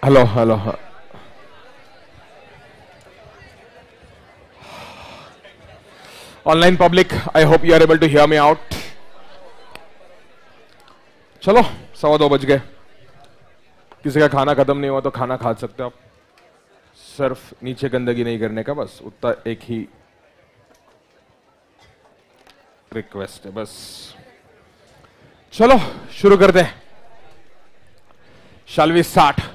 Hello, hello. Online public, I hope you are able to hear me out. चलो 2:15 बज गए. किसी का खाना खत्म नहीं हुआ तो खाना खा सकते हो आप. सिर्फ नीचे गंदगी नहीं करने का, बस उतना एक ही रिक्वेस्ट है बस. चलो शुरू करते हैं. Shall we start?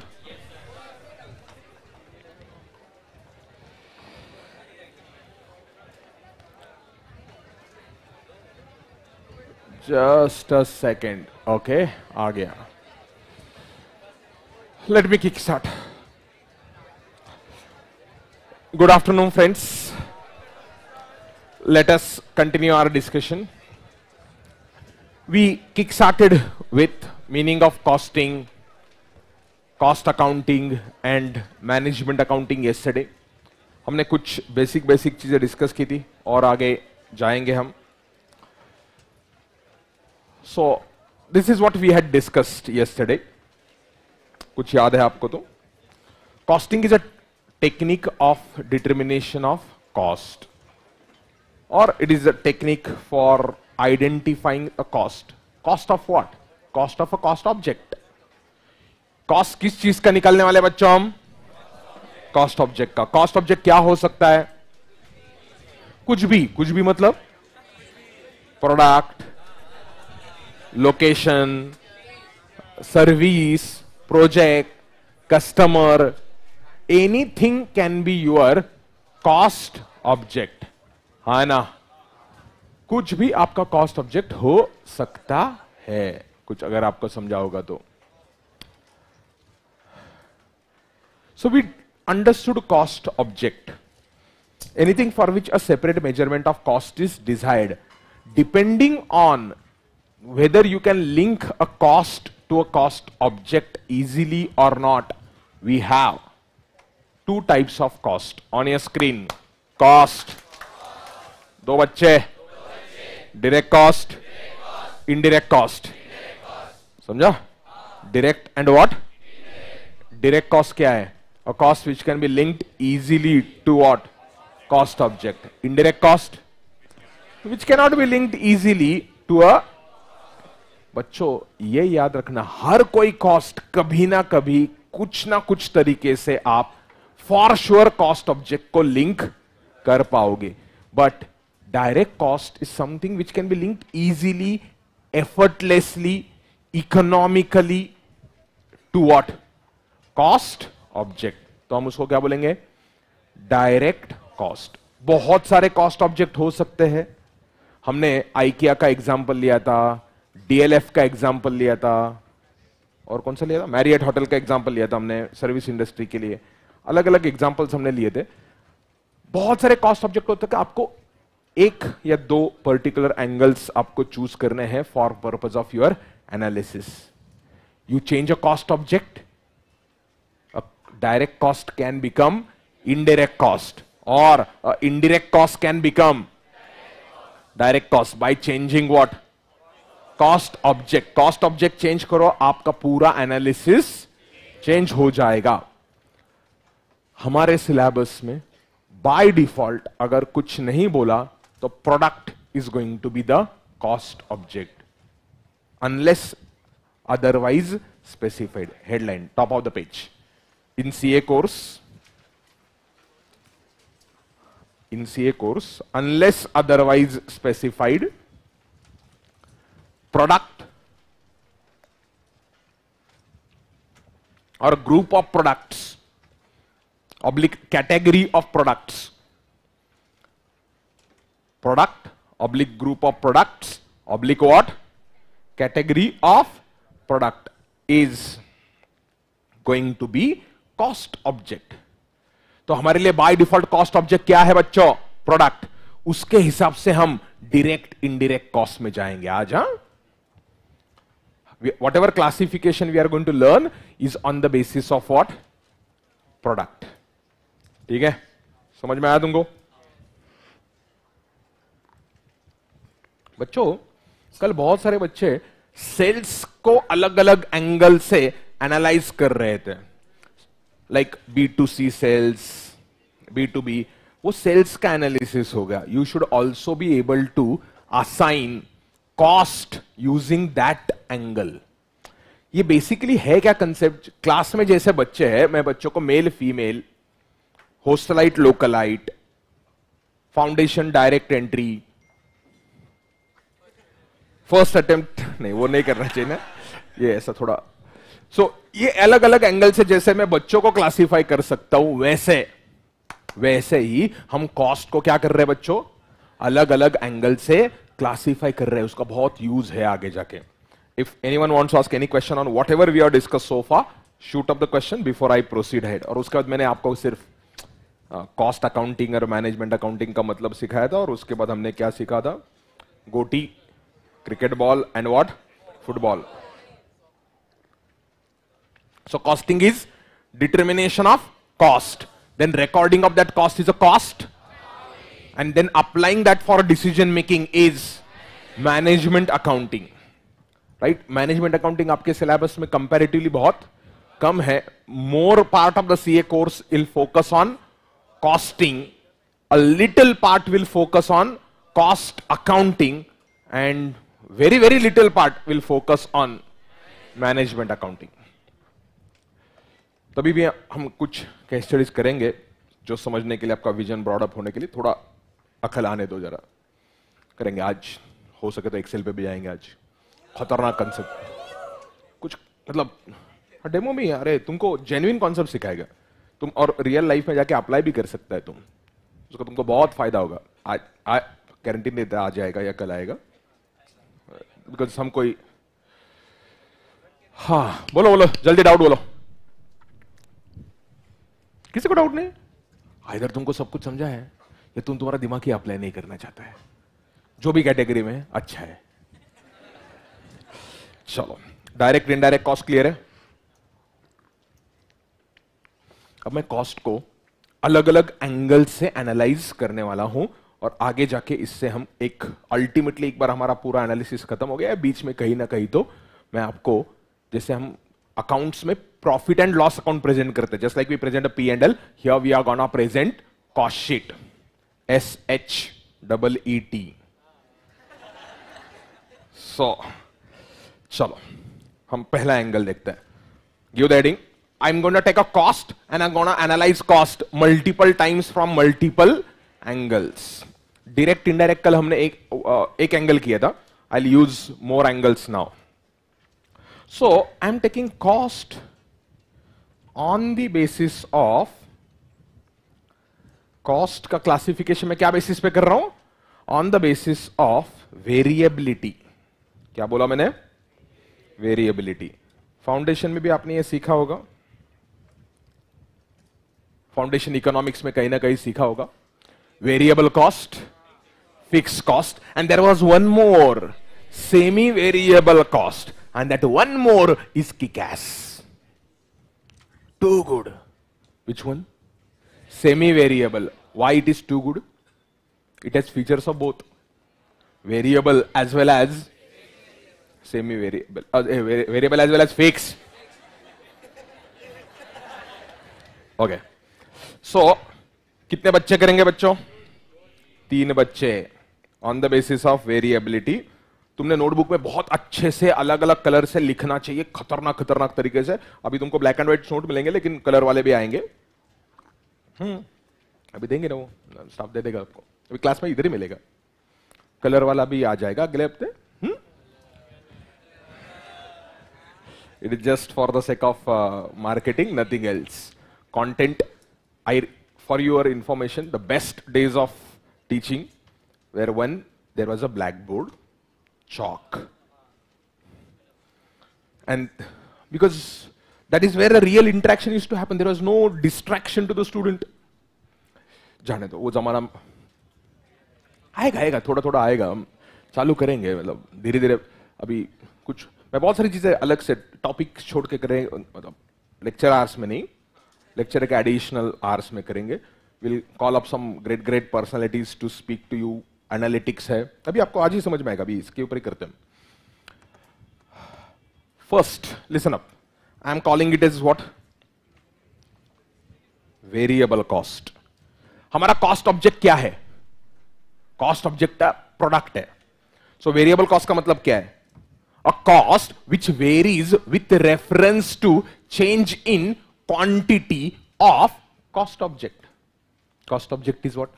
Just a second. Okay, आ गया. Let me kick start. Good afternoon, friends. Let us continue our discussion. We kick started with meaning of costing, cost accounting and management accounting yesterday. हमने कुछ basic चीजें discuss की थी और आगे जाएंगे हम. So this is what we had discussed yesterday. कुछ याद है आपको तो? Costing is a technique of determination of cost, or it is a technique for identifying a cost. Cost of what? Cost of a cost object. Cost किस चीज का निकालने वाले बच्चों हम? Cost object का. Cost object क्या हो सकता है? कुछ भी मतलब product, location, service, project, customer, anything can be your cost object. है ना? कुछ भी आपका कॉस्ट ऑब्जेक्ट हो सकता है. कुछ अगर आपको समझा होगा तो. So we understood cost object. Anything for which a separate measurement of cost is desired, depending on whether you can link a cost to a cost object easily or not. We have two types of cost on your screen. Cost. दो बच्चे. Direct cost. Indirect cost. समझा? Direct and what? Direct cost क्या है? A cost which can be linked easily to what? Cost object. Indirect cost which cannot be linked easily to a. बच्चों ये याद रखना, हर कोई कॉस्ट कभी ना कभी कुछ ना कुछ तरीके से आप फॉर श्योर कॉस्ट ऑब्जेक्ट को लिंक कर पाओगे. But direct cost is something which can be linked easily, effortlessly, economically to what? Cost object. तो हम उसको क्या बोलेंगे? Direct cost. बहुत सारे कॉस्ट ऑब्जेक्ट हो सकते हैं. हमने आइकिया का एग्जांपल लिया था, डीएलएफ का एग्जांपल लिया था, और कौन सा लिया था? मैरियट होटल का एग्जांपल लिया था हमने सर्विस इंडस्ट्री के लिए. अलग अलग एग्जांपल्स हमने लिए थे. बहुत सारे कॉस्ट ऑब्जेक्ट होते हैं. आपको एक या दो पर्टिकुलर एंगल्स आपको चूज करने हैं for purpose of your analysis. You change a cost object, direct cost can become indirect cost, or indirect cost can become direct cost by changing what? Cost object. Cost object change करो, आपका पूरा analysis change हो जाएगा. हमारे syllabus में by default अगर कुछ नहीं बोला तो product is going to be the cost object unless otherwise specified. Headline top of the page. In CA course, unless otherwise specified, product or group of products oblique category of products, product oblique group of products oblique what? Category of product is going to be cost object. तो हमारे लिए by default cost object क्या है बच्चों? Product. उसके हिसाब से हम डायरेक्ट इनडायरेक्ट कॉस्ट में जाएंगे आज. Whatever classification we are going to learn is on the basis of what? Product. ठीक है, समझ में आया तुमको? बच्चों कल बहुत सारे बच्चे सेल्स को अलग अलग एंगल से एनालाइज कर रहे थे. लाइक B2C सेल्स, B2B, वो सेल्स का एनालिसिस होगा. You should also be able to assign cost using that angle. ये बेसिकली है क्या कंसेप्ट? क्लास में जैसे बच्चे हैं, मैं बच्चों को male female, hostelite localite, foundation direct entry, first attempt, नहीं वो नहीं करना चाहिए ना, ये ऐसा थोड़ा. सो ये अलग अलग एंगल से जैसे मैं बच्चों को क्लासिफाई कर सकता हूं, वैसे ही हम कॉस्ट को क्या कर रहे हैं बच्चों? अलग अलग एंगल से क्लासिफाई कर रहे हैं. उसका बहुत यूज है आगे जाके. If anyone wants to ask any question on whatever we are discuss so far, shoot up the question before I proceed head. और उसके बाद मैंने आपको सिर्फ कॉस्ट अकाउंटिंग और मैनेजमेंट अकाउंटिंग का मतलब सिखाया था, और उसके बाद हमने क्या सीखा था? गोटी, cricket ball and what? Football. So costing is determination of cost. Then recording of that cost is a cost. And then applying that for decision making is management accounting. Right? Management accounting आपके syllabus में comparatively बहुत कम है. More part of the CA course will focus on costing. A little part will focus on cost accounting. And very, very little part will focus on management accounting. तभी भी हम कुछ case studies करेंगे जो समझने के लिए, आपका विजन ब्रॉडअप होने के लिए थोड़ा अकल आने दो, जरा करेंगे. आज हो सके तो एक्सेल पे भी जाएंगे. आज खतरनाक कंसेप्ट कुछ, मतलब डेमो में. अरे तुमको जेन्युइन कॉन्सेप्ट सिखाएगा तुम, और रियल लाइफ में जाके अप्लाई भी कर सकता है तुम. उसका तुमको बहुत फायदा होगा. आज गारंटी नहीं देता आ जाएगा या कल आएगा, बिकॉज हम कोई. हाँ बोलो बोलो जल्दी, डाउट बोलो. किसी को डाउट नहीं? इधर तुमको सब कुछ समझा है, या तुम्हारा दिमाग ही अप्लाई नहीं करना चाहता है? जो भी कैटेगरी में है, अच्छा है. चलो, डायरेक्ट इनडायरेक्ट कॉस्ट क्लियर है. अब मैं कॉस्ट को अलग अलग एंगल से एनालाइज करने वाला हूं, और आगे जाके इससे हम एक अल्टीमेटली, एक बार हमारा पूरा एनालिसिस खत्म हो गया है, बीच में कहीं ना कहीं तो मैं आपको, जैसे हम अकाउंट्स में profit and loss account present करते हैं, just like we present a P&L, here we are gonna present cost sheet, SHEET. So चलो हम पहला एंगल देखते हैं. Give the heading. I am gonna take a cost and I am gonna analyse cost multiple times from multiple angles. Direct indirect कल हमने एक angle किया था. I will use more angles now. So I am taking cost on the basis of, cost का classification में क्या basis पे कर रहा हूं? On the basis of variability. क्या बोला मैंने? Variability. फाउंडेशन में भी आपने ये सीखा होगा, फाउंडेशन इकोनॉमिक्स में कहीं ना कहीं सीखा होगा. Variable cost, fix cost, and there was one more, semi variable cost. And that one more is kick-ass. Too good. Which one? Semi-variable. Why it is too good? It has features of both variable as well as semi-variable. Variable as well as fixed. Okay. So, कितने बच्चे करेंगे बच्चों? 3 बच्चे. On the basis of variability. तुमने notebook में बहुत अच्छे से अलग अलग कलर से लिखना चाहिए, खतरनाक खतरनाक तरीके से. अभी तुमको ब्लैक एंड व्हाइट नोट मिलेंगे, लेकिन कलर वाले भी आएंगे. अभी देंगे ना, वो स्टाफ दे देगा आपको. अभी क्लास में इधर ही मिलेगा, कलर वाला भी आ जाएगा अगले हफ्ते. It is just for the sake of marketing, nothing else. Content, I for your information, the best days of teaching where when there was a black board, chalk, and because that is where the real interaction used to happen. There was no distraction to the student. जाने दो, वो जमाना आएगा, थोड़ा थोड़ा आएगा. हम चालू करेंगे, मतलब धीरे धीरे. अभी कुछ मैं बहुत सारी चीजें अलग से टॉपिक छोड़ के करें, मतलब लेक्चर आवर्स में नहीं, लेक्चर के एडिशनल आवर्स में करेंगे. Will call up some great personalities to speak to you. Analytics है, अभी आपको आज ही समझ में आएगा, अभी इसके ऊपर ही करते हैं. First listen up. I am calling it as what? Variable cost. हमारा कॉस्ट ऑब्जेक्ट क्या है? कॉस्ट ऑब्जेक्ट प्रोडक्ट है। सो वेरिएबल कॉस्ट का मतलब क्या है? A cost which varies with reference to change in quantity of cost object. Cost object is what?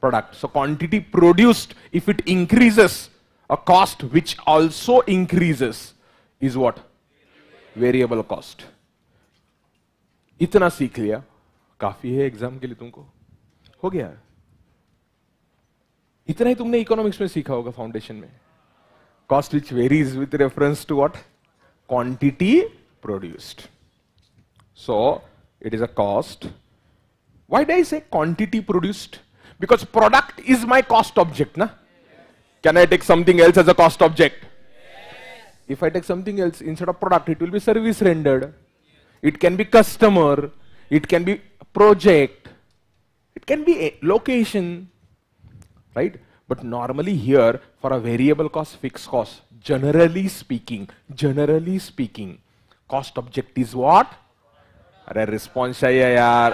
Product. So quantity produced, if it increases, a cost which also increases is what? Variable cost. इतना सीख लिया, काफी है exam के लिए तुमको, हो गया। इतना ही तुमने इकोनॉमिक्स में सीखा होगा फाउंडेशन में. Cost which varies with reference to what? Quantity produced. So it is a cost. Why do I say quantity produced? Because product is my cost object ना. Can I take something else as a cost object? If I take something else instead of product, it will be service rendered. It can be customer. It can be project. It can be a location, right? But normally here, for a variable cost, fixed cost, generally speaking, cost object is what? अरे response चाहिए यार.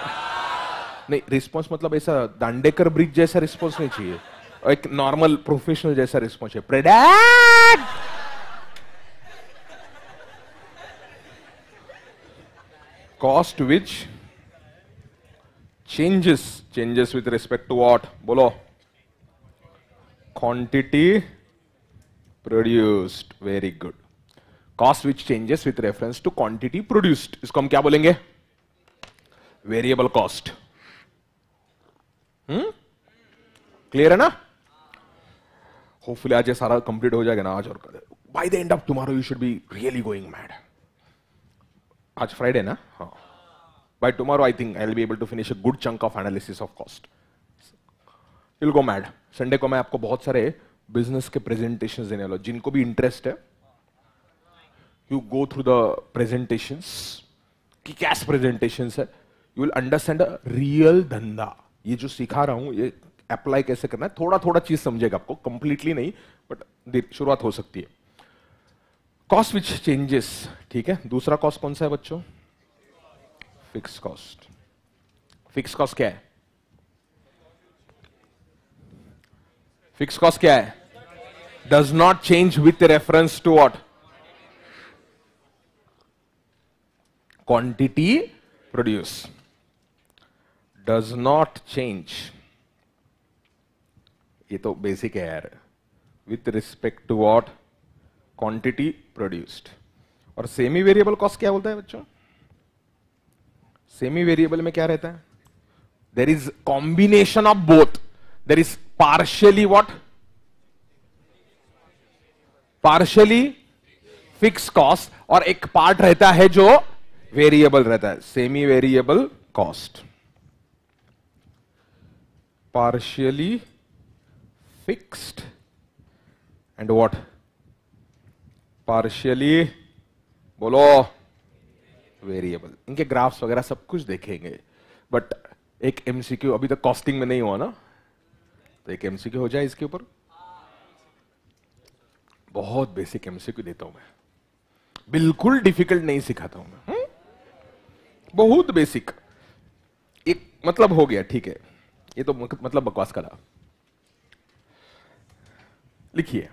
नहीं, response मतलब ऐसा Dandekar bridge जैसा response नहीं चाहिए. एक normal professional जैसा response है. Predict. Cost which changes with respect to what? बोलो. Quantity produced. Very good. Cost which changes with reference to quantity produced. इसको हम क्या बोलेंगे? Variable cost. Clear है ना? Hopefully आज ये सारा complete हो जाएगा ना आज और कल. By the end of tomorrow you should be really going mad. आज फ्राइडे ना? हाँ. By tomorrow I think I'll be able to finish a good chunk of analysis of cost. You'll go mad. Sunday को मैं आपको बहुत सारे business के presentations देने वाला हूं. जिनको भी इंटरेस्ट है, you go through the presentations. कि कैश प्रेजेंटेशंस है. You will understand a real धंधा. ये जो सिखा रहा हूं ये अप्लाई कैसे करना है, थोड़ा थोड़ा चीज समझेगा आपको, कंप्लीटली नहीं, बट शुरुआत हो सकती है. Cost which changes. ठीक है. दूसरा कॉस्ट कौन सा है बच्चों? Fix cost. फिक्स कॉस्ट क्या है? फिक्स कॉस्ट क्या है? Does not change with reference to what? Quantity produce. Does not change. ये तो बेसिक है यार. With respect to what? Quantity produced. और सेमी वेरिएबल कॉस्ट क्या बोलता है बच्चों? सेमी वेरिएबल में क्या रहता है? There is combination of both. There is partially what? Partially fix cost, और एक पार्ट रहता है जो वेरिएबल रहता है. Semi variable cost. Partially fixed and what? Partially बोलो वेरिएबल. इनके ग्राफ्स वगैरह सब कुछ देखेंगे, बट एक एमसीक्यू अभी तक कॉस्टिंग में नहीं हुआ ना, तो एक एमसीक्यू हो जाए इसके ऊपर. बहुत बेसिक एमसीक्यू देता हूं मैं, बिल्कुल डिफिकल्ट नहीं सिखाता हूं मैं. बहुत बेसिक. एक मतलब हो गया. ठीक है. ये तो मतलब बकवास करा. लिखिए.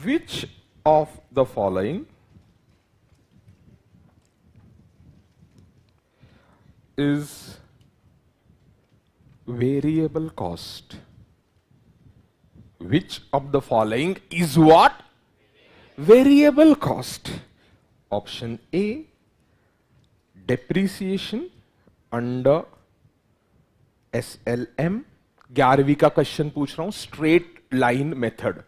Which of the following is variable cost? Which of the following is what? Variable cost. Option A, depreciation under SLM. 11वीं का क्वेश्चन पूछ रहा हूं. Straight line method.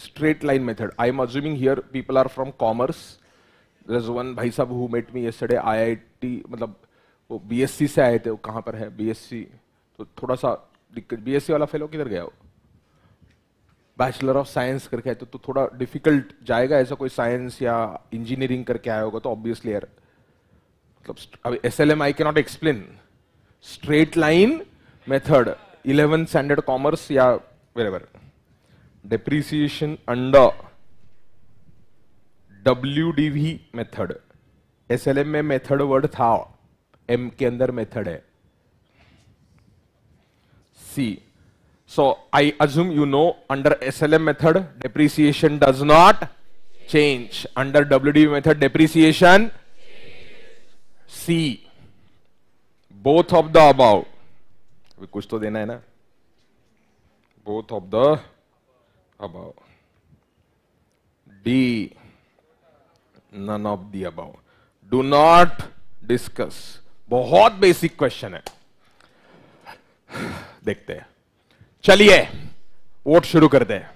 Straight line method. I am assuming here people are from commerce. There's one भाई साहब who met me yesterday. IIT मतलब वो BSc से आए थे. वो कहाँ पर है BSc? तो थोड़ा सा दिक्कत. BSc वाला फेलो किधर गया? वो बैचलर ऑफ साइंस करके आए तो थोड़ा डिफिकल्ट जाएगा. ऐसा कोई साइंस या इंजीनियरिंग करके आया होगा तो ऑब्वियसली यार मतलब अब SLM I cannot explain. Straight line method. 11th standard commerce या wherever. Depreciation under WDV method. SLM में मेथड वर्ड था. M के अंदर मेथड है. C. So I assume you know under SLM method depreciation does not change. Under WDV method depreciation C. Both of the above. अभी कुछ तो देना है ना. Both of the above. D. None of the above. Do not discuss. बहुत basic question है. देखते हैं. चलिए वोट शुरू करते हैं.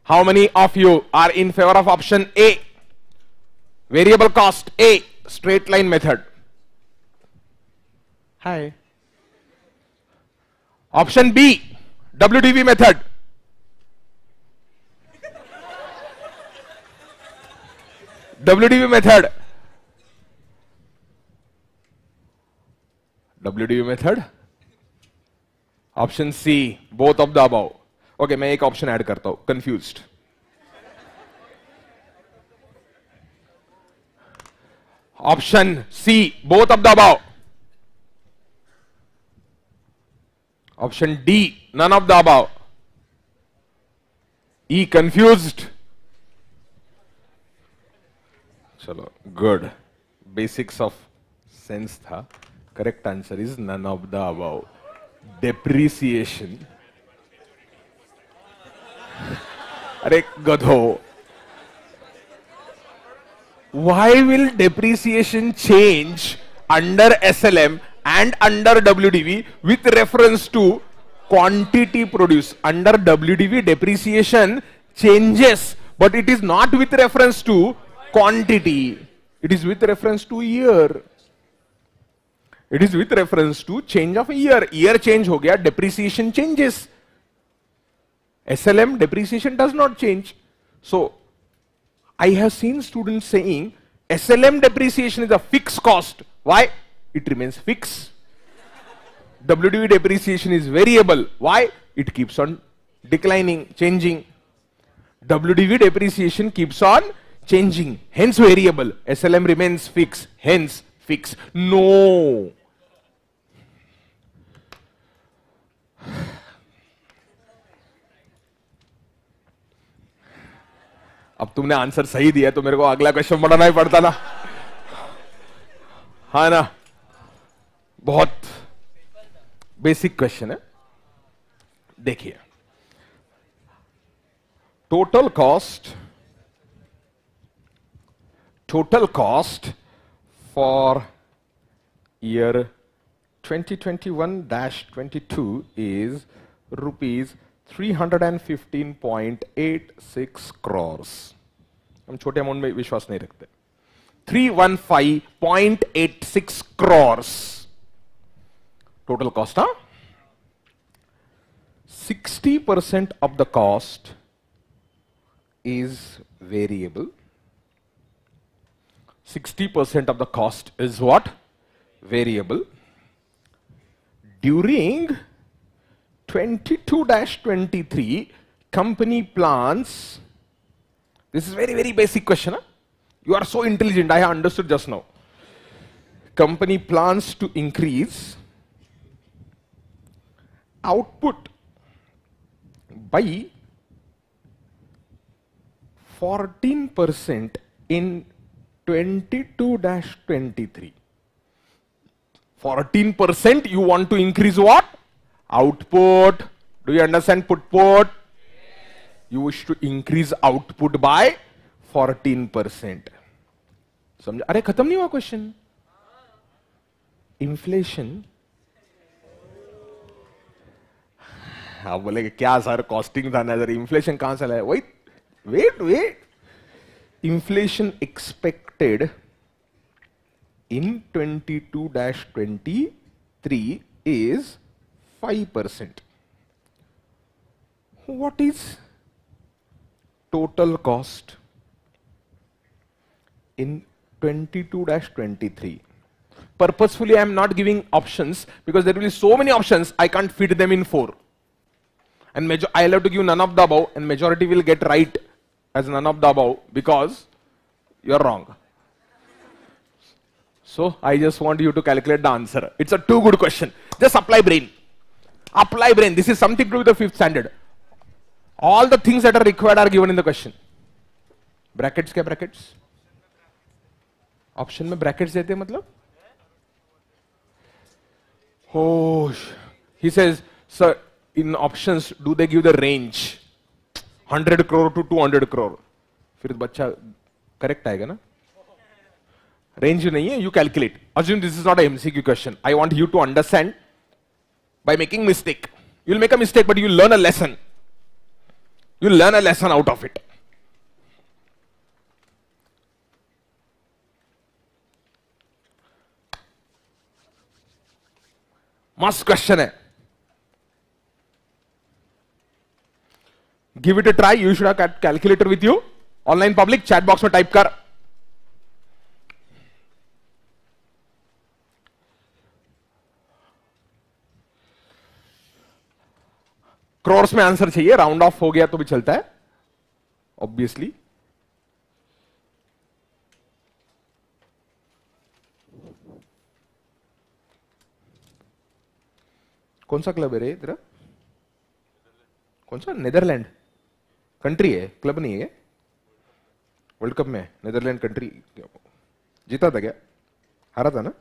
How many of you are in favour of option A, variable cost A, straight line method? Hi. Option B, WDV method? WDV method. WDV method. Option C, both of the above. Okay, मैं एक option add करता हूं, confused. Option C, both of the above. Option D, none of the above. E, confused. चलो, good. Basics of sense था. Correct answer is none of the above. Depreciation. अरे गधो, why will depreciation change under SLM and under WDV with reference to quantity produced? Under WDV depreciation changes, but it is not with reference to quantity. It is with reference to year. It is with reference to change of a year. Year change हो गया, depreciation changes. SLM depreciation does not change. So I have seen students saying SLM depreciation is a fixed cost. Why? It remains fixed. WDV depreciation is variable. Why? It keeps on declining, changing. WDV depreciation keeps on changing, hence variable. SLM remains fixed, hence fixed. No. अब तुमने answer सही दिया तो मेरे को अगला question बढ़ाना ही पड़ता ना. हाँ ना, बहुत बेसिक क्वेश्चन है. देखिए, total cost for year 2021-22 is rupees 315.86 crores. हम छोटे अमाउंट में विश्वास नहीं रखते. 315.86 crores total cost. 60% of the cost is variable. 60% of the cost is what? Variable. During 22-23, company plans. This is very, very basic question. Huh? You are so intelligent, I have understood just now. Company plans to increase output by 14% in 22-23. 14% you want to increase what? Output. Do you understand put? Yes. You wish to increase output by 14%. समझा? अरे खत्म नहीं हुआ question. Inflation. आप बोलेगे क्या sir costing था ना, sir inflation कहां से लाया? वही wait. Inflation expected in 22-23 is 5%. What is total cost in 22-23? Purposefully I am not giving options because there will be so many options I can't fit them in 4. And I'll have to give none of the above, and majority will get right as none of the above because you're wrong. So I just want you to calculate the answer. It's a too good question. Just apply brain. Apply brain. This is something to do with the 5th standard. All the things that are required are given in the question. Brackets क्या brackets? Option में brackets देते हैं मतलब? Oh, he says, sir, in options, do they give the range? 100 crore to 200 crore. फिर बच्चा correct आएगा ना? Range नहीं है, you calculate. Assume this is not a MCQ question. I want you to understand by making mistake. You'll make a mistake, but you'll learn a lesson. You'll learn a lesson out of it. Must question है. Give it a try. You should have calculator with you. Online public chat box में type कर. क्रॉर्स में answer चाहिए. Round of हो गया तो भी चलता है ऑब्वियसली. कौन सा क्लब है रे तेरा? कौन सा? नेदरलैंड कंट्री है, क्लब नहीं है. वर्ल्ड कप में नेदरलैंड कंट्री जीता था क्या? हारा था ना.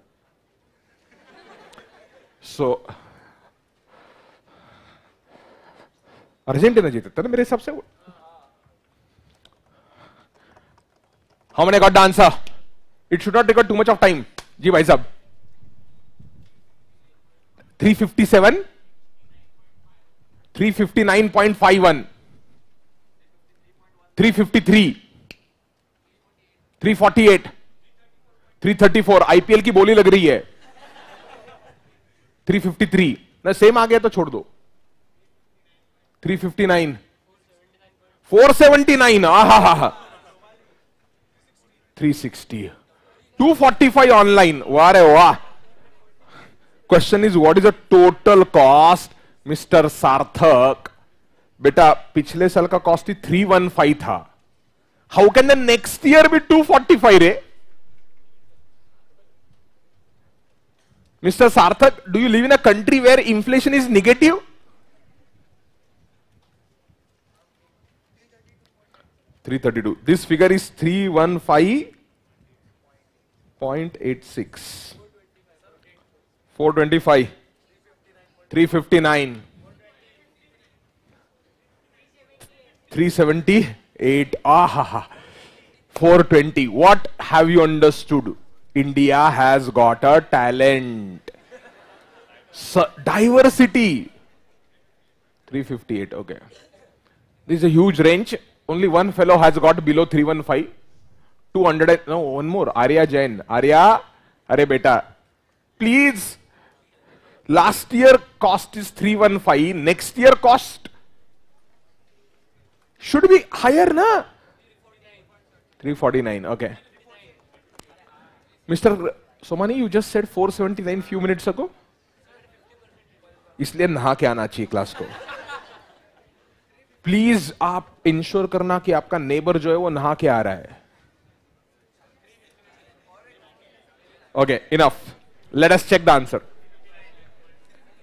सो अर्जेंटीना जीता था ना मेरे हिसाब से. How many got the answer? It should not take too much of time. जी भाई साहब. 357, 359.51, 353, 348, 334. आईपीएल की बोली लग रही है. 353 ना, सेम आ गया तो छोड़ दो. 359, 479, आहा, 360, 245 ऑनलाइन. वाह रे वाह. Question is what is the total cost mister Sarthak. बेटा पिछले साल का कॉस्ट ही 315 था. How can the next year be 245 रे? Mister Sarthak, do you live in a country where inflation is negative? $332. This figure is 315.86. 425, 359, 378, 420. What have you understood? India has got a talent. Diversity. 358, okay. This is a huge range. Only one fellow has got below 315. 200, no, one more. Arya Jain. Arya, arey beta, please. Last year cost is 315. Next year cost should be higher, na? 349. Okay. Mr. Somani, you just said 479 few minutes ago. इसलिए नहा के आना चाहिए class को. Please आप ensure करना कि आपका नेबर जो है वो नहा के आ रहा है. Okay, enough. Let us check the answer.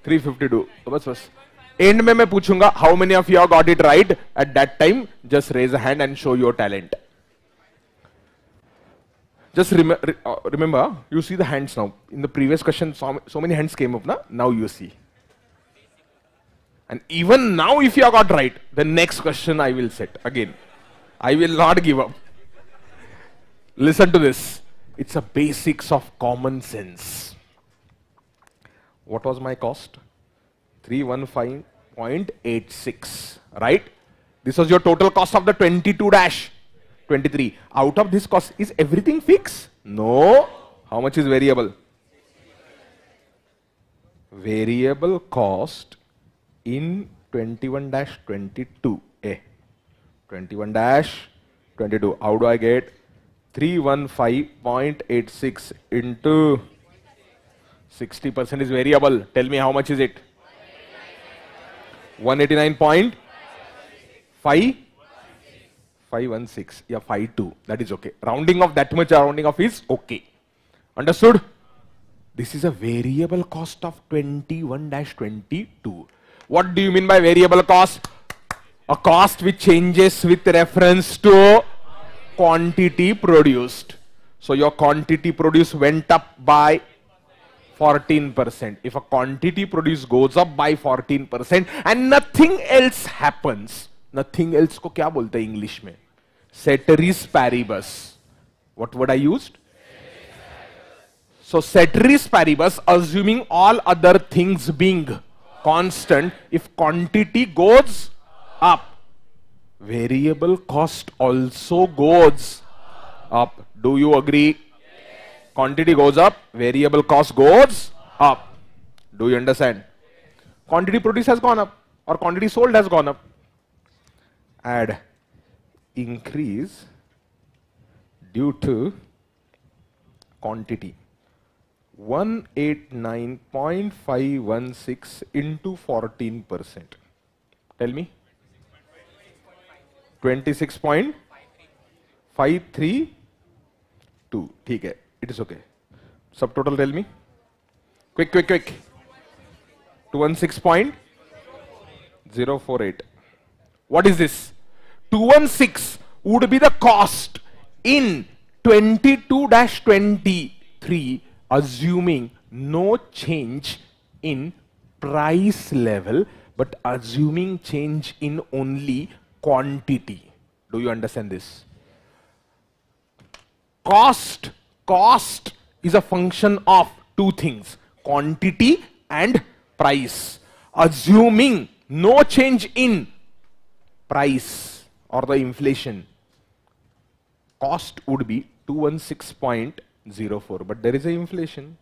352. तो बस एंड में मैं पूछूंगा how many of you got it right. At that time just raise a hand and show your talent. Just remember, you see the hands now. In the previous question, so many hands came up, na? Now you see. And even now, if you have got right, the next question I will set again. I will not give up. Listen to this. It's a basics of common sense. What was my cost? 315.86, right? This was your total cost of the 22-23. Out of this cost, is everything fixed? No. How much is variable? Variable cost in 21-22. 21-22. How do I get 315.86 into 60% is variable? Tell me how much is it? 189.5? 516. Yeah, 52. That is okay. Rounding off that much, rounding off is okay. Understood? This is a variable cost of 21-22. What do you mean by variable cost? A cost which changes with reference to quantity produced. So your quantity produced went up by 14%. If a quantity produced goes up by 14% and nothing else happens, nothing else को क्या बोलते हैं English में? Ceteris paribus. What word I used? So ceteris paribus, assuming all other things being constant, if quantity goes up, variable cost also goes up. Do you agree? Yes. Quantity goes up, variable cost goes up. Do you understand? Yes. Quantity produced has gone up or quantity sold has gone up. Add increase due to quantity. 189.516 into 14%. Tell me. 26.532. ठीक है. It is okay. Subtotal tell me. Quick. 216.048. What is this? 216 would be the cost in 22-23, assuming no change in price level, but assuming change in only quantity. Do you understand this? Cost is a function of two things, quantity and price. Assuming no change in price or the inflation, cost would be 216.04, but there is a inflation.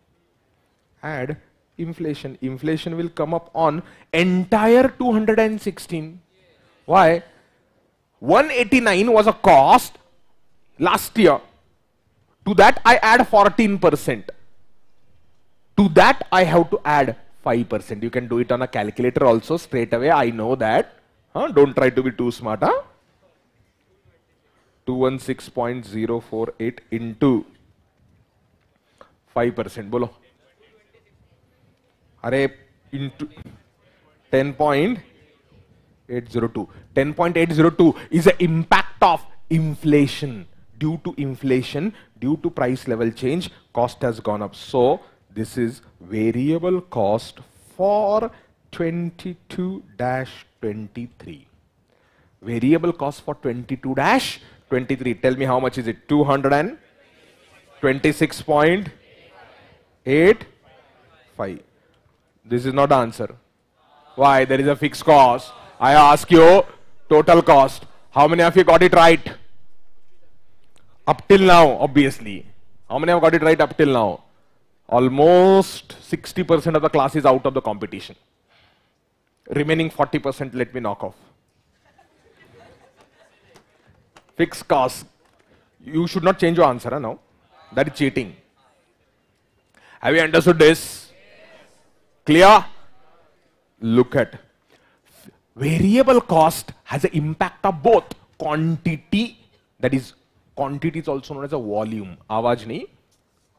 Add inflation. Inflation will come up on entire 216. Why? 189 was a cost last year. To that I add 14%. To that I have to add 5%. You can do it on a calculator also straight away. I know that. Don't try to be too smart. 216.048 into 5%. Bolo. Arey, into 10.802. 10.802 is the impact of inflation. Due to inflation, due to price level change, cost has gone up. So this is variable cost for 22-23. Variable cost for 22-23. Tell me how much is it? 226.85. This is not the answer. Why? There is a fixed cost. I ask you total cost. How many of you got it right? Up till now, obviously. How many have got it right up till now? Almost 60% of the class is out of the competition. Remaining 40% let me knock off. Fixed cost. You should not change your answer now. That is cheating. Have you understood this? Clear? Look at. Variable cost has an impact of both quantity, that is, quantity is also known as a volume. Awaaj nahi,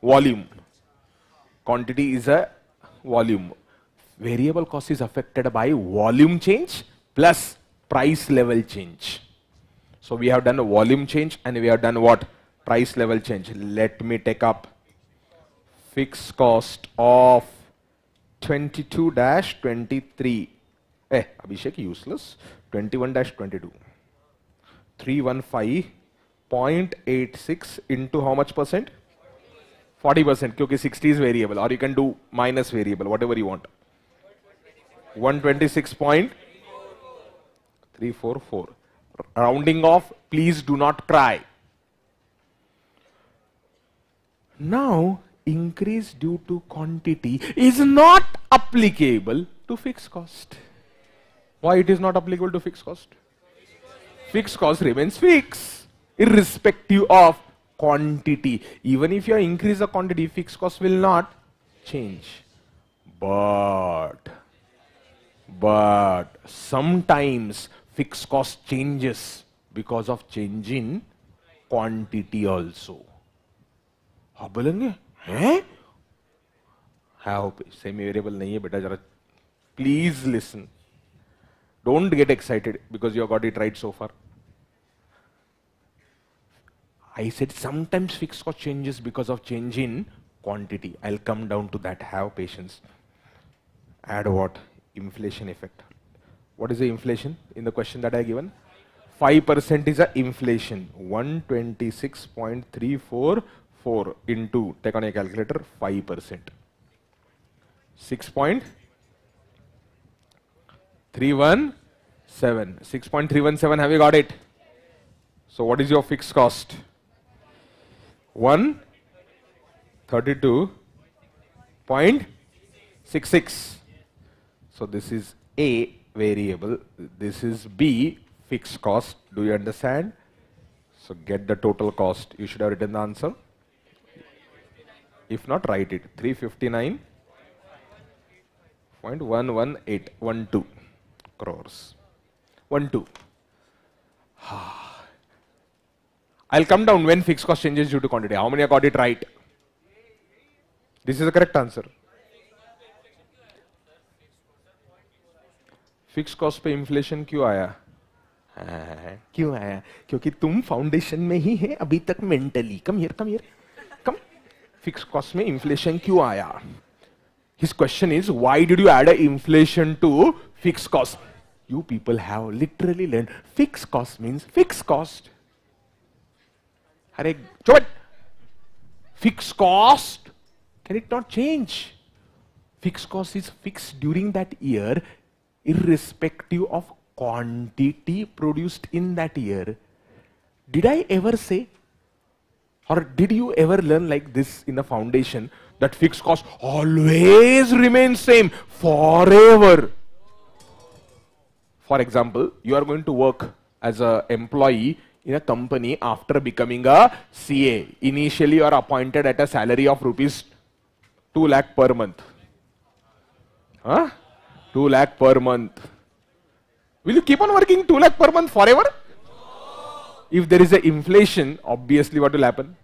volume. Quantity is a volume. Variable cost is affected by volume change plus price level change. So we have done a volume change and we have done what? Price level change. Let me take up fixed cost of 22-23. Abhishek, useless. 21-22. 315.86 into how much percent? 40%. Because 60 is variable, or you can do minus variable, whatever you want. 126.344. Rounding off, please do not cry. Now, increase due to quantity is not applicable to fixed cost. Why it is not applicable to fixed cost? Fixed cost remains fixed, irrespective of quantity. Even if you increase the quantity, fixed cost will not change. But sometimes fixed cost changes because of change in quantity also. हाँ बोलेंगे? हैं? Have semi variable नहीं है बेटा, जरा please listen. Don't get excited because you have got it right so far. I said sometimes fixed cost changes because of change in quantity. I'll come down to that. Have patience. Add what? Inflation effect. What is the inflation in the question that I given? 5% is a inflation. 126.344 into, take on a calculator, 5%. 6.317. 6.317, have you got it? So what is your fixed cost? 132.66. So this is A, variable. This is B, fixed cost. Do you understand? So get the total cost. You should have written the answer. If not, write it. 359.11812 crores. 12. I'll come down when fixed cost changes due to quantity. How many have got it right? This is the correct answer. Fix cost पे inflation क्यों आया? क्यों आया? क्योंकि तुम foundation में ही है अभी तक mentally. Come here, come here, come. Fix cost में इन्फ्लेशन क्यों आया? His question is, why did you add a inflation to fixed cost? You people have literally learned fixed cost means fixed cost. अरे चुप! Fixed cost, can it not change? Fixed cost is fixed during that year, irrespective of quantity produced in that year. Did I ever say, or did you ever learn like this in the foundation, that fixed cost always remains same forever? For example, you are going to work as an employee in a company after becoming a CA. Initially, you are appointed at a salary of rupees 2 lakh per month. Huh? 2 lakh per month. Will you keep on working 2 lakh per month forever? If there is a inflation, obviously what will happen?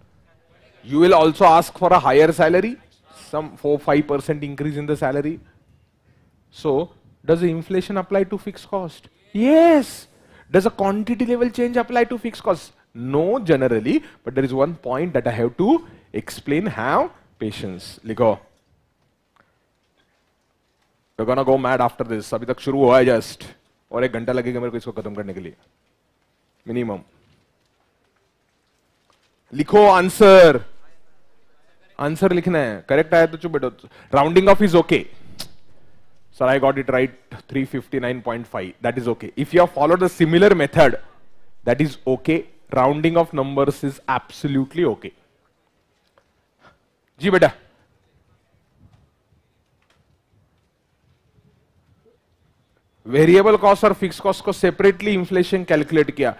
You will also ask for a higher salary, some 4-5% increase in the salary. So, does the inflation apply to fixed cost? Yes. Does a quantity level change apply to fixed cost? No, generally, but there is one point that I have to explain. Have patience. Likho. We're gonna go mad after this. अभी तक शुरू हुआ है just. और 1 घंटा लगेगा मेरे को इसको खत्म करने के लिए. Minimum. लिखो आंसर. आंसर लिखना है. करेक्ट आया तो चुप बैठो. Rounding off is okay. Sir, I got it right. 359.5. That is okay. If you have followed a similar method, that is okay. Rounding of numbers is absolutely okay. जी बेटा. Variable cost और fix cost को separately inflation calculate किया.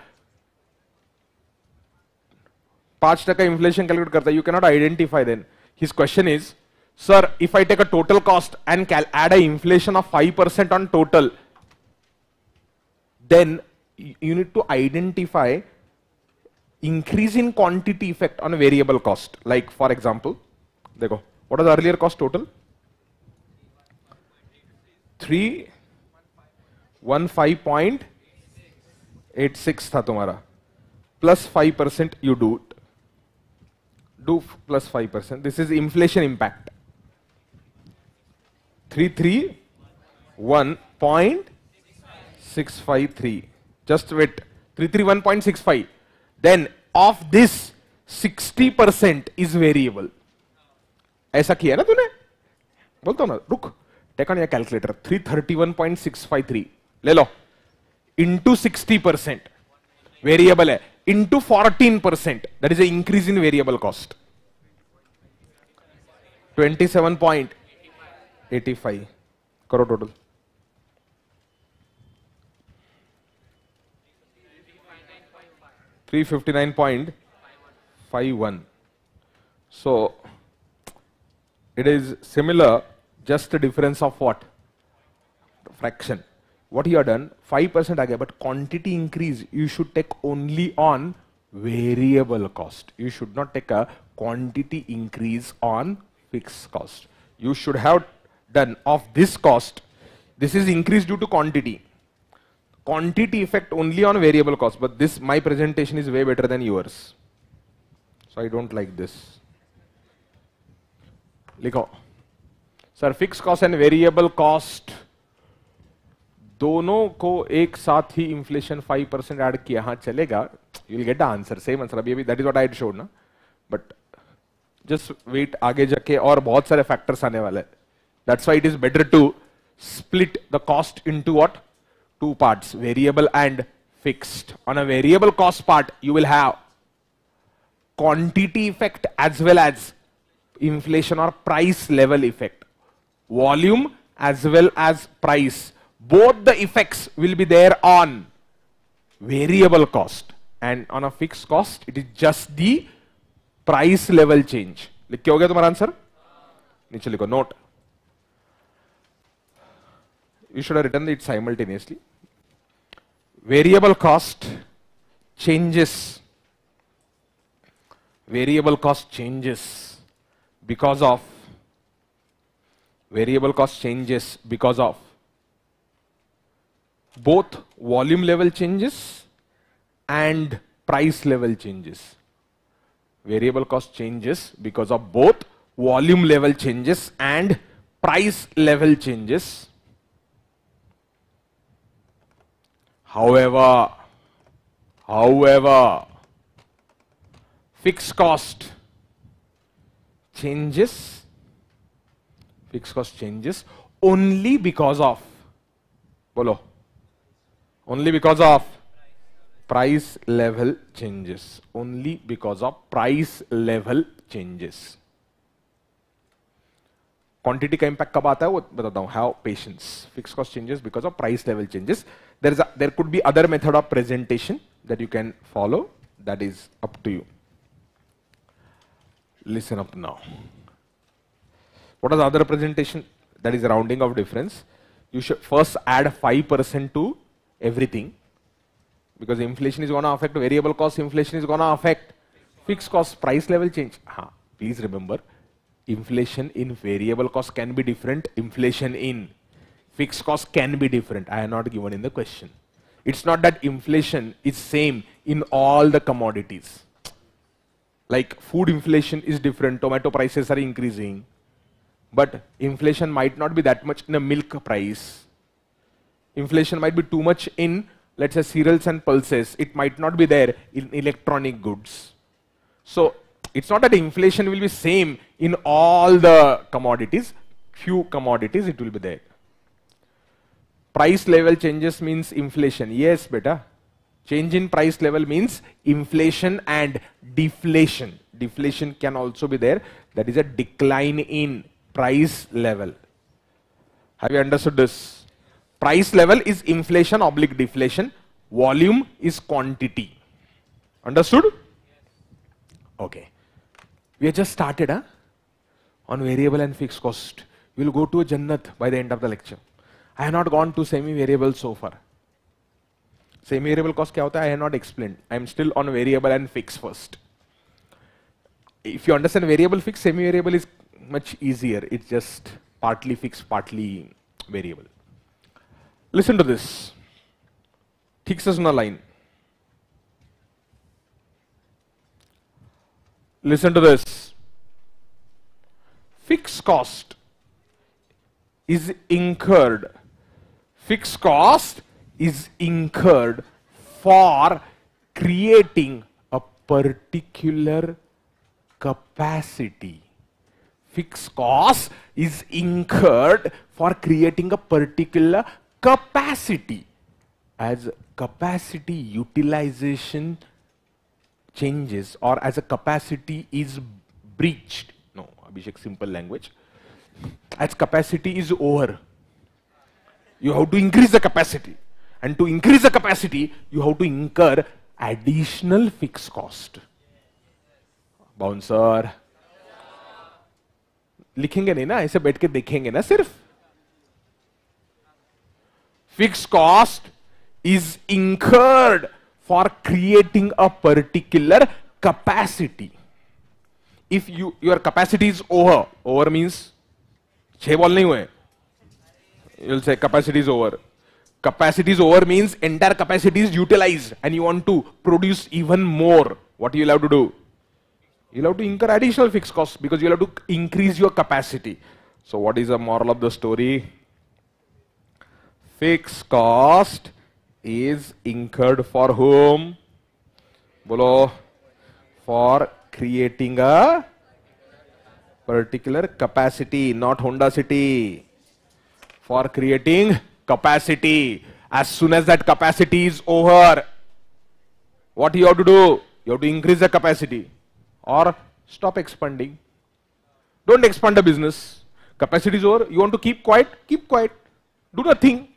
5% inflation calculate करता है. You can not identify then. His question is, sir, if I take a total cost and add an inflation of 5% on total, then you need to identify increase in quantity effect on variable cost. Like for example, देखो, what was the earlier cost total? 315.86 था तुम्हारा. Plus 5% you do it. Do plus 5%. This is inflation impact. 331.653. Just wait. 331.65. Then of this 60% is variable. ऐसा किया ना तूने? बोलता हूँ ना. रुक. Take on your calculator. 331.653. ले लो. Into 60%. Variable है. Into 14%. That is an increase in variable cost. 27.85 करो total. 359.51. So it is similar, just a difference of what? Fraction. What you have done, 5% आ गया, but quantity increase you should take only on variable cost. You should not take a quantity increase on fixed cost. You should have done of this cost. This is increase due to quantity. Quantity effect only on variable cost, but this, my presentation is way better than yours. So I don't like this. लिखो sir fix cost and variable cost दोनों को एक साथ ही inflation 5% add किया, हाँ चलेगा, you will get the answer, same answer अभी that is what I had showed ना, बट जस्ट वेट, आगे जाके और बहुत सारे फैक्टर्स आने वाले, that's why it is better to split the cost into what, two parts, variable and fixed. On a variable cost part, you will have quantity effect as well as inflation or price level effect. Volume as well as price. Both the effects will be there on variable cost. And on a fixed cost, it is just the price level change. लिख के हो गया तुम्हारा answer? नीचे लिखो note. You should have written it simultaneously. Variable cost changes. Variable cost changes because of both volume level changes and price level changes. Variable cost changes because of both volume level changes and price level changes. However, fixed cost changes only because of, bolo, only because of price level changes. Only because of price level changes. Quantity का impact कब आता है वो बताता हूं. Have patience. Fix cost changes because of price level changes. There could be other method of presentation that you can follow. That is up to you. Listen up now. What is the other presentation? That is rounding of difference. You should first add 5% to everything, because inflation is going to affect variable cost, inflation is going to affect fixed cost, price level change. Please remember, inflation in variable cost can be different, inflation in fixed cost can be different. I have not given in the question. It's not that inflation is same in all the commodities. Like food inflation is different, tomato prices are increasing, but inflation might not be that much in a milk price. Inflation might be too much in, let's say, cereals and pulses. It might not be there in electronic goods. So it's not that inflation will be same in all the commodities. Few commodities it will be there. Price level changes means inflation. Yes, beta. Change in price level means inflation and deflation. Deflation can also be there. That is a decline in price level. Have you understood this? Price level is inflation oblique deflation. Volume is quantity. Understood? Okay. We have just started on variable and fixed cost. We will go to a Jannat by the end of the lecture. I have not gone to semi-variable so far. Semi-variable cost kya hota hai? I have not explained. I am still on variable and fixed first. If you understand variable fixed, semi-variable is much easier. It's just partly fixed, partly variable. Listen to this. ठीक से सुना line. Listen to this. Fixed cost is incurred. Fixed cost is incurred for creating a particular capacity. Fixed cost is incurred for creating a particular capacity. As capacity utilization changes or as a capacity is breached. No, Abhishek, simple language. As capacity is over, you have to increase the capacity. And to increase the capacity, you have to incur additional fixed cost. Bouncer. लिखेंगे नहीं ना, ऐसे बैठ के देखेंगे ना सिर्फ. Fixed cost is incurred for creating a particular capacity. if your capacity is over means 6 ball nahi hue, you'll say capacity is over. Capacity is over means entire capacity is utilized and you want to produce even more. What you'll have to do? You'll have to incur additional fixed costs because you'll have to increase your capacity. So what is the moral of the story? Fixed cost is incurred for whom? Bolo, for creating a particular capacity, not Honda City. For creating capacity. As soon as that capacity is over, what you have to do? You have to increase the capacity or stop expanding. Don't expand the business. Capacity is over. You want to keep quiet? Keep quiet. Do nothing.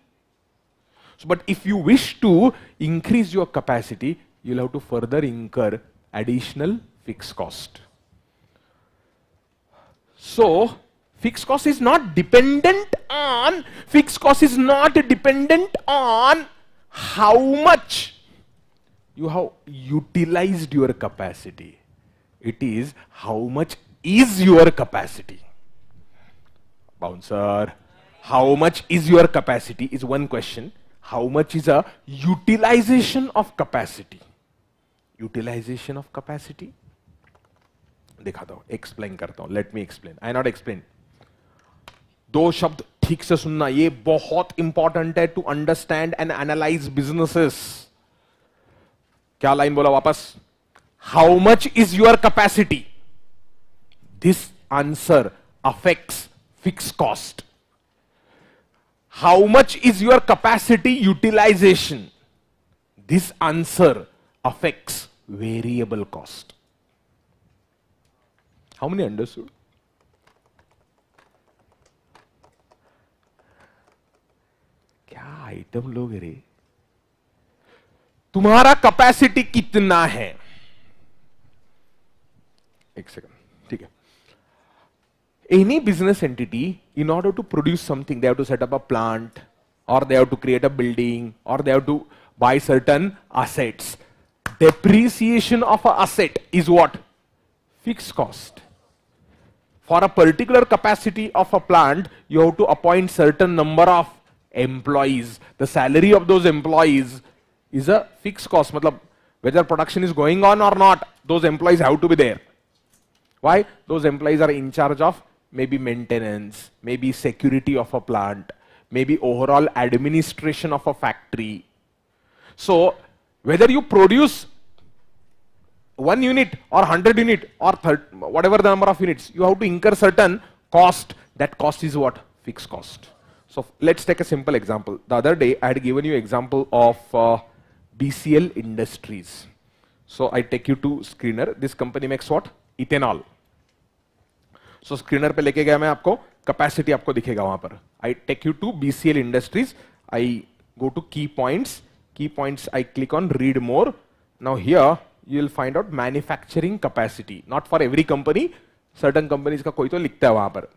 So, but if you wish to increase your capacity, you'll have to further incur additional fixed cost. So, fixed cost is not dependent on how much you have utilized your capacity. It is how much is your capacity. Bouncer, how much is your capacity is one question. How much is a utilization of capacity? Utilization of capacity? दिखाता हूं, explain करता हूं. Let me explain. I not explain. दो शब्द ठीक से सुनना, ये बहुत इंपॉर्टेंट है to understand and analyse businesses. क्या लाइन बोला वापस? How much is your capacity? This answer affects fix cost. How much is your capacity utilisation? This answer affects variable cost. How many understood? क्या item लोग रे? तुम्हारा capacity कितना है? एक सेकंड, ठीक है. Any business entity, in order to produce something, they have to set up a plant, or they have to create a building, or they have to buy certain assets. Depreciation of an asset is what? Fixed cost. For a particular capacity of a plant, you have to appoint certain number of employees. The salary of those employees is a fixed cost. Matlab, whether production is going on or not, those employees have to be there. Why? Those employees are in charge of maybe maintenance, maybe security of a plant, maybe overall administration of a factory. So, whether you produce 1 unit or 100 unit or whatever the number of units, you have to incur certain cost. That cost is what? Fixed cost. So let's take a simple example. The other day I had given you example of BCL Industries. So I take you to screener. This company makes what? Ethanol. So screener पे लेके गया मैं आपको, capacity आपको दिखेगा वहां पर. I take you to BCL Industries. I go to key points. Key points I click on read more. Now here you will find out manufacturing capacity. Not for every company. Certain companies का कोई तो लिखता है वहां पर.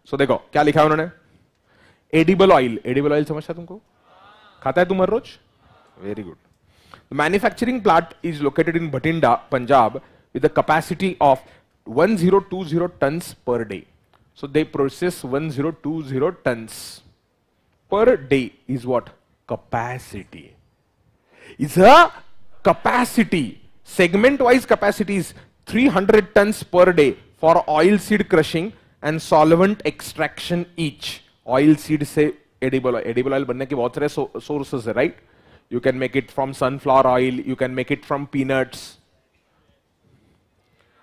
So देखो क्या लिखा है उन्होंने? Edible oil. Edible oil समझता तुमको? खाता है तुम हर रोज? Very good. The manufacturing plant is located in Bhatinda, Punjab, with a capacity of 1020 tons per day. So they process 1020 tons per day is what? Capacity. It's a capacity. Segment wise capacity is 300 tons per day for oil seed crushing and solvent extraction each. Oil seed से edible oil बनने के बहुत सारे sources है, right? You can make it from sunflower oil, you can make it from peanuts,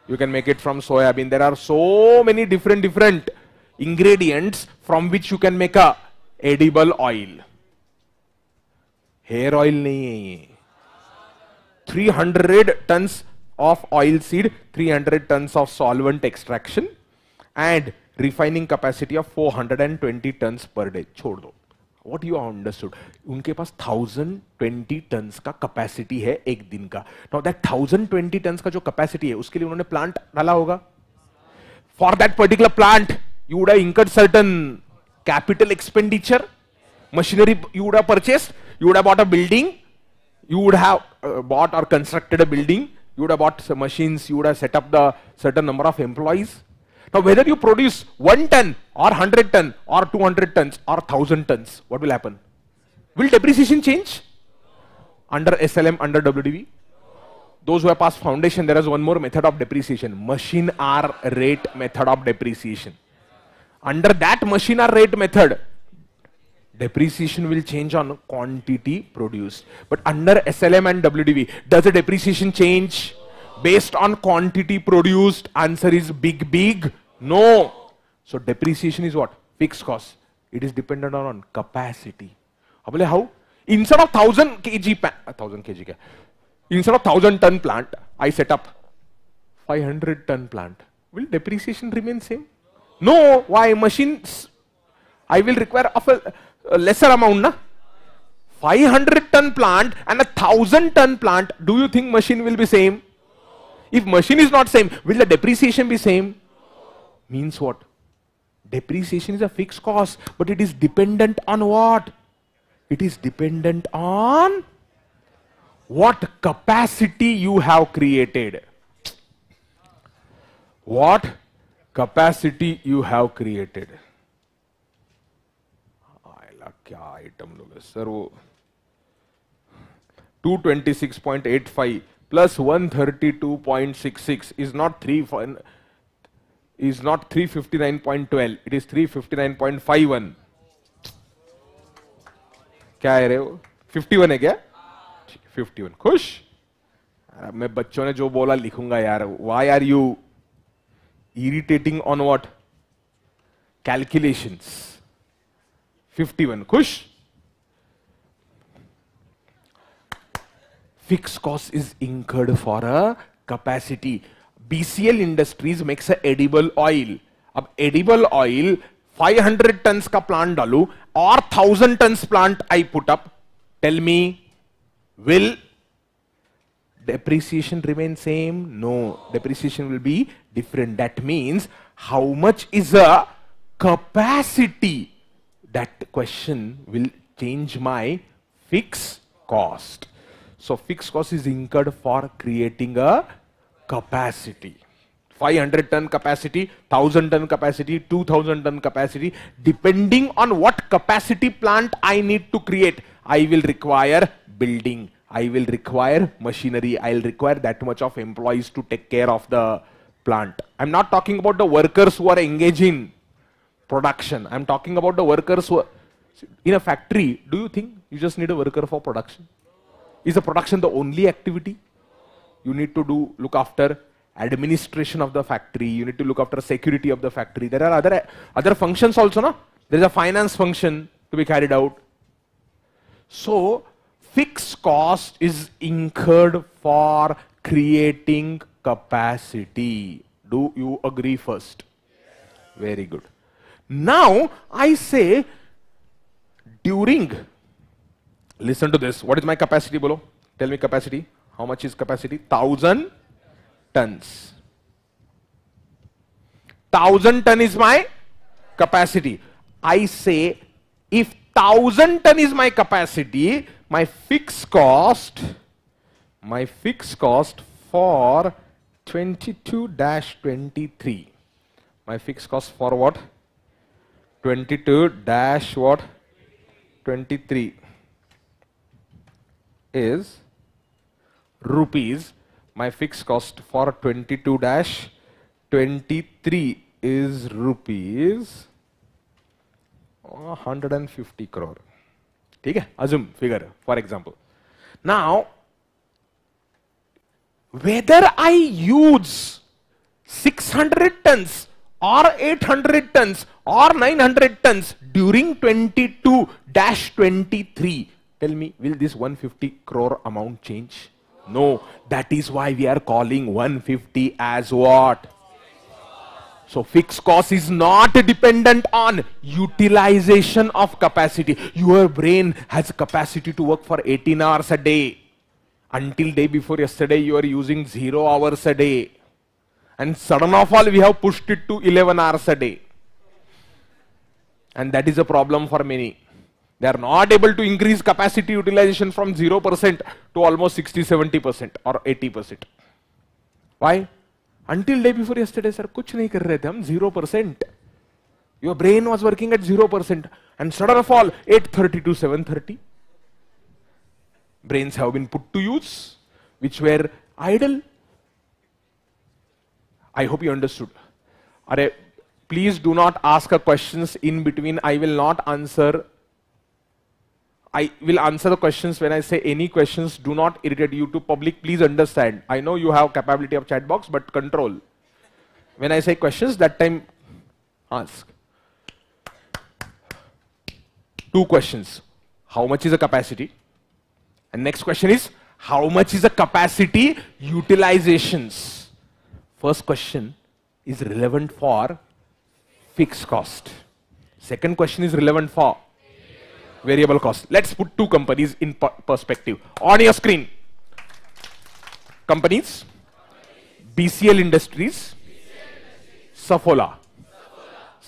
you can make it from soya bean. There are so many different ingredients from which you can make a edible oil. Hair oil नहीं है ये. 300 tons of oil seed, 300 tons of solvent extraction and refining capacity of 420 tons per day. छोड़ दो. What you understood? उनके पास 1020 tons का capacity है एक दिन का. Now that 1020 tons का जो capacity है उसके लिए उन्होंने plant डाला होगा. For that particular plant, you would have incurred certain capital expenditure, machinery you would have purchased, you would have bought a building, you would have bought or constructed a building, You would have bought some machines, you would have set up the certain number of employees. Now whether you produce 1 ton or 100 ton or 200 tons or 1000 tons, what will happen? Will depreciation change? Under SLM, under WDV? Those who have passed foundation, there is one more method of depreciation. Machine hour rate method of depreciation. Under that machine hour rate method, depreciation will change on quantity produced. But under SLM and WDV, does the depreciation change based on quantity produced? Answer is big. No. So depreciation is what? Fixed cost. It is dependent on capacity. How? Instead of 1000 kg, instead of 1000 ton plant, I set up 500 ton plant. Will depreciation remain same? No. Why? Machines, I will require of a lesser amount, na? 500 ton plant and a 1000 ton plant, do you think machine will be same? If machine is not same, will the depreciation be same? Means what? Depreciation is a fixed cost, but it is dependent on what? It is dependent on what capacity you have created. What capacity you have created. Item sir, 226.85 plus 132.66 is not 359.12, it is 359.51. क्या है रे वो? 51 है क्या? 51. खुश? मैं बच्चों ने जो बोला लिखूंगा यार. Why are you irritating on what? Calculations. 51. खुश? Fixed cost is incurred for a capacity. BCL Industries makes a edible oil. अब edible oil 500 tons का plant डालू or 1000 tons plant I put up. Tell me, will depreciation remain same? No, depreciation will be different. That means how much is a capacity? That question will change my fixed cost. So fixed cost is incurred for creating a capacity. 500 ton capacity, 1000 ton capacity, 2000 ton capacity. Depending on what capacity plant I need to create, I will require building, I will require machinery, I will require that much of employees to take care of the plant. I'm not talking about the workers who are engaged in production. I'm talking about the workers who are in a factory. Do you think you just need a worker for production? Is the production the only activity? You need to look after administration of the factory, you need to look after security of the factory. There are other functions also, no? There is a finance function to be carried out. So fixed cost is incurred for creating capacity. Do you agree first? Very good. Now I say during, listen to this, what is my capacity below? Tell me capacity. How much is capacity? 1000 tons. 1000 ton is my capacity. I say if 1000 ton is my capacity, my fixed cost for 22-23. My fixed cost for what? 22-23 is rupees. My fixed cost for 22-23 is rupees 150 crore. Okay? Assume figure, for example. Now, whether I use 600 tons or 800 tons or 900 tons during 22-23, tell me, will this 150 crore amount change? No, that is why we are calling 150 as what? So fixed cost is not dependent on utilization of capacity. Your brain has capacity to work for 18 hours a day. Until day before yesterday, you are using 0 hours a day. And sudden of all, we have pushed it to 11 hours a day. And that is a problem for many. They are not able to increase capacity utilization from 0% to almost 60-70% or 80%. Why? Until day before yesterday, sir, कुछ नहीं कर रहे थे हम, 0%. Your brain was working at 0%, and sudden fall 8:30 to 7:30. Brains have been put to use, which were idle. I hope you understood. Are, please do not ask questions in between. I will not answer. I will answer the questions when I say any questions. Do not irritate you to public. Please understand. I know you have capability of chat box, but control. When I say questions, that time ask. 2 questions. How much is the capacity? And next question is, how much is the capacity utilizations? First question is relevant for fixed cost. Second question is relevant for variable cost. Let's put 2 companies in perspective. On your screen. Companies. BCL Industries. Saffola.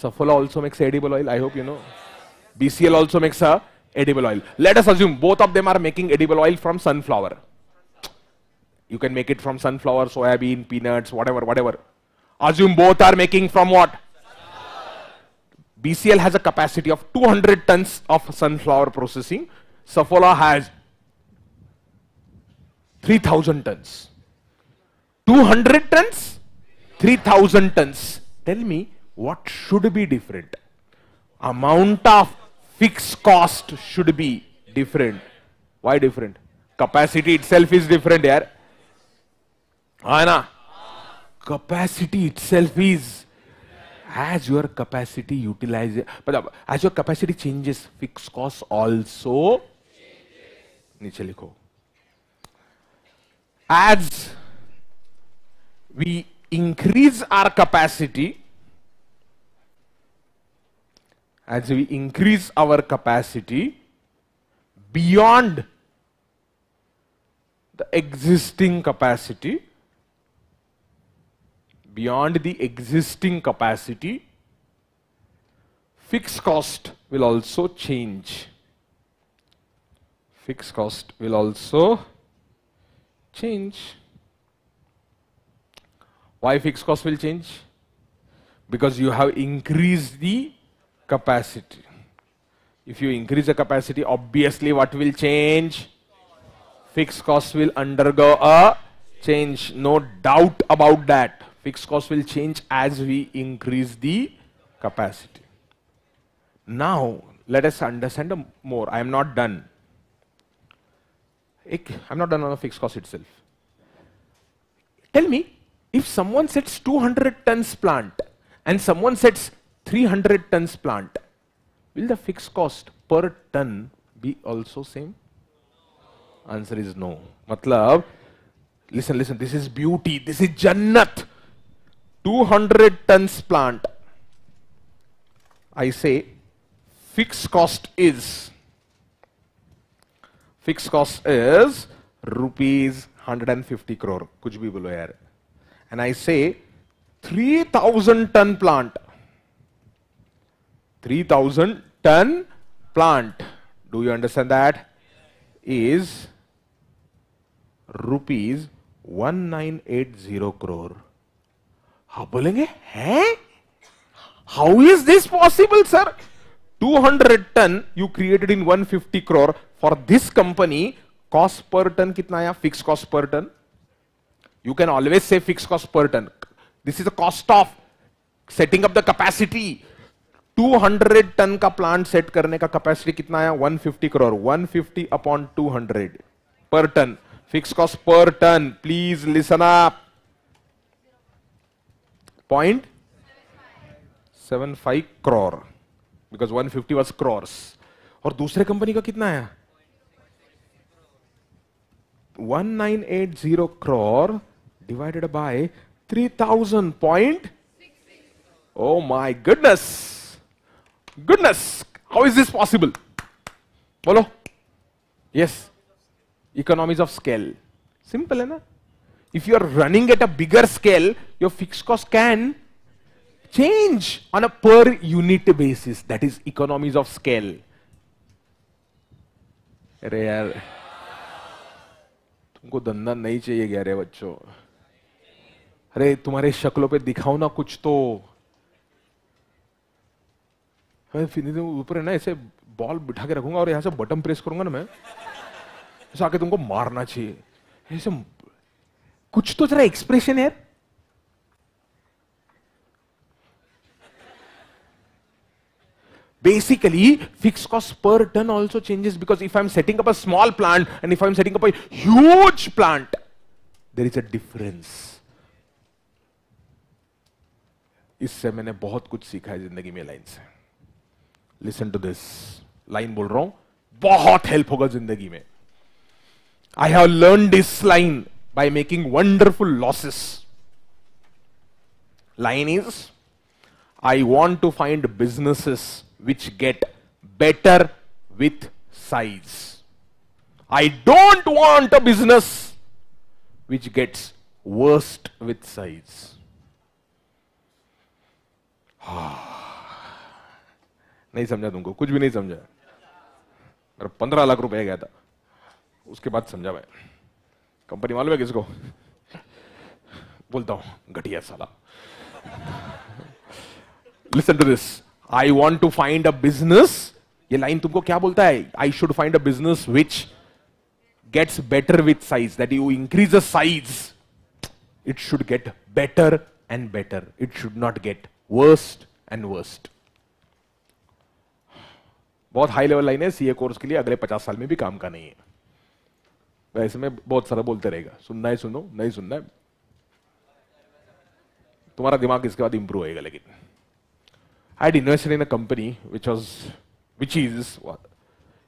Saffola also makes edible oil. I hope you know. BCL also makes a edible oil. Let us assume both of them are making edible oil from sunflower. You can make it from sunflower, soybean, peanuts, whatever. Assume both are making from what? BCL has a capacity of 200 tons of sunflower processing. Saffola has 3,000 tons. 200 tons, 3,000 tons. Tell me, what should be different? Amount of fixed cost should be different. Why different? Capacity itself is different here. Anna, capacity itself is, as your capacity utilizes, but as your capacity changes, fixed cost also changes. As we increase our capacity, as we increase our capacity beyond the existing capacity, fixed cost will also change. Fixed cost will also change. Why fixed cost will change? Because you have increased the capacity. If you increase the capacity, obviously what will change? Fixed cost will undergo a change. No doubt about that. Fixed cost will change as we increase the capacity. Now, let us understand more. I am not done. I'm not done on the fixed cost itself. Tell me, if someone sets 200 tons plant and someone sets 300 tons plant, will the fixed cost per ton be also same? Answer is no. Matlab, listen, this is beauty, this is Jannat. 200 tons plant. I say fixed cost is rupees 150 crore. Kuch bhi bolo yaar. And I say 3,000 ton plant. 3,000 ton plant. Do you understand that? Is rupees 1980 crore. हाँ बोलेंगे हैं? How is this possible, sir? 200 ton you created in 150 crore. For this company, cost per ton kitna आया? Fixed cost per ton. You can always say fixed cost per ton. This is the cost of setting up the capacity. 200 ton का plant set करने का capacity कितना आया? 150 crore. 150 upon 200 per ton. Fixed cost per ton. Please listen up. 0.75 crore. Because 150 was crores. और दूसरे company का कितना आया? 1980 crore divided by 3,000 point. Oh my goodness. Goodness. How is this possible? Bolo. Yes. Economies of scale. Simple, hai na? If you are running at a bigger scale, your fixed cost can change on a per unit basis. That is economies of scale. अरे यार तुमको धंधा नहीं चाहिए क्या रे बच्चों? अरे तुम्हारे शक्लों पे दिखाओ ना कुछ तो। फिर ऊपर है ना ऐसे बॉल बिठा के रखूंगा और यहां से बटन प्रेस करूंगा ना मैं, ऐसा आके तुमको मारना चाहिए ऐसे। कुछ तो जरा एक्सप्रेशन है। Basically, fixed cost per ton also changes because if I'm setting up a small plant and if I'm setting up a huge plant, there is a difference. इससे मैंने बहुत कुछ सीखा है जिंदगी में लाइन से। Listen to this. लाइन बोल रहा हूं, बहुत हेल्प होगा जिंदगी में। I have learned this line by making wonderful losses. Line is, I want to find businesses which get better with size. I don't want a business which gets worst with size. नहीं समझा तुमको, कुछ भी नहीं समझा। मेरा 15 लाख रुपए गया था, उसके बाद समझा मैं। कंपनी मालूम है किसको? बोलता हूं घटिया साला। Listen to this. I want to find a business. ये लाइन तुमको क्या बोलता है? I should find a business which gets better with size. That you increase the size, it should get better and better. It should not get worst and worst. बहुत high level line है, CA course के लिए अगले 50 साल में भी काम का नहीं है। वैसे में बहुत सारा बोलते रहेगा, सुनना है सुनो, नहीं सुनना है तुम्हारा दिमाग इसके बाद इंप्रूव होएगा। लेकिन I had invested in a company which is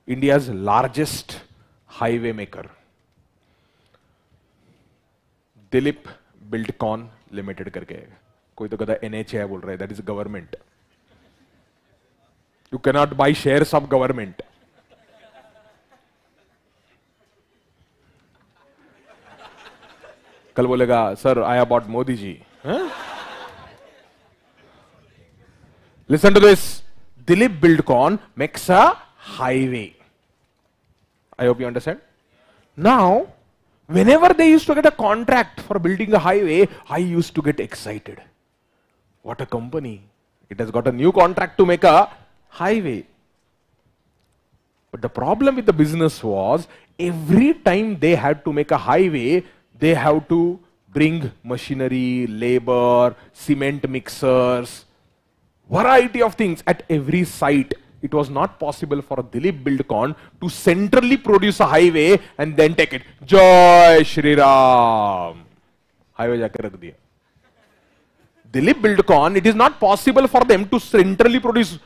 India's largest highway maker. Dilip Buildcon limited करके। कोई तो कहता है NHA बोल रहा है, that is government. You can not buy shares of government. कल बोलेगा sir I about Modi ji. Listen to this. Dilip Buildcon makes a highway. I hope you understand. Now, whenever they used to get a contract for building a highway, I used to get excited. What a company. It has got a new contract to make a highway. But the problem with the business was, every time they had to make a highway, they have to bring machinery, labor, cement mixers, variety of things at every site. It was not possible for Dilip Buildcon to centrally produce a highway and then take it. Jai Shri Ram. Highway जाके रख दिया। Dilip Buildcon, it is not possible for them to centrally produce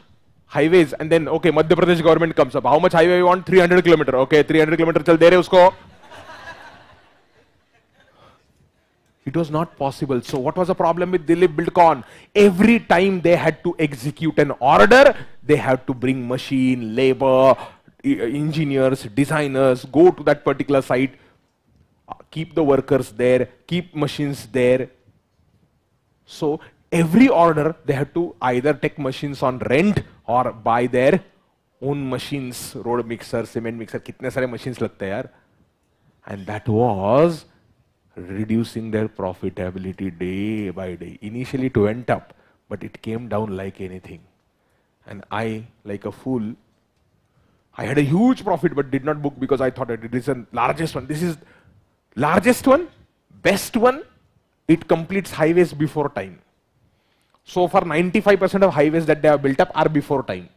highways and then okay, Madhya Pradesh government comes up. How much highway you want? 300 kilometer. Okay, 300 kilometer चल दे रहे उसको। It was not possible. So what was the problem with Dilip Buildcon? Every time they had to execute an order, they had to bring machine, labor, engineers, designers, go to that particular site, keep the workers there, keep machines there. So every order they had to either take machines on rent or buy their own machines, road mixer, cement mixer, कितने सारे machines लगते हैं यार. And that was reducing their profitability day by day. Initially it went up, but it came down like anything. And I, like a fool, I had a huge profit but did not book because I thought that it is the largest one. This is largest one, best one. It completes highways before time. So for 95% of highways that they have built up are before time.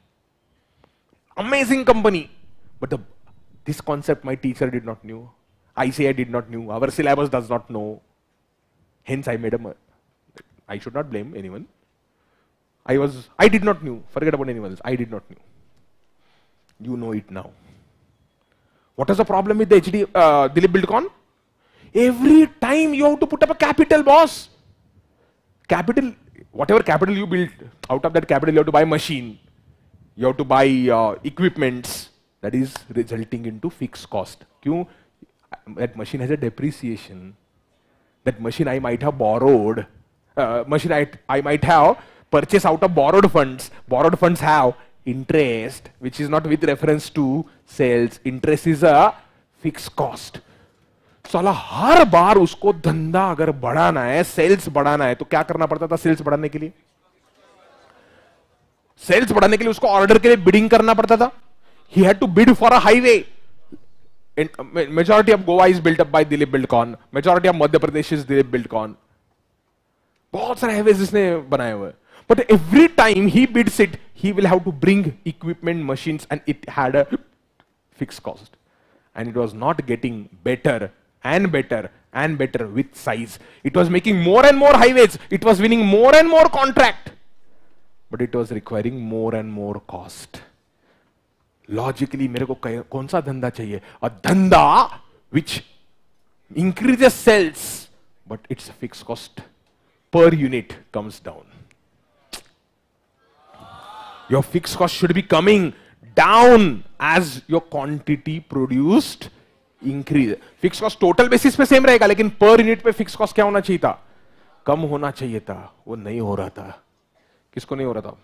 Amazing company. But this concept my teacher did not knew. ICI did not know. Our syllabus does not know. Hence I made I should not blame anyone. I did not know. Forget about anyone else. I did not know. You know it now. What is the problem with the Dilip Buildcon? Every time you have to put up a capital, boss. Capital, whatever capital you build, out of that capital you have to buy machine. You have to buy equipments. That is resulting into fixed cost. Kyun? That machine has a depreciation. That machine I might have borrowed. Machine I might have purchased out of borrowed funds. Borrowed funds have interest, which is not with reference to sales. Interest is a fixed cost. साला हर बार उसको धंधा अगर बढ़ाना है, sales बढ़ाना है, तो क्या करना पड़ता था? सेल्स बढ़ाने के लिए उसको ऑर्डर के लिए बिडिंग करना पड़ता था. He had to bid for a highway. Majority of Goa is built up by Dilip Buildcon. Majority of Madhya Pradesh is Dilip Buildcon. बहुत सारे हाईवेज इसने बनाए हुए. But every time he bids it, he will have to bring equipment, machines, and it had a fixed cost, and it was not getting better and better and better with size. It was making more and more highways, it was winning more and more contract, but it was requiring more and more cost. Logically मेरे को कौन सा धंधा चाहिए? A धंधा which increases sales but its fixed cost per unit comes down. Your fixed cost should be coming down as your quantity produced increase. Fixed cost total basis पे same रहेगा, लेकिन per unit पे fixed cost क्या होना चाहिए था? कम होना चाहिए था. वो नहीं हो रहा था. किसको नहीं हो रहा था?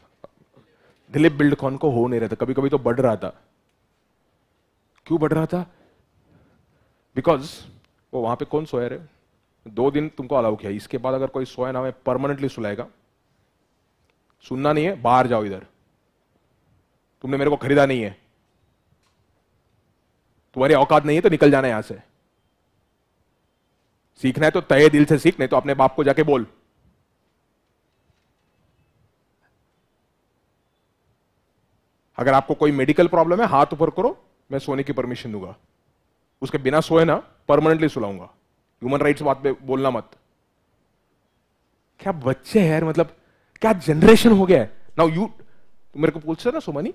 दिलीप बिल्डकॉन को हो नहीं रहा था. कभी कभी तो बढ़ रहा था. क्यों बढ़ रहा था? बिकॉज वो वहां पे कौन सोया रे? 2 दिन तुमको अलाउ किया, इसके बाद अगर कोई सोया ना, मैं परमानेंटली सुलाएगा. सुनना नहीं है, बाहर जाओ. इधर तुमने मेरे को खरीदा नहीं है, तुम्हारी औकात नहीं है तो निकल जाना यहां से. सीखना है तो तहे दिल से सीख, नहीं तो अपने बाप को जाके बोल. अगर आपको कोई मेडिकल प्रॉब्लम है, हाथ ऊपर करो, मैं सोने की परमिशन दूंगा. उसके बिना सोए ना, परमानेंटली सुलाऊंगा. ह्यूमन राइट्स बात पे बोलना मत. क्या बच्चे हैं यार, मतलब क्या जनरेशन हो गया है. नाउ यू मेरे को पूछते ना, सोमानी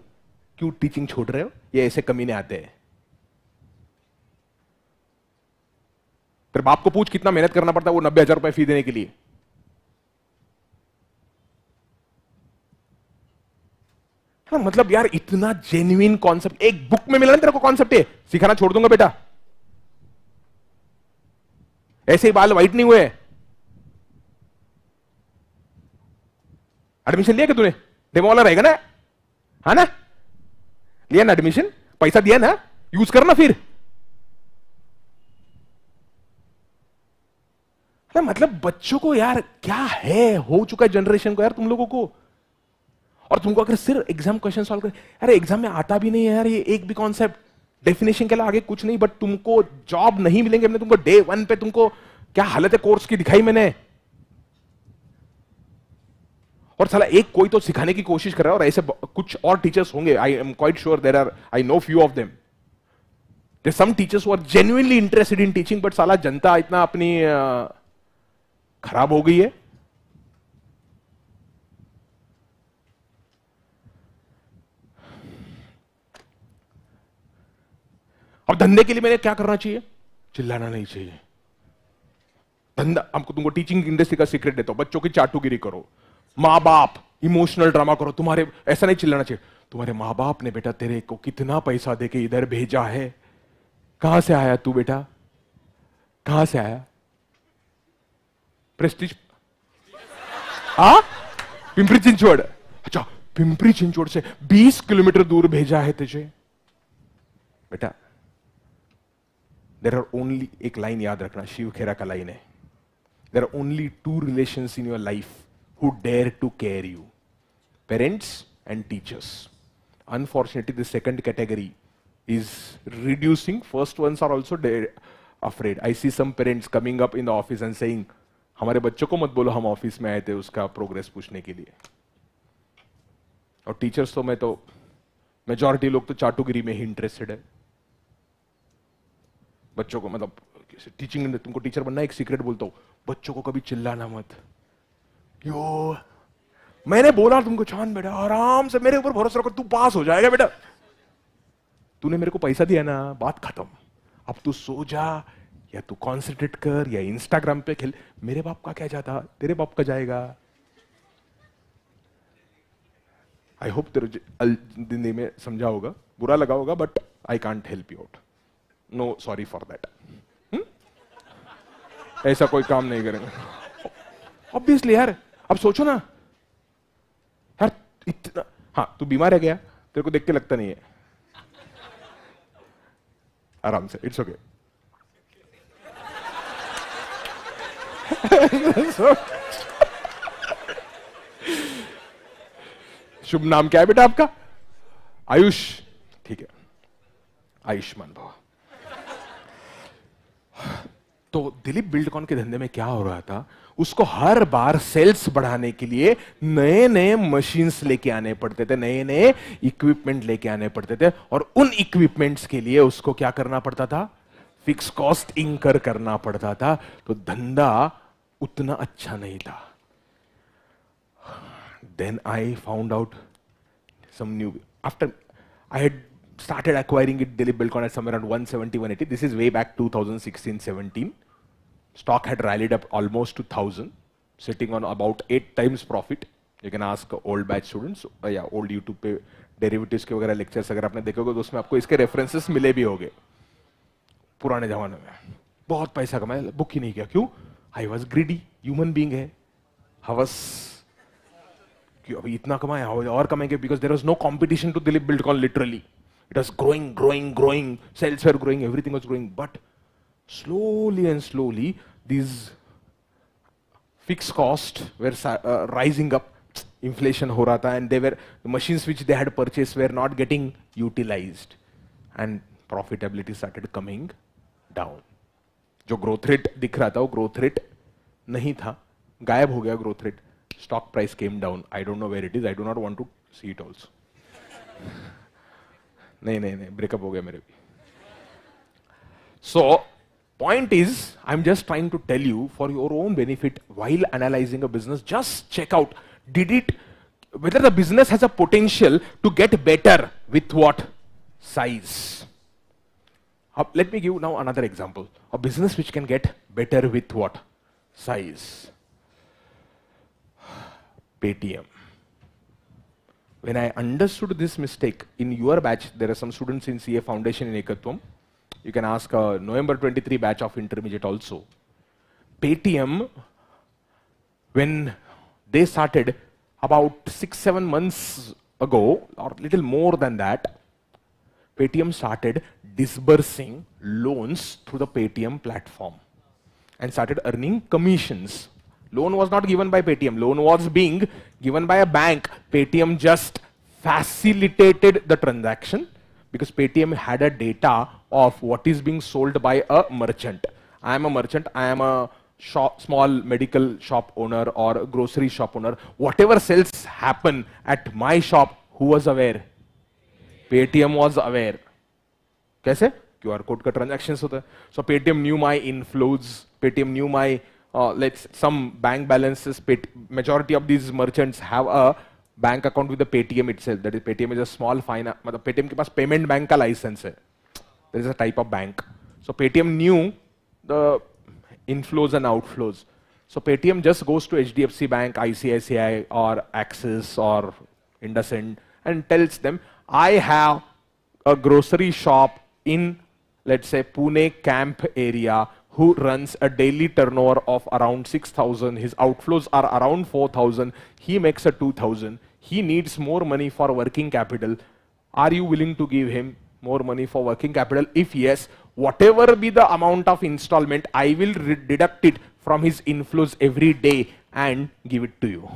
क्यों टीचिंग छोड़ रहे हो? ये ऐसे कमीने आते हैं. तेरे बाप को पूछ कितना मेहनत करना पड़ता है वो 90,000 रुपए फी देने के लिए. हाँ, मतलब यार इतना जेन्युइन कॉन्सेप्ट एक बुक में मिला ना तेरे को. कॉन्सेप्ट है, सिखाना छोड़ दूंगा बेटा. ऐसे ही बाल व्हाइट नहीं हुए. एडमिशन लिया क्या तूने? डेमो वाला रहेगा ना? हाँ ना? लिया ना एडमिशन? पैसा दिया ना? यूज करना फिर. मतलब बच्चों को यार क्या है, हो चुका है जनरेशन को यार तुम लोगों को. और तुमको अगर सिर्फ एग्जाम क्वेश्चन सॉल्व कर, अरे एग्जाम में आता भी नहीं है यार ये एक भी कॉन्सेप्ट. डेफिनेशन के लिए आगे कुछ नहीं, बट तुमको जॉब नहीं मिलेंगे. हमने तुमको डे 1 पे तुमको क्या हालत है कोर्स की दिखाई मैंने. और साला एक कोई तो सिखाने की कोशिश कर रहा है, और ऐसे कुछ और टीचर्स होंगे. I am quite sure there are, I know few of them. There some teachers who are genuinely interested in teaching, but साला जनता इतना अपनी खराब हो गई है. अब धंधे के लिए मैंने क्या करना चाहिए? चिल्लाना नहीं चाहिए. धंधा हमको, तुमको टीचिंग इंडस्ट्री का सीक्रेट देता हूं. बच्चों की चाटुगिरी करो, मां बाप इमोशनल ड्रामा करो. तुम्हारे ऐसा नहीं चिल्लाना चाहिए. तुम्हारे मां बाप ने बेटा तेरे को कितना पैसा देके इधर भेजा है. कहां से आया तू बेटा? कहां से आया? प्रेस्टीज. हाँ, पिंपरी चिंचवड़. अच्छा, पिंपरी चिंचवड़ से 20 किलोमीटर दूर भेजा है तुझे बेटा. देयर आर ओनली, एक लाइन याद रखना, शिव खेरा का लाइन है. There are only 2 relations in your life who dare to care you, parents and teachers. Unfortunately, the second category is reducing. First ones are also afraid. I see some parents coming up in the office and saying, हमारे बच्चों को मत बोलो हम office में आए थे उसका प्रोग्रेस पूछने के लिए. और टीचर्स तो, मैं तो मेजॉरिटी लोग तो चाटुगिरी में ही इंटरेस्टेड है. बच्चों को मतलब टीचिंग, तुमको टीचर बनना, एक सीक्रेट बोलता हूं, बच्चों को कभी चिल्लाना मत. यो मैंने बोला तुमको, चांद बेटा आराम से मेरे ऊपर भरोसा रखो, तू पास हो जाएगा बेटा. तूने मेरे को पैसा दिया ना, बात खत्म. अब तू सो जा, या तू कॉन्सेंट्रेट कर, या इंस्टाग्राम पे खेल. मेरे बाप का क्या जाता, तेरे बाप का जाएगा. आई होप तेरे जिंदगी में समझा होगा. बुरा लगा होगा, but I can't help you out. No sorry for that. ऐसा कोई काम नहीं करेंगे ऑब्वियसली यार. अब सोचो ना यार, इतना. हाँ, तू बीमार है गया, तेरे को देख के लगता नहीं है. आराम से, इट्स ओके. शुभ नाम क्या है बेटा आपका? आयुष, ठीक है, आयुष्मान भव। तो दिलीप बिल्डकॉन के धंधे में क्या हो रहा था, उसको हर बार सेल्स बढ़ाने के लिए नए नए मशीन्स लेके आने पड़ते थे, नए नए इक्विपमेंट लेके आने पड़ते थे, और उन इक्विपमेंट्स के लिए उसको क्या करना पड़ता था? फिक्स कॉस्ट इंकर करना पड़ता था। तो धंधा उतना अच्छा नहीं था। Then I found out some new, after I had started acquiring it, Dilip Bilcon at somewhere around 170, 180. This is way back 2016, 17. Stock had rallied up almost to 1000, sitting on about 8 times profit. You can ask old batch students, yeah, old YouTube पे derivatives के वगैरह lectures अगर आपने देखोगे तो उसमें आपको इसके references मिले भी होंगे। पुराने जमाने में बहुत पैसा कमाया, बुक ही नहीं किया। क्यों? I was greedy, human being है, हवस कि अभी इतना कमाया और कमाएंगे, because there was no competition to Dilip Buildcon, literally it was growing growing growing, sales were growing, everything was growing, but slowly and slowly these fix cost were rising up, inflation हो रहा था, and they were machines which they had purchase were not getting utilised, and profitability started coming down. जो growth rate दिख रहा था वो growth rate नहीं था, गायब हो गया growth rate. Stock price came down. I don't know where it is. I do not want to see it also. नहीं, breakup हो गया मेरे भी। So, point is, I'm just trying to tell you for your own benefit, while analyzing a business, just check out, whether the business has a potential to get better with what size. Let me give now another example. A business which can get better with what size? Paytm. When I understood this mistake, in your batch, there are some students in CA Foundation in Ekatvam. You can ask November 23 batch of intermediate also. Paytm, when they started about 6-7 months ago, or little more than that, Paytm started disbursing loans through the Paytm platform and started earning commissions. Loan was not given by Paytm. Loan was being given by a bank. Paytm just facilitated the transaction because Paytm had a data of what is being sold by a merchant. I am a merchant. I am a small medical shop owner or a grocery shop owner. Whatever sales happen at my shop, who was aware? Paytm was aware. कैसे? QR code का transactions होता है. So Paytm knew my inflows. Paytm knew my some bank balances. Majority of these merchants have a bank account with the Paytm itself. That is, Paytm is a small finance. मतलब Paytm के पास payment bank का license है. There is a type of bank. So Paytm knew the inflows and outflows. So Paytm just goes to HDFC Bank, ICICI, or Axis, or IndusInd, and tells them, I have a grocery shop in, let's say, Pune camp area, who runs a daily turnover of around 6,000. His outflows are around 4,000. He makes a 2,000. He needs more money for working capital. Are you willing to give him more money for working capital? If yes, whatever be the amount of installment, I will deduct it from his inflows every day and give it to you.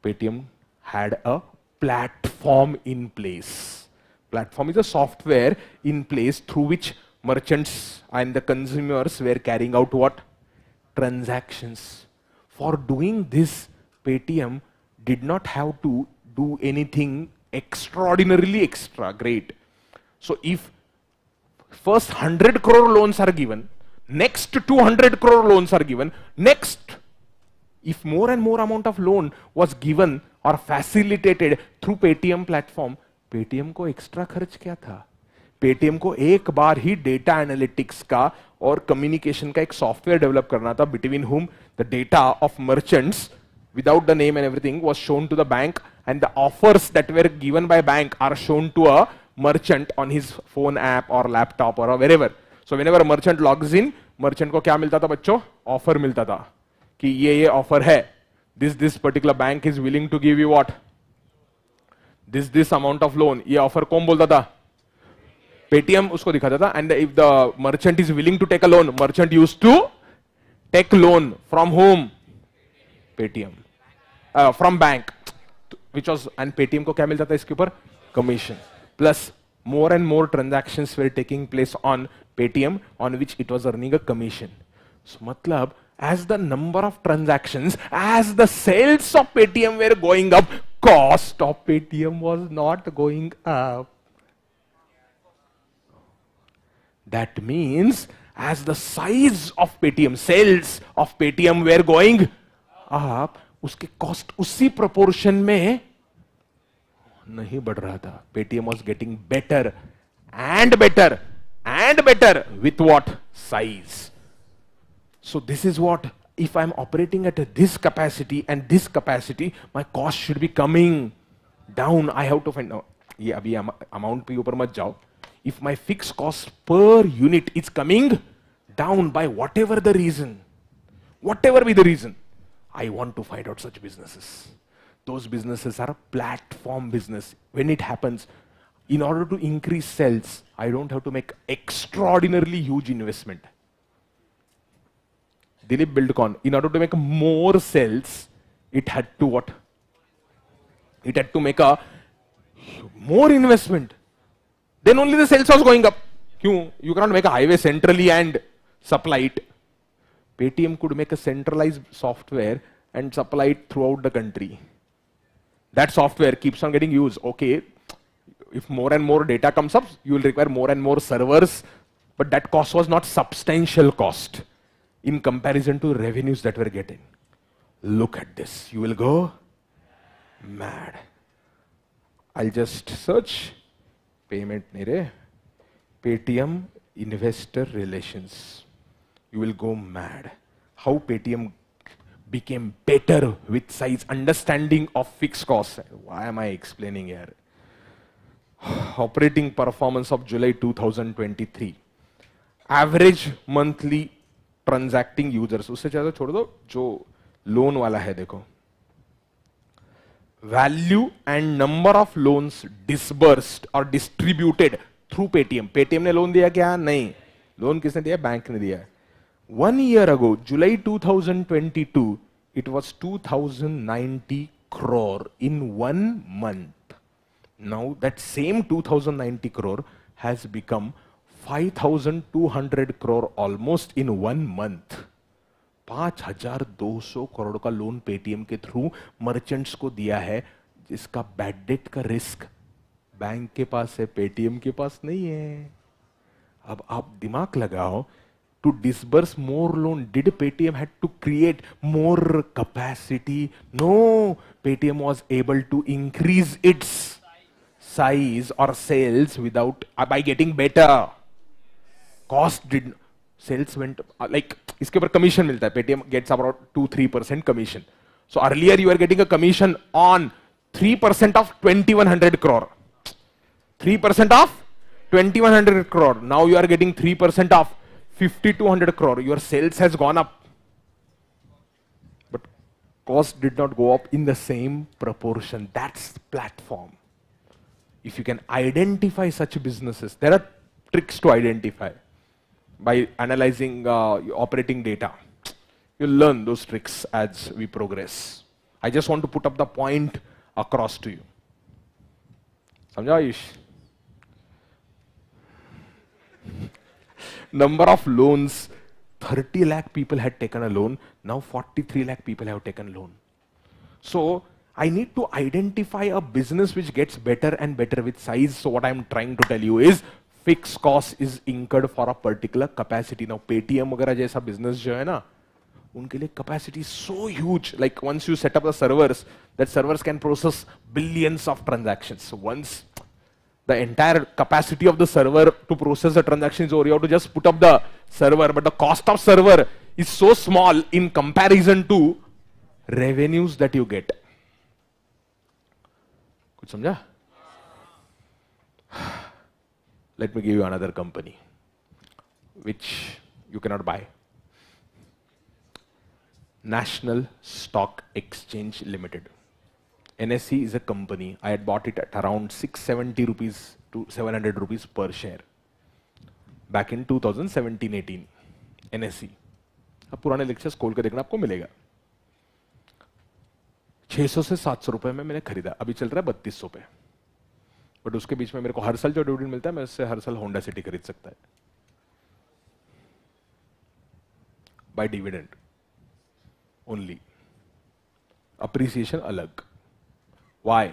Paytm had a platform in place. Platform is a software in place through which merchants and the consumers were carrying out what? Transactions. For doing this, Paytm did not have to do anything extraordinarily extra great. So if first 100 crore loans are given, next 200 crore loans are given, next, if more and more amount of loan was given or facilitated through Paytm platform, Paytm को extra खर्च क्या था? Paytm को एक बार ही data analytics का और communication का एक software develop करना था, between whom the data of merchants without the name and everything was shown to the bank, and the offers that were given by bank are shown to a merchant on his phone app or laptop or wherever. So whenever a merchant logs in, merchant को क्या मिलता था बच्चों? Offer मिलता था कि ये offer है. This particular bank is willing to give you what? This amount of loan. ये offer कौन बोलता था? पेटीएम उसको दिखाता था, and if the merchant is willing to take a loan, merchant used to take loan from home, Paytm, from bank, which was, and Paytm को क्या मिलता था इसके ऊपर? Commission. Plus more and more transactions were taking place on Paytm, on which it was earning a commission. So matlab, as the number of transactions, as the sales of Paytm were going up, cost of Paytm was not going up. That means as the size of Paytm, sales of Paytm were going up, उसके cost उसी proportion में नहीं बढ़ रहा था. Paytm was getting better and better and better with what? Size. So this is what, if I'm operating at this capacity and this capacity, my cost should be coming down. I have to find out. ये अभी amount पे ऊपर मत जाओ. If my fixed cost per unit is coming down by whatever the reason, whatever be the reason, I want to find out such businesses. Those businesses are a platform business. When it happens, in order to increase sales, I don't have to make extraordinarily huge investment. Dilip Buildcon, in order to make more sales, it had to what? It had to make a more investment. Then only the sales was going up. You cannot make a highway centrally and supply it. Paytm could make a centralized software and supply it throughout the country. That software keeps on getting used. Okay, if more and more data comes up, you will require more and more servers, but that cost was not substantial cost in comparison to revenues that were getting. Look at this. You will go mad. I'll just search payment nere Paytm investor relations. You will go mad. How Paytm became better with size, understanding of fixed costs. Why am I explaining here? Operating performance of July 2023. Average monthly transacting users. उससे ज़्यादा छोड़ दो, जो loan वाला है देखो. Value and number of loans disbursed or distributed through Paytm. Paytm ने loan दिया क्या? नहीं. Loan किसने दिया? Bank ने दिया. 1 year ago, July 2022, it was 2090 crore in 1 month. Now that same 2090 crore has become 5200 crore almost in 1 month. 5200 crore का loan Paytm के थ्रू मर्चेंट्स को दिया है, जिसका बैड डेट का रिस्क बैंक के पास है, पेटीएम के पास नहीं है. अब आप दिमाग लगाओ, to disburse more loan, did Paytm had to create more capacity? No, Paytm was able to increase its size or sales without by getting better. Cost did, sales went like इसके ऊपर commission मिलता है. Paytm gets about 2-3% commission. So earlier you were getting a commission on 3% of 2100 crore. 3% of 2100 crore. Now you are getting 3% of 5200 crore. Your sales has gone up, but cost did not go up in the same proportion. That's platform. If you can identify such businesses, there are tricks to identify by analyzing operating data. You'll learn those tricks as we progress. I just want to put up the point across to you. Samjha Ayush? Number of loans, 30 lakh people had taken a loan. Now 43 lakh people have taken loan. So I need to identify a business which gets better and better with size. So what I'm trying to tell you is fixed cost is incurred for a particular capacity. Now Paytm वगैरह जैसा business जो है ना, उनके लिए capacity is so huge. Like once you set up the servers, that servers can process billions of transactions. So once the entire capacity of the server to process the transaction is over, you have to just put up the server, but the cost of server is so small in comparison to revenues that you get. कुछ समझा? Let me give you another company which you cannot buy. National Stock Exchange Limited. NSE is a company. I had bought it at around 670 rupees to 700 rupees per share. Back in 2017-18 NSE। अब पुराने lectures खोल के देखना, आपको मिलेगा। 600 से 700 रुपए में मैंने खरीदा, अभी चल रहा है 3200 पे। बट उसके बीच में मेरे को हर साल जो डिविडेंड मिलता है, मैं उससे हर साल होंडा सिटी खरीद सकता है बाय डिविडेंड ओनली। अप्रिसिएशन अलग। Why?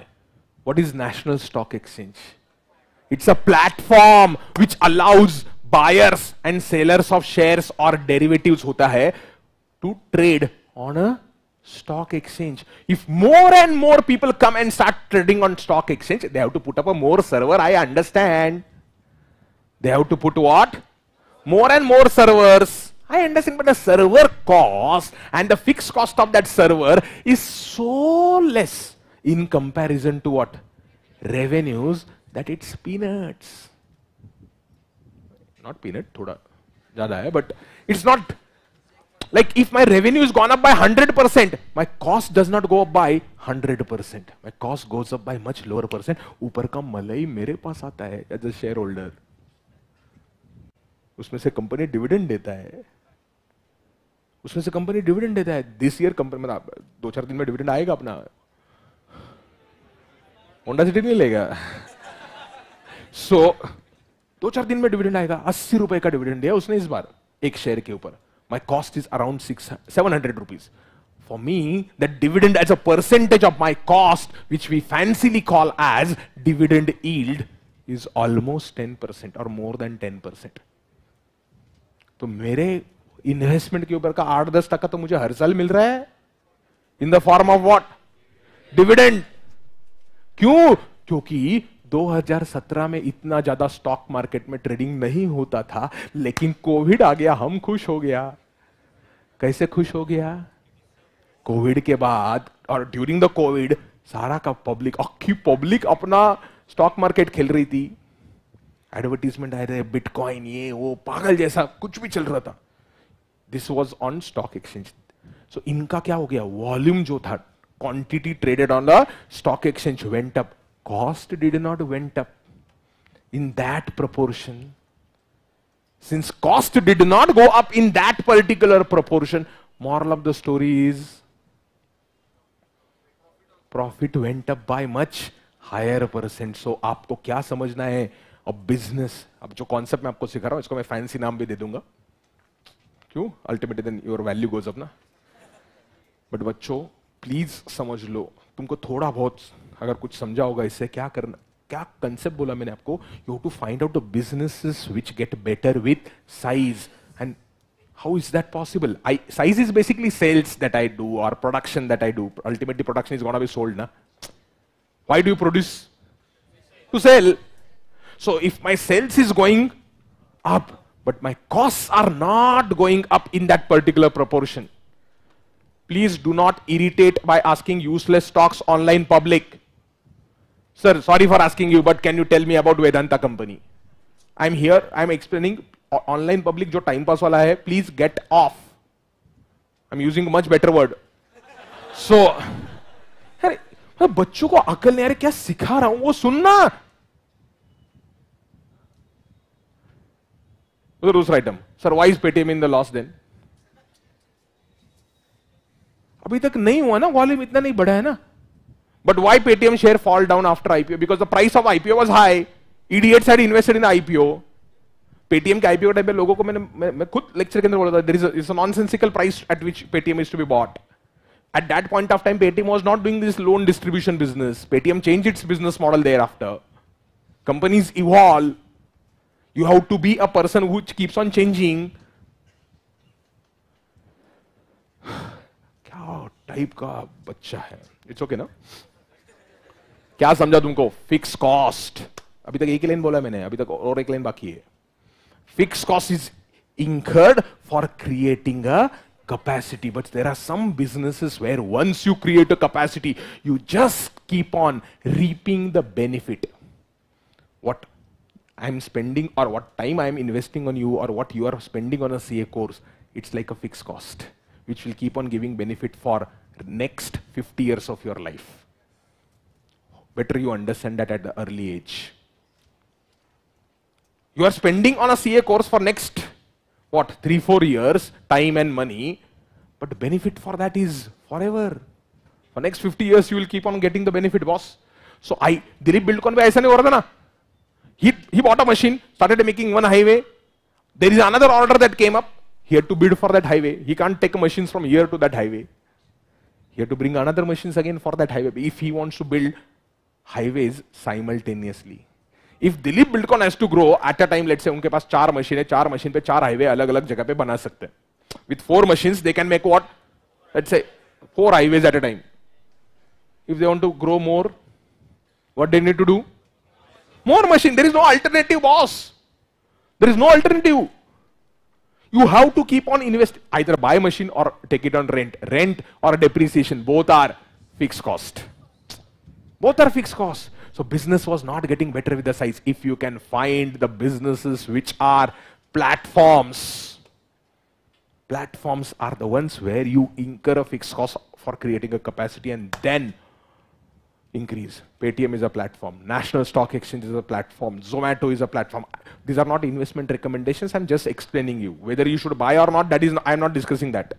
What is National Stock Exchange? It's a platform which allows buyers and sellers of shares or derivatives होता है to trade on a stock exchange. If more and more people come and start trading on stock exchange, they have to put up a more server. I understand. They have to put what? More and more servers. I understand, but the server cost and the fixed cost of that server is so less in comparison to what? Revenues, that it's peanuts. Not peanut, thoda zyada hai, but it's not like if my revenue is gone up by 100%, my cost does not go up by 100%. My cost goes up by much lower percent. ऊपर का मलाई मेरे पास आता है as a shareholder. उसमें से company dividend देता है, उसमें से कंपनी डिविडेंड देता है। दिस ईयर कंपनी मतलब 2-4 दिन में डिविडेंड आएगा अपना, होंडा सिटी नहीं लेगा। सो 2-4 दिन में डिविडेंड आएगा। 80 रुपए का डिविडेंड दिया उसने इस बार एक शेयर के ऊपर। My cost is around 700 rupees. For me that dividend as a percentage of my cost which we fancily call as dividend yield is almost 10% और मोर देन 10%। तो मेरे इन्वेस्टमेंट के ऊपर का 8-10% तो मुझे हर साल मिल रहा है in the form of what? Dividend. क्यों? क्योंकि 2017 में इतना ज्यादा स्टॉक मार्केट में ट्रेडिंग नहीं होता था, लेकिन कोविड आ गया, हम खुश हो गया। कैसे खुश हो गया? कोविड के बाद और ड्यूरिंग द कोविड सारा का पब्लिक, अक्की पब्लिक अपना स्टॉक मार्केट खेल रही थी। एडवर्टीजमेंट आए थे, बिटकॉइन ये वो पागल जैसा कुछ भी चल रहा था। This was on stock exchange. So इनका क्या हो गया? वॉल्यूम जो था, quantity traded on the stock exchange went up. Cost did not went up in that proportion. Since cost did not go up in that particular proportion, moral of the story is profit went up by much higher percent. So आपको क्या समझना है? अब business, अब जो concept मैं आपको सिखा रहा हूं इसको मैं फैंसी नाम भी दे दूंगा। क्यों? Ultimately then your value goes up ना। बट बच्चों प्लीज समझ लो, तुमको थोड़ा बहुत अगर कुछ समझा होगा इससे, क्या करना, क्या कंसेप्ट बोला मैंने आपको? You have to find out the businesses which get better with size. And how is that possible? Size is basically sales that I do और production that I do. Ultimately production is gonna be sold ना। Why do you produce? To sell. So if my sales is going up but my costs are not going up in that particular proportion, please do not irritate by asking useless talks online public. Sir, sorry for asking you, but can you tell me about Vedanta company? I'm here, I'm explaining online public जो time pass वाला है, please get off. I'm using a much better word. So, यार बच्चों को अकल नहीं आ रही, क्या सिखा रहा हूं वो सुनना। दूसरा item, sir why is Paytm in the loss then? अभी तक नहीं हुआ ना, वॉल्यूम इतना नहीं बढ़ा है ना। But why Paytm share fall down after IPO? Because the price of IPO was high, idiots had invested in IPO. Paytm के आईपीओ टाइम पे लोगों को मैं खुद लेक्चर के अंदर बोला था, there is a nonsensical price at which Paytm is to be bought. At that point of time, Paytm was not doing this loan distribution business. Paytm changed its business model thereafter. Companies evolve. You have to be a person who keeps on changing. क्या type का बच्चा है? It's okay ना? क्या समझा तुमको? Fixed cost. अभी तक एक लाइन बोला मैंने, अभी तक और एक लाइन बाकी है. Fixed cost is incurred for creating a capacity, but there are some businesses where once you create a capacity, you just keep on reaping the benefit. What I'm spending or what time I'm investing on you or what you are spending on a CA course, it's like a fixed cost, which will keep on giving benefit for next 50 years of your life. Better you understand that at the early age. You are spending on a CA course for next, what, 3-4 years, time and money, but the benefit for that is forever. For next 50 years, you will keep on getting the benefit, boss. So Dilip Buildcon पे ऐसा नहीं हो रहा था ना? He bought a machine, started making one highway. There is another order that came up. He had to bid for that highway. He can't take machines from here to that highway. He had to bring another machines again for that highway if he wants to build highways simultaneously. If Dilip Buildcon has to grow at a time, let's say उनके पास 4 machine है, 4 machine पे 4 highway अलग-अलग जगह पे बना सकते हैं. With 4 machines, they can make what? Let's say 4 highways at a time. If they want to grow more, what they need to do? More machine. There is no alternative, boss. There is no alternative. You have to keep on investing. Either buy machine or take it on rent. Rent or depreciation. Both are fixed cost. Both are fixed costs. So business was not getting better with the size. If you can find the businesses which are platforms, platforms are the ones where you incur a fixed cost for creating a capacity and then increase. Paytm is a platform. National Stock Exchange is a platform. Zomato is a platform. These are not investment recommendations. I'm just explaining you. Whether you should buy or not, that is, I'm not discussing that.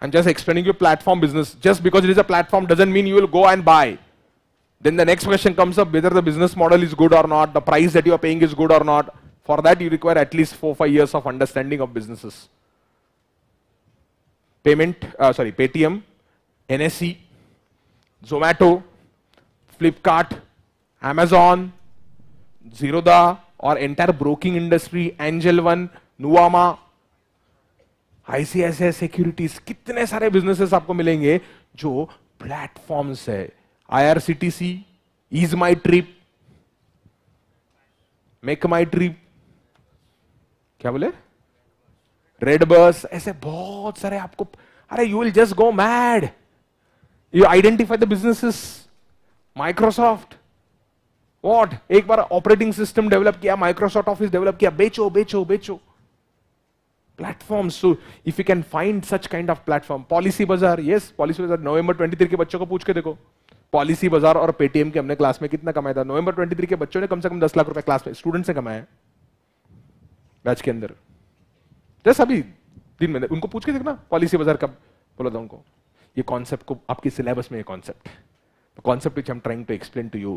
I'm just explaining you platform business. Just because it is a platform doesn't mean you will go and buy. Then the next question comes up, whether the business model is good or not, the price that you are paying is good or not. For that, you require at least 4-5 years of understanding of businesses. Paytm, NSE, Zomato, Flipkart, Amazon, Zerodha, or entire broking industry, Angel One, Nuvama, ICICI Securities, कितने सारे businesses आपको मिलेंगे जो platforms है. IRCTC, Ease My Trip, Make My Trip, क्या बोले? Red Bus, ऐसे बहुत सारे आपको, अरे you will just go mad. You identify the businesses. Microsoft, what? एक बार operating system develop किया, Microsoft Office develop किया, बेचो. Platforms. So if you can find such kind of platform, Policy Bazaar, yes, Policy Bazaar. November 23 के बच्चों को पूछ के देखो. Policy Bazaar और Paytm के हमने क्लास में कितना कमाया था? November 23 के बच्चों ने कम से कम 10 लाख रुपए क्लास में स्टूडेंट से कमाया बैच के अंदर. जस्ट अभी दिन में उनको पूछ के देखना पॉलिसी बाजार कब बोला था उनको. ये कॉन्सेप्ट को आपके सिलेबस में ये concept, the concept which I'm trying to explain to you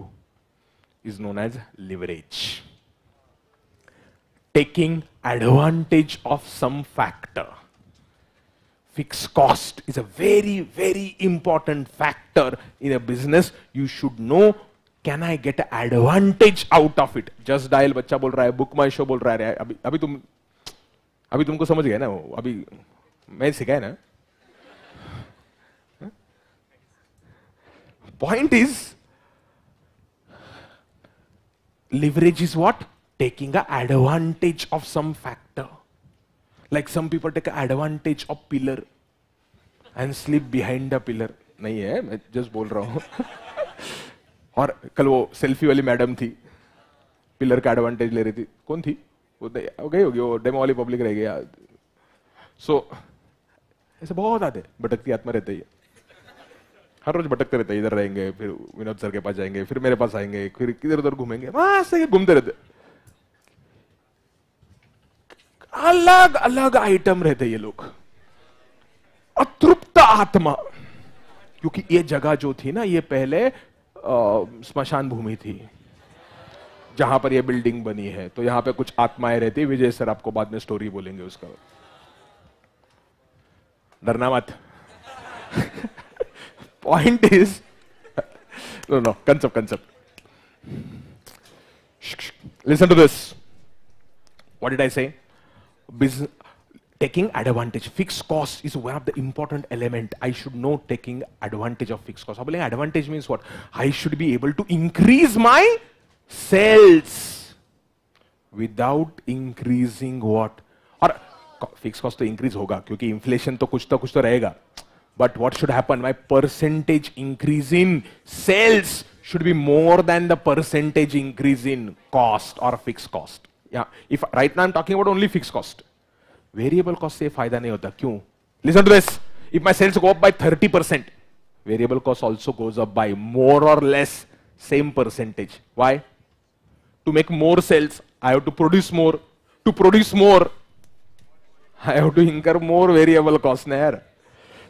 is known as leverage. Taking advantage of some factor. Fixed cost is a very, very important factor in a business. You should know, can I get advantage out of it? Just dial बच्चा बोल रहा है, book my show बोल रहा है. अभी तुमको समझ गया ना? अभी मैं सिखाया ना? Point is, leverage is what? Taking an advantage of some factor. Like some people take advantage of pillar and sleep behind the pillar. नहीं है, मैं just बोल रहा हूँ. और कल वो सेल्फी वाली मैडम थी, पिलर का एडवांटेज ले रही थी. कौन थी? वो गई होगी, वो डेमो वाली पब्लिक रह गया. सो ऐसे बहुत आते भटकती आत्मा रहते ही, हर रोज भटकते रहते. इधर रहेंगे, फिर विनोद सर के पास जाएंगे, फिर मेरे पास आएंगे, फिर किधर उधर घूमेंगे, ऐसे घूमते रहते. अलग अलग आइटम रहते ये लोग. अतृप्त आत्मा. क्योंकि ये जगह जो थी ना, ये पहले स्मशान भूमि थी जहां पर ये बिल्डिंग बनी है. तो यहां पे कुछ आत्माएं रहती. विजय सर आपको बाद में स्टोरी बोलेंगे उसका. डरना मत. Point is, no, concept. Listen to this. What did I say? Business, taking advantage. Fixed cost is one of the important element. I should know taking advantage of fixed cost. Advantage means what? I should be able to increase my sales without increasing what? और fixed cost तो increase होगा क्योंकि inflation तो कुछ तो रहेगा. But what should happen? My percentage increase in sales should be more than the percentage increase in cost or fixed cost. Yeah. If right now I'm talking about only fixed cost. Variable cost से फायदा नहीं होता. क्यों? Listen to this. If my sales go up by 30%, variable cost also goes up by more or less same percentage. Why? To make more sales, I have to produce more. To produce more, I have to incur more variable cost na yaar.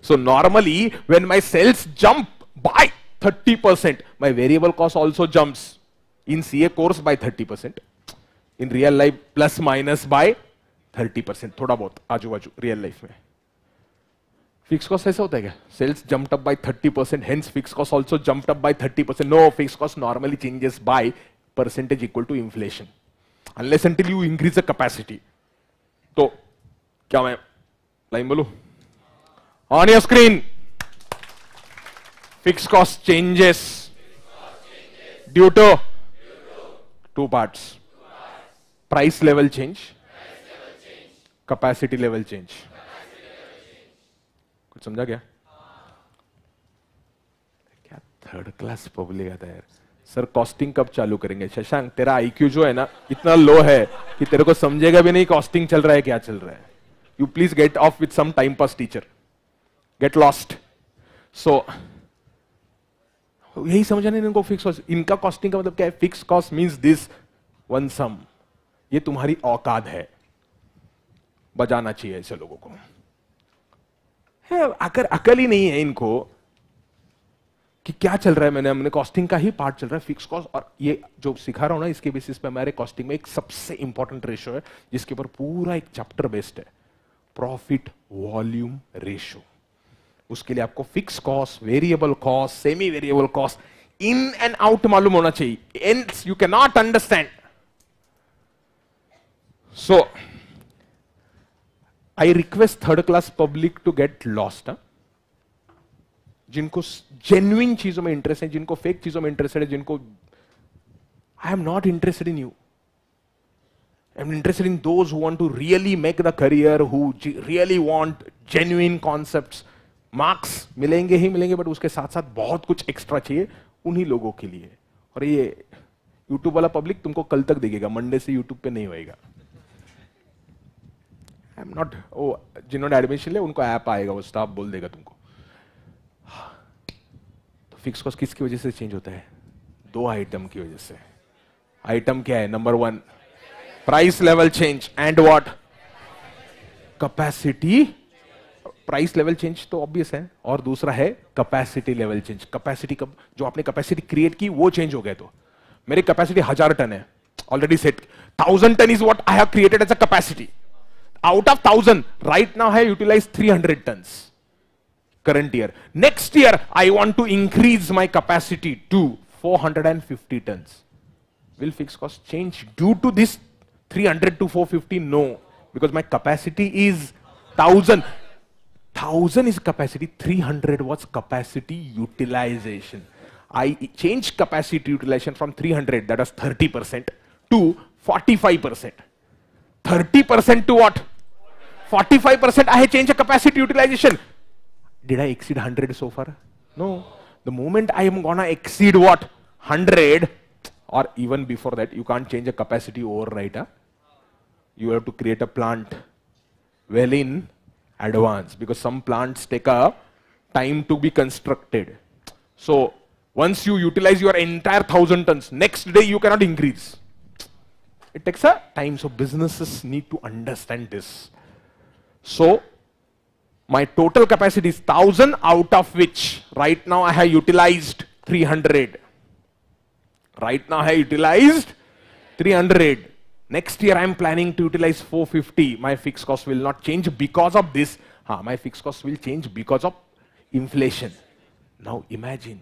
So normally when my sales jump by 30%, my variable cost also jumps in CA course by 30%. In real life plus minus by 30%, थोड़ा बहुत आजू बाजू real life में. Fix cost ऐसा होता है क्या? Sales jumped up by 30%, hence fixed cost also jumped up by 30%. No, fixed cost normally changes by percentage equal to inflation, unless until you increase the capacity. तो क्या मैं line बोलूं? On your screen, fixed cost changes due to two parts: price level change, capacity level change. कुछ समझा क्या? क्या third class public आता है यार. सर कॉस्टिंग कब चालू करेंगे? शशांक तेरा आईक्यू जो है ना इतना लो है कि तेरे को समझेगा भी नहीं कॉस्टिंग चल रहा है क्या चल रहा है. You please get off with some time pass teacher. Get lost. So यही समझा नहीं इनको. फिक्स कॉस्ट, इनका कॉस्टिंग का मतलब क्या है? Fix cost means this one sum. ये तुम्हारी औकात है, बजाना चाहिए ऐसे लोगों को. है अगर अकल ही नहीं है इनको कि क्या चल रहा है. हमने कॉस्टिंग का ही पार्ट चल रहा है फिक्स कॉस्ट. और ये जो सिखा रहा हूं ना इसके बेसिस पे हमारे कॉस्टिंग में एक सबसे इंपॉर्टेंट रेशियो है जिसके ऊपर पूरा एक चैप्टर बेस्ड है, प्रॉफिट वॉल्यूम रेशियो. उसके लिए आपको fix cost, variable cost, semi variable cost in and out मालूम होना चाहिए. Else you can not understand. So I request third class public to get lost. जिनको जेन्युइन चीजों में इंटरेस्ट है, जिनको फेक चीजों में इंटरेस्टेड है, जिनको I am not interested in you. I am interested in those who want to really make the career, who really want genuine concepts. Marks मिलेंगे ही मिलेंगे बट उसके साथ साथ बहुत कुछ एक्स्ट्रा चाहिए उन्हीं लोगों के लिए. और ये यूट्यूब वाला पब्लिक तुमको कल तक देखेगा, मंडे से यूट्यूब पे नहीं होएगा. आई एम नॉट. ओ जिन्होंने एडमिशन लिया उनको ऐप आएगा, वो स्टाफ बोल देगा तुमको. तो फिक्स कॉस्ट किसकी वजह से चेंज होता है? दो आइटम की वजह से. आइटम क्या है? Number one price level change and what? Capacity. Price level change तो ऑब्वियस है, और दूसरा है कैपेसिटी लेवल चेंज. कैपेसिटी कब? जो आपने कैपेसिटी क्रिएट की वो चेंज हो गया. तो मेरी कैपेसिटी 1000 टन है already set. 1000 ton is what I have created as a capacity. Out of 1000, right now I utilize 300 tons. Current year. Next year, I want to increase my capacity to 450 tons. Will fixed cost change due to this 300 to 450? No, because my capacity is 1000. 1000 is capacity. 300 was capacity utilization. I changed capacity utilization from 300, that was 30%, to 45%. 30% to what? 45%. I have changed the capacity utilization. Did I exceed 100 so far? No. The moment I am gonna exceed what? 100, or even before that, you can't change the capacity overnight. Huh? You have to create a plant well in advance, because some plants take a time to be constructed. So once you utilize your entire 1000 tons, next day you cannot increase. It takes a time. So businesses need to understand this. So my total capacity is 1000, out of which right now I have utilized 300. Right now I have utilized 300. Next year I am planning to utilize 450. My fixed cost will not change because of this. My fixed cost will change because of inflation. Now imagine.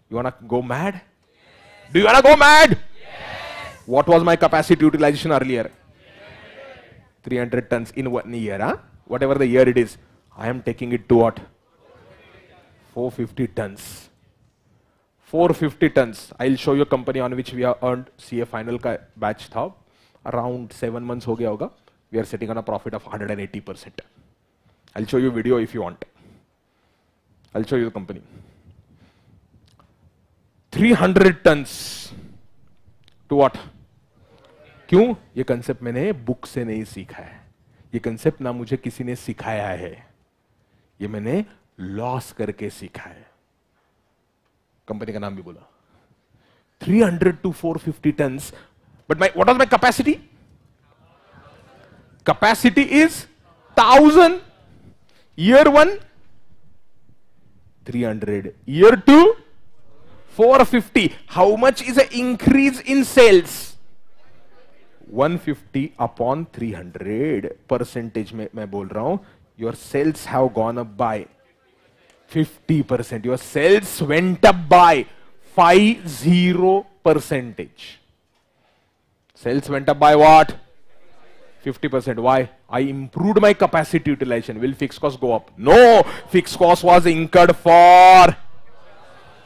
You wanna go mad? Do you wanna go mad? What was my capacity utilization earlier? 300 tons in 1 year. Whatever the year it is, I am taking it to what? 450 tons. 450 tons. I'll show you a company on which we have earned CA final ka batch tha. Around 7 months ho gaya hoga. We are sitting on a profit of 180%. I'll show you a video if you want. I'll show you the company. 300 tons. To what? क्यों? ये concept मैंने book से नहीं सीखा है. ये concept ना मुझे किसी ने सिखाया है, ये मैंने लॉस करके सीखा है. कंपनी का नाम भी बोला. 300 to 450 tons. But what was my capacity? Capacity is 1000. Year 1, 300. Year 2, 450. How much is an increase in sales? 150 upon 300 percentage में मैं बोल रहा हूं. Your sales have gone up by 50%. Your sales went up by 50%. Sales went up by what? 50%. Why? I improved my capacity utilization. Will fixed cost go up? No. Fixed cost was incurred for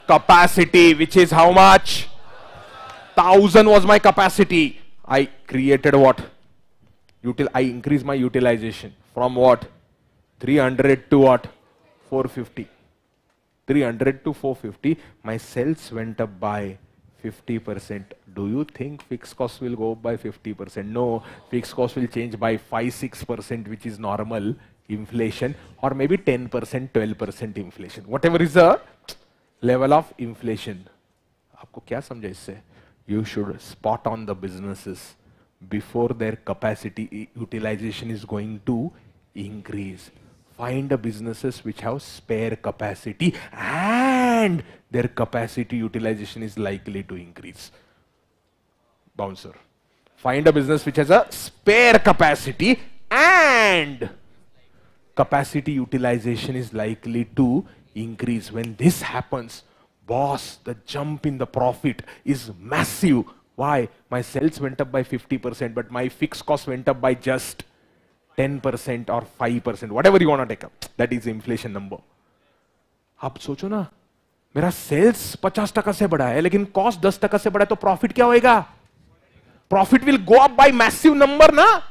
capacity, which is how much? 1000 was my capacity. I created what? I increased my utilization from what? 300 to what? 450. 300 to 450. My sales went up by 50%. Do you think fixed cost will go up by 50%? No. Fixed cost will change by 5-6%, which is normal inflation, or maybe 10%, 12% inflation. Whatever is the level of inflation. आपको क्या समझा इससे? You should spot on the businesses before their capacity utilization is going to increase. Find the businesses which have spare capacity and their capacity utilization is likely to increase. Bouncer. Find a business which has a spare capacity and capacity utilization is likely to increase. When this happens, boss, the jump in the profit is massive. Why? My sales went up by 50%, but my fixed cost went up by just 10% or 5%, whatever you want to take up. That is inflation number. आप सोचो ना, मेरा sales 50% से बढ़ा है, लेकिन cost 10% से बढ़ा है, तो प्रॉफिट क्या होएगा? Profit will go up by massive number, na?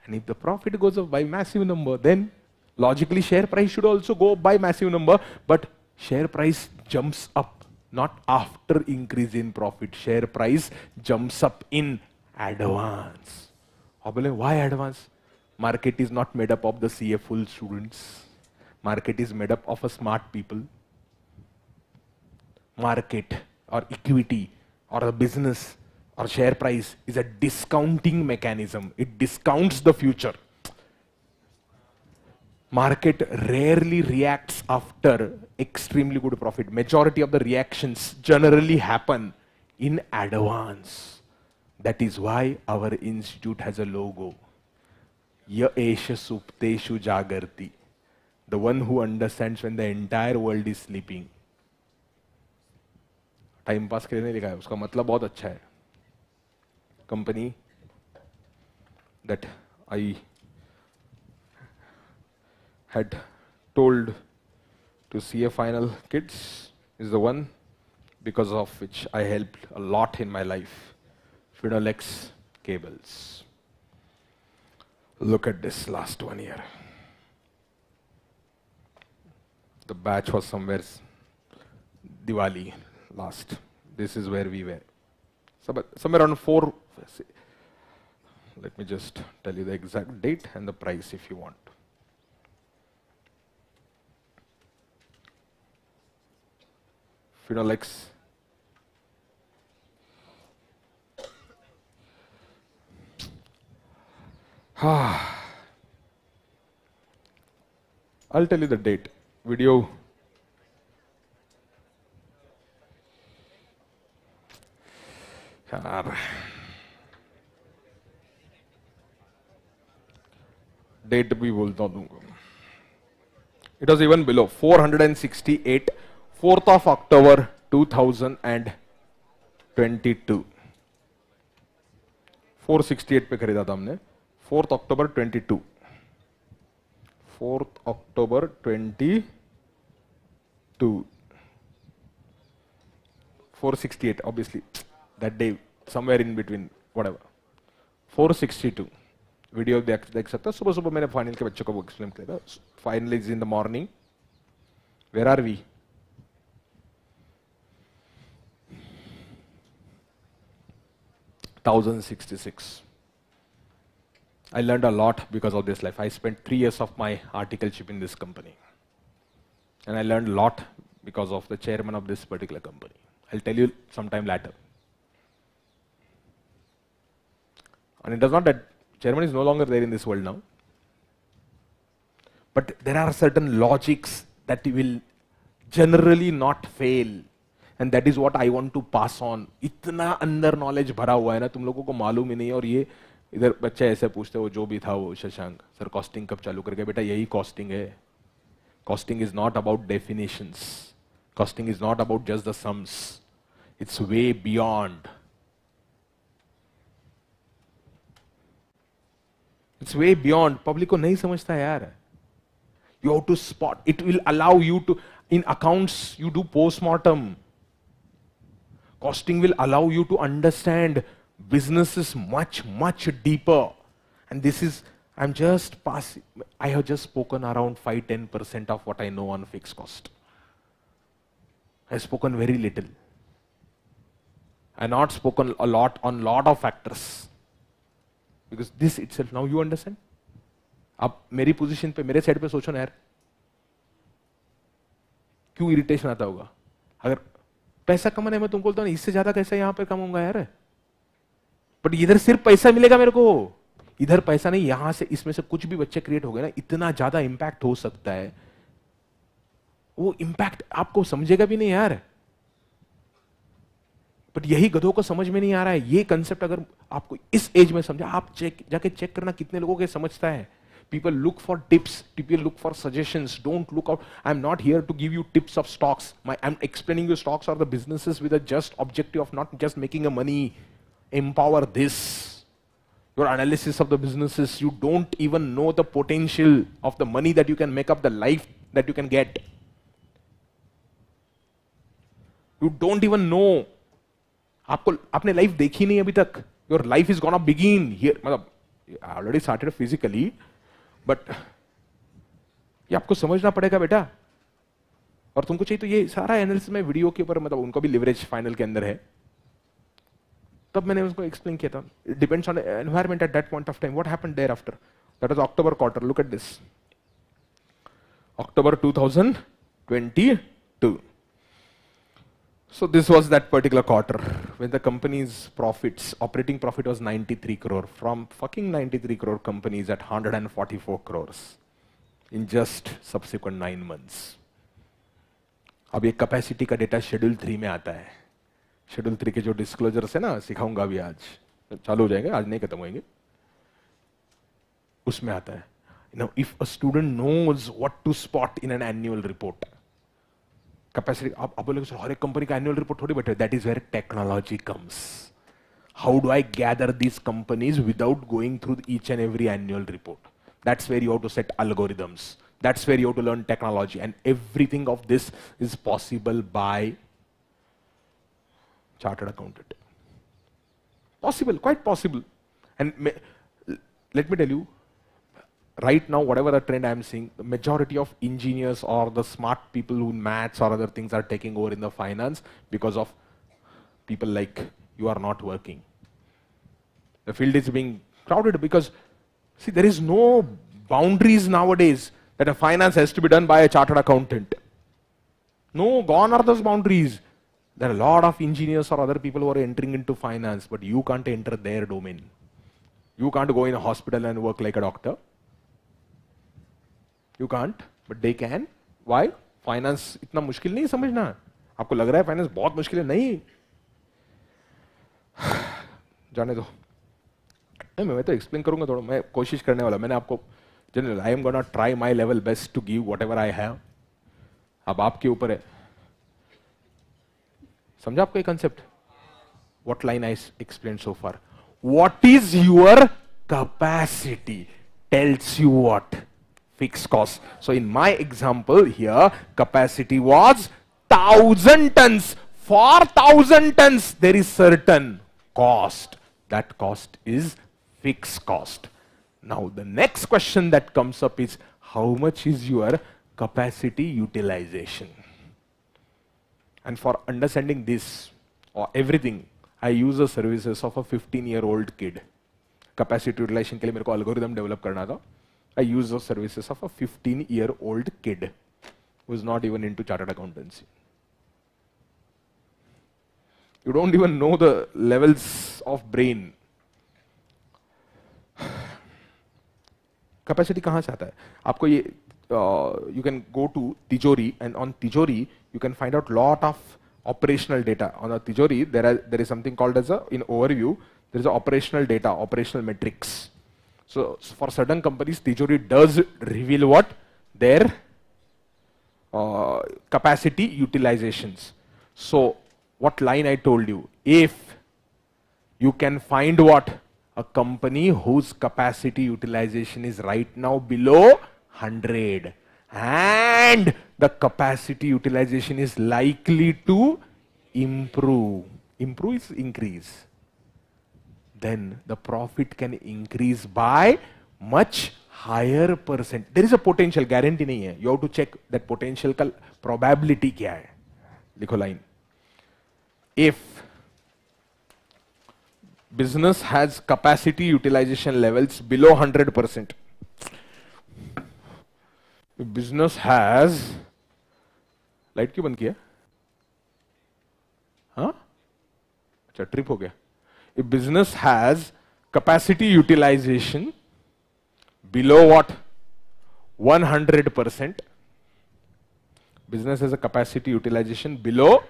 And if the profit goes up by massive number, then logically share price should also go up by massive number, but share price jumps up not after increase in profit. Share price jumps up in advance. Why advance? Market is not made up of the CA full students. Market is made up of a smart people. Market or equity or a business or share price is a discounting mechanism. It discounts the future. Market rarely reacts after extremely good profit. Majority of the reactions generally happen in advance. That is why our institute has a logo. Ya esha supteshu jagarti. The one who understands when the entire world is sleeping. Time pass के लिए नहीं लिखा है, उसका मतलब बहुत अच्छा है. Company that I had told to see a final kids is the one because of which I helped a lot in my life. Finolex cables. Look at this last 1 year. The batch was somewhere Diwali last. This is where we were. Somewhere around 4. Let me just tell you the exact date and the price if you want. Finolex. I'll tell you the date. Video. Date भी बोलता दूंगा. It was even below 468, 4th of October 2022. 468 पे खरीदा था हमने. 4th October 22. 4th October 22. 468 obviously. That day somewhere in between whatever. 462. Video देख सकता. सुबह सुबह मैंने फाइनल के बच्चों को वो एक्सप्लेन किया था. Final is in the morning. Where are we? $1,066. I learned a lot because of this life. I spent 3 years of my articleship in this company. And I learned a lot because of the chairman of this particular company. I'll tell you sometime later. And it does not that German is no longer there in this world now. But there are certain logics that will generally not fail. And that is what I want to pass on. इतना अंदर knowledge भरा हुआ है ना, तुम लोगों को मालूम ही नहीं. और ये इधर बच्चे ऐसे पूछते, वो जो भी था वो शशांक सर कॉस्टिंग कब चालू करके, बेटा यही कॉस्टिंग है. Costing is not about definitions. Costing is not about just the sums. It's way beyond. It's way beyond. Public को नहीं समझता यार. You have to spot. It will allow you to, in accounts, you do post-mortem. Costing will allow you to understand businesses much, much deeper. And this is, I have just spoken around 5-10% of what I know on fixed cost. I have spoken very little. I have not spoken a lot on lot of factors. Because this itself, now you understand? आप मेरी position पे, मेरे side पे सोचो ना यार, क्यों irritation आता होगा. अगर पैसा कमाने में तुमको बोलता हूं इससे ज्यादा कैसे यहां पे कमाऊंगा यार, बट इधर सिर्फ पैसा मिलेगा मेरे को, इधर पैसा नहीं, यहां से इसमें से कुछ भी बच्चे क्रिएट हो गए ना, इतना ज्यादा इंपैक्ट हो सकता है. वो इंपैक्ट आपको समझेगा भी नहीं यार. बट यही गधों को समझ में नहीं आ रहा है. ये कंसेप्ट अगर आपको इस एज में समझा, आप जाके चेक करना कितने लोगों के समझता है. People look for tips, people look for suggestions, don't look out. I'm not here to give you tips of stocks. I'm explaining you stocks are the businesses with a just objective of not just making a money. Empower this. Your analysis of the businesses, you don't even know the potential of the money that you can make up, the life that you can get. You don't even know. आपने life देखी नहीं अभी तक. Your life is gonna begin here. मतलब I already started physically. But ये आपको समझना पड़ेगा बेटा. और तुमको चाहिए तो ये सारा एनालिसिस में वीडियो के ऊपर, मतलब उनको भी लिवरेज फाइनल के अंदर है, तब मैंने उसको एक्सप्लेन किया था. It depends on environment at that point of time. What happened there after. That was October quarter. Look at this. October 2022. So this was that particular quarter when the company's profits, operating profit was 93 crore. From fucking 93 crore, companies at 144 crores in just subsequent 9 months. अब ये capacity का data schedule 3 में आता है. Schedule 3 के जो disclosures है ना, सिखाऊंगा अभी, आज चालू हो जाएंगे, आज नहीं खत्म होंगे, उसमें आता है. Now, if a student knows what to spot in an annual report, capacity, आप बोलेंगे सर हर एक कंपनी का एनुअल रिपोर्ट थोड़ी बैठे. That is where technology comes. How do I gather these companies without going through each and every annual report. That's where you have to set algorithms. That's where you have to learn technology, and everything of this is possible by chartered accountant. Possible, quite possible. And let me tell you, right now, whatever the trend I'm seeing, the majority of engineers or the smart people who maths or other things are taking over in the finance because of people like you are not working. The field is being crowded because, see, there is no boundaries nowadays that a finance has to be done by a chartered accountant. No, gone are those boundaries. There are a lot of engineers or other people who are entering into finance, but you can't enter their domain. You can't go in a hospital and work like a doctor. You can't, but they can. Why? Finance इतना मुश्किल नहीं समझना. आपको लग रहा है finance बहुत मुश्किल है, नहीं. जाने दो. मैं तो एक्सप्लेन करूंगा थोड़ा, मैं कोशिश करने वाला. मैंने आपको general, I am gonna try my level best to give whatever I have. अब आपके ऊपर है. समझा आपको ये concept? What line I explain so far. What is your capacity tells you what fixed cost. So in my example here, capacity was 1000 tons. For 1000 tons, there is certain cost. That cost is fixed cost. Now the next question that comes up is, how much is your capacity utilization? And for understanding this or everything, I use the services of a 15-year-old kid. Capacity utilization के लिए मेरे को algorithm develop करना था. I use the services of a 15-year-old kid who is not even into chartered accountancy. You don't even know the levels of brain. Capacity कहां से आता है आपको ये यू कैन गो टू तिजोरी एंड ऑन तिजोरी you can find out lot of operational data on a tijori. There is something called as a, in overview, there is a operational data, operational metrics. So for certain companies tijori does reveal what their capacity utilizations. So what line I told you, if you can find what a company whose capacity utilization is right now below 100 and the capacity utilization is likely to improve is increase, then the profit can increase by much higher percent. There is a potential, guarantee nahi hai, you have to check that potential ka probability kya hai. Likho line, if business has capacity utilization levels below 100%, business has, light क्यों बंद किया? हाँ, अच्छा trip हो गया. If business has capacity utilization below what 100%, business has a capacity utilization below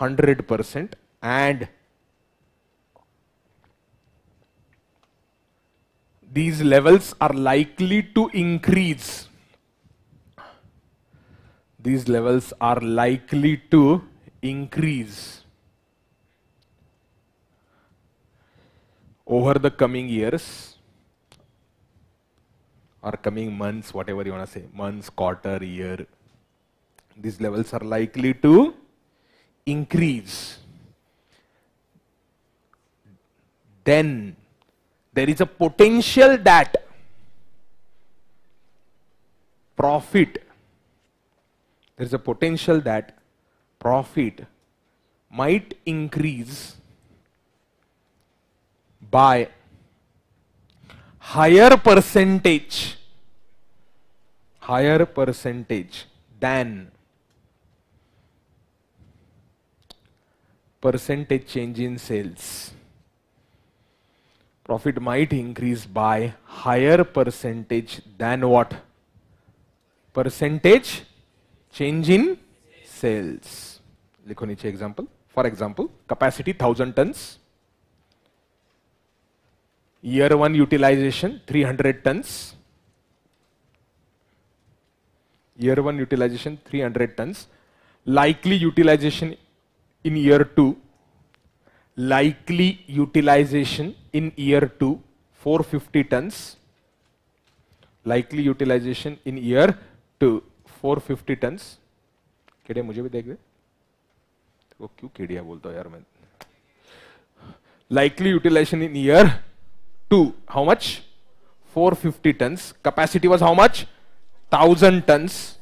100% and these levels are likely to increase. These levels are likely to increase over the coming years or coming months, whatever you want to say, months, quarter, year. These levels are likely to increase. Then there is a potential that profit might increase by higher percentage than percentage change in sales. Profit might increase by higher percentage than what? Percentage change in sales. लिखो नीचे example. For example, capacity 1000 tons. Year 1 utilization 300 tons. Year 1 utilization 300 tons. Likely utilization in year 2. Likely utilization in year 2 450 tons. Likely utilization in year 2 450 tons. केड़े मुझे भी देख दे, वो क्यों केड़िया बोलता यार मैं. Likely utilization in year 2, how much? 450 tons. Capacity was how much? 1000 tons.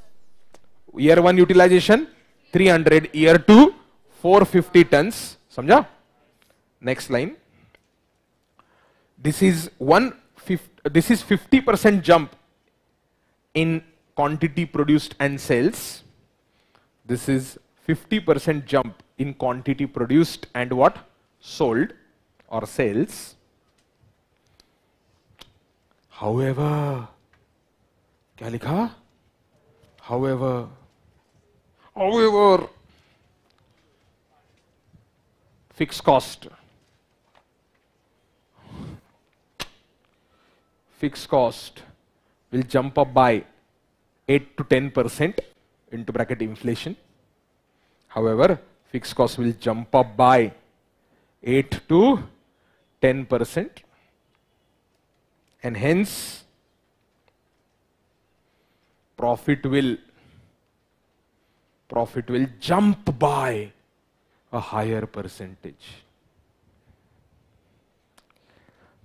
Year 1 utilization 300, year 2 450 tons. समझा? Next line. This is 50% jump in quantity produced and sales. This is 50% jump in quantity produced and what? Sold or sales. However, क्या लिखा? However, fixed cost will jump up by 8 to 10% into bracket inflation. However, fixed cost will jump up by 8 to 10% and hence profit will jump by a higher percentage.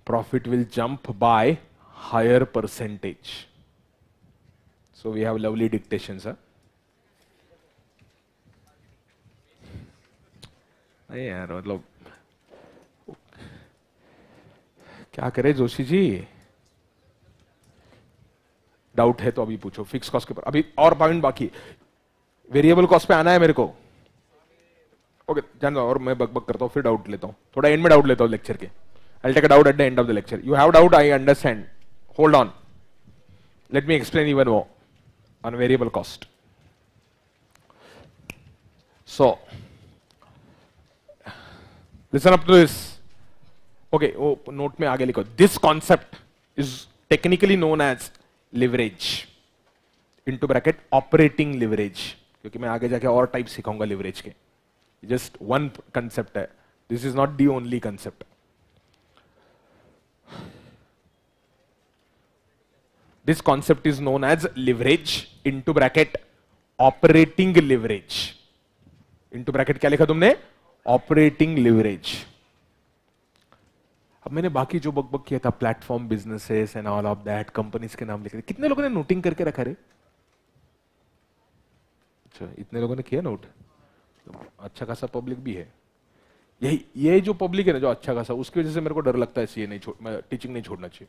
Profit will jump by higher percentage. So we have lovely dictations, huh? नहीं यार मतलब क्या करे Joshi ji, doubt है तो अभी पूछो. Fix cost के ऊपर अभी और पॉइंट बाकी. वेरिएबल कॉस्ट पे आना है मेरे को. ओके जान दो, और मैं बक करता हूँ, फिर डाउट लेता हूँ, थोड़ा एंड में डाउट लेता हूँ लेक्चर के. I'll take a doubt at the end of the lecture. You have doubt, I understand. Hold on. Let me explain even more on variable cost. So, listen up to this. Okay, oh, note में आगे लिखो. This concept is technically known as leverage. Into bracket operating leverage. क्योंकि मैं आगे जाके और type सिखाऊंगा leverage के. Just one concept है. This is not the only concept. This concept is known as leverage into bracket operating leverage. Into bracket क्या लिखा तुमने? Operating leverage. अब मैंने बाकी जो बकबक किया था platform businesses and all of that companies के नाम लिखे, कितने लोगों ने नोटिंग करके रखा रे? अच्छा, इतने लोगों ने किया नोट. अच्छा खासा पब्लिक भी है. ये जो पब्लिक है ना, जो अच्छा खासा, उसकी वजह से मेरे को डर लगता है सीए नहीं छोड़, मैं टीचिंग नहीं छोड़ना चाहिए.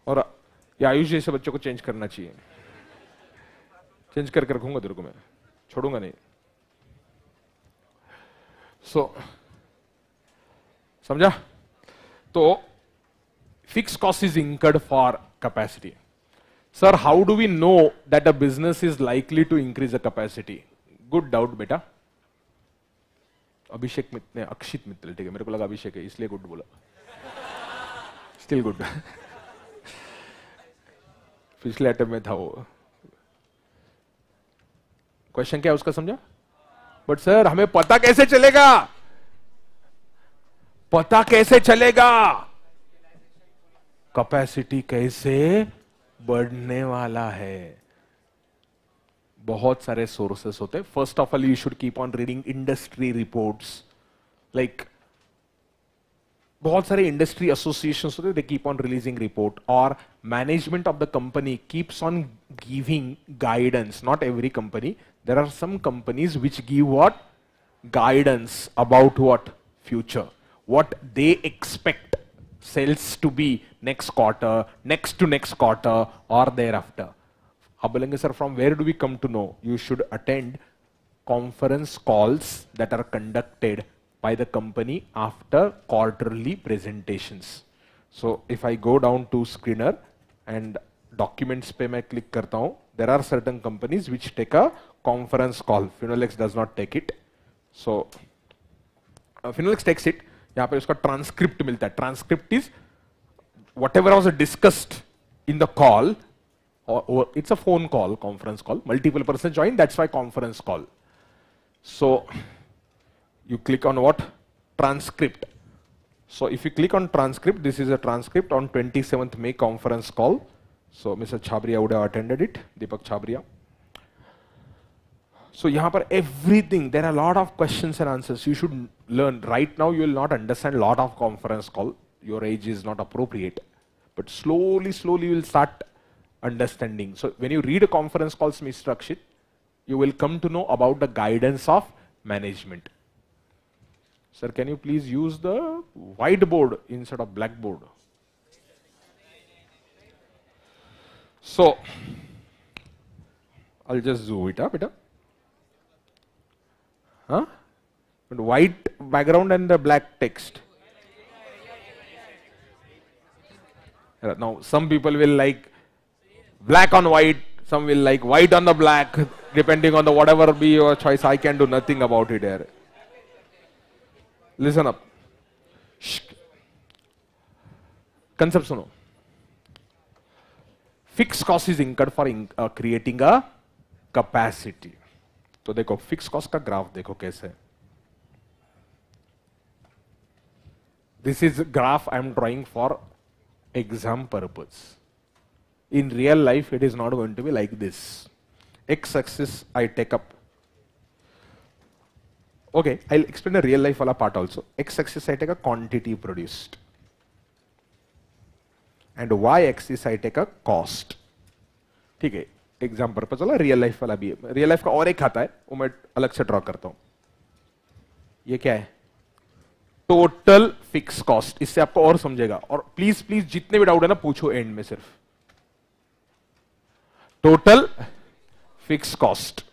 और ये आयुष जैसे बच्चों को चेंज करना चाहिए. चेंज करके रखूंगा तेरे को, मैं छोड़ूंगा नहीं. समझा? तो fix cost is incurred for capacity. Sir, how do we know that a business is likely to increase the capacity? Good doubt बेटा. अभिषेक मित्र, अक्षित मित्र, ठीक है, मेरे को लगा अभिषेक है इसलिए गुड बोला. Still good. पिछले अटेम्प्ट में था वो. क्वेश्चन क्या है उसका समझा? बट सर हमें पता कैसे चलेगा? पता कैसे चलेगा कैपेसिटी कैसे बढ़ने वाला है? बहुत सारे सोर्सेस होते हैं. First of all you should keep on reading industry reports. Like बहुत सारे इंडस्ट्री एसोसिएशंस होते हैं, they keep on releasing report. और management of the company keeps on giving guidance. Not every company, there are some companies which give what? Guidance about what? Future. What they expect sales to be next quarter, next to next quarter, or thereafter. अब बोलेंगे sir, from where do we come to know? You should attend conference calls that are conducted by the company after quarterly presentations. So if I go down to screener and documents पे मैं click करता हूँ, there are certain companies which take a conference call. Finolex does not take it. So Finolex takes it. यहाँ पे उसका transcript मिलता है. Transcript is whatever was discussed in the call, or it's a phone call, conference call. Multiple persons join. That's why conference call. So you click on what? Transcript. So if you click on transcript, this is a transcript on 27th May conference call. So Mr. Chhabria would have attended it, Deepak Chhabria. So यहाँ पर everything, there are a lot of questions and answers. You should learn. Right now you will not understand a lot of conference call. Your age is not appropriate. But slowly you will start understanding. So when you read a conference calls, Mr. Akshit, you will come to know about the guidance of management. Sir, can you please use the whiteboard instead of blackboard? So I'll just zoom it up, beta. Huh? But white background and the black text. Now some people will like black on white, some will like white on the black, depending on the whatever be your choice. I can do nothing about it here. Listen up. Shh. Concept suno. Fixed cost is incurred for creating a capacity. तो देखो fix cost का graph देखो कैसे. This is graph I am drawing for exam purpose. In real life, it is not going to be like this. X-axis I take up. Okay, I'll explain the real life wala part also. X-axis I take a quantity produced. And Y-axis I take a cost. ठीक है, exam purpose वाला real life वाला भी है. Real life का और एक खाता है, वो मैं अलग से ड्रॉ करता हूं. ये क्या है? Total fix cost. इससे आपको और समझेगा. और प्लीज जितने भी डाउट है ना पूछो एंड में. सिर्फ total fix cost.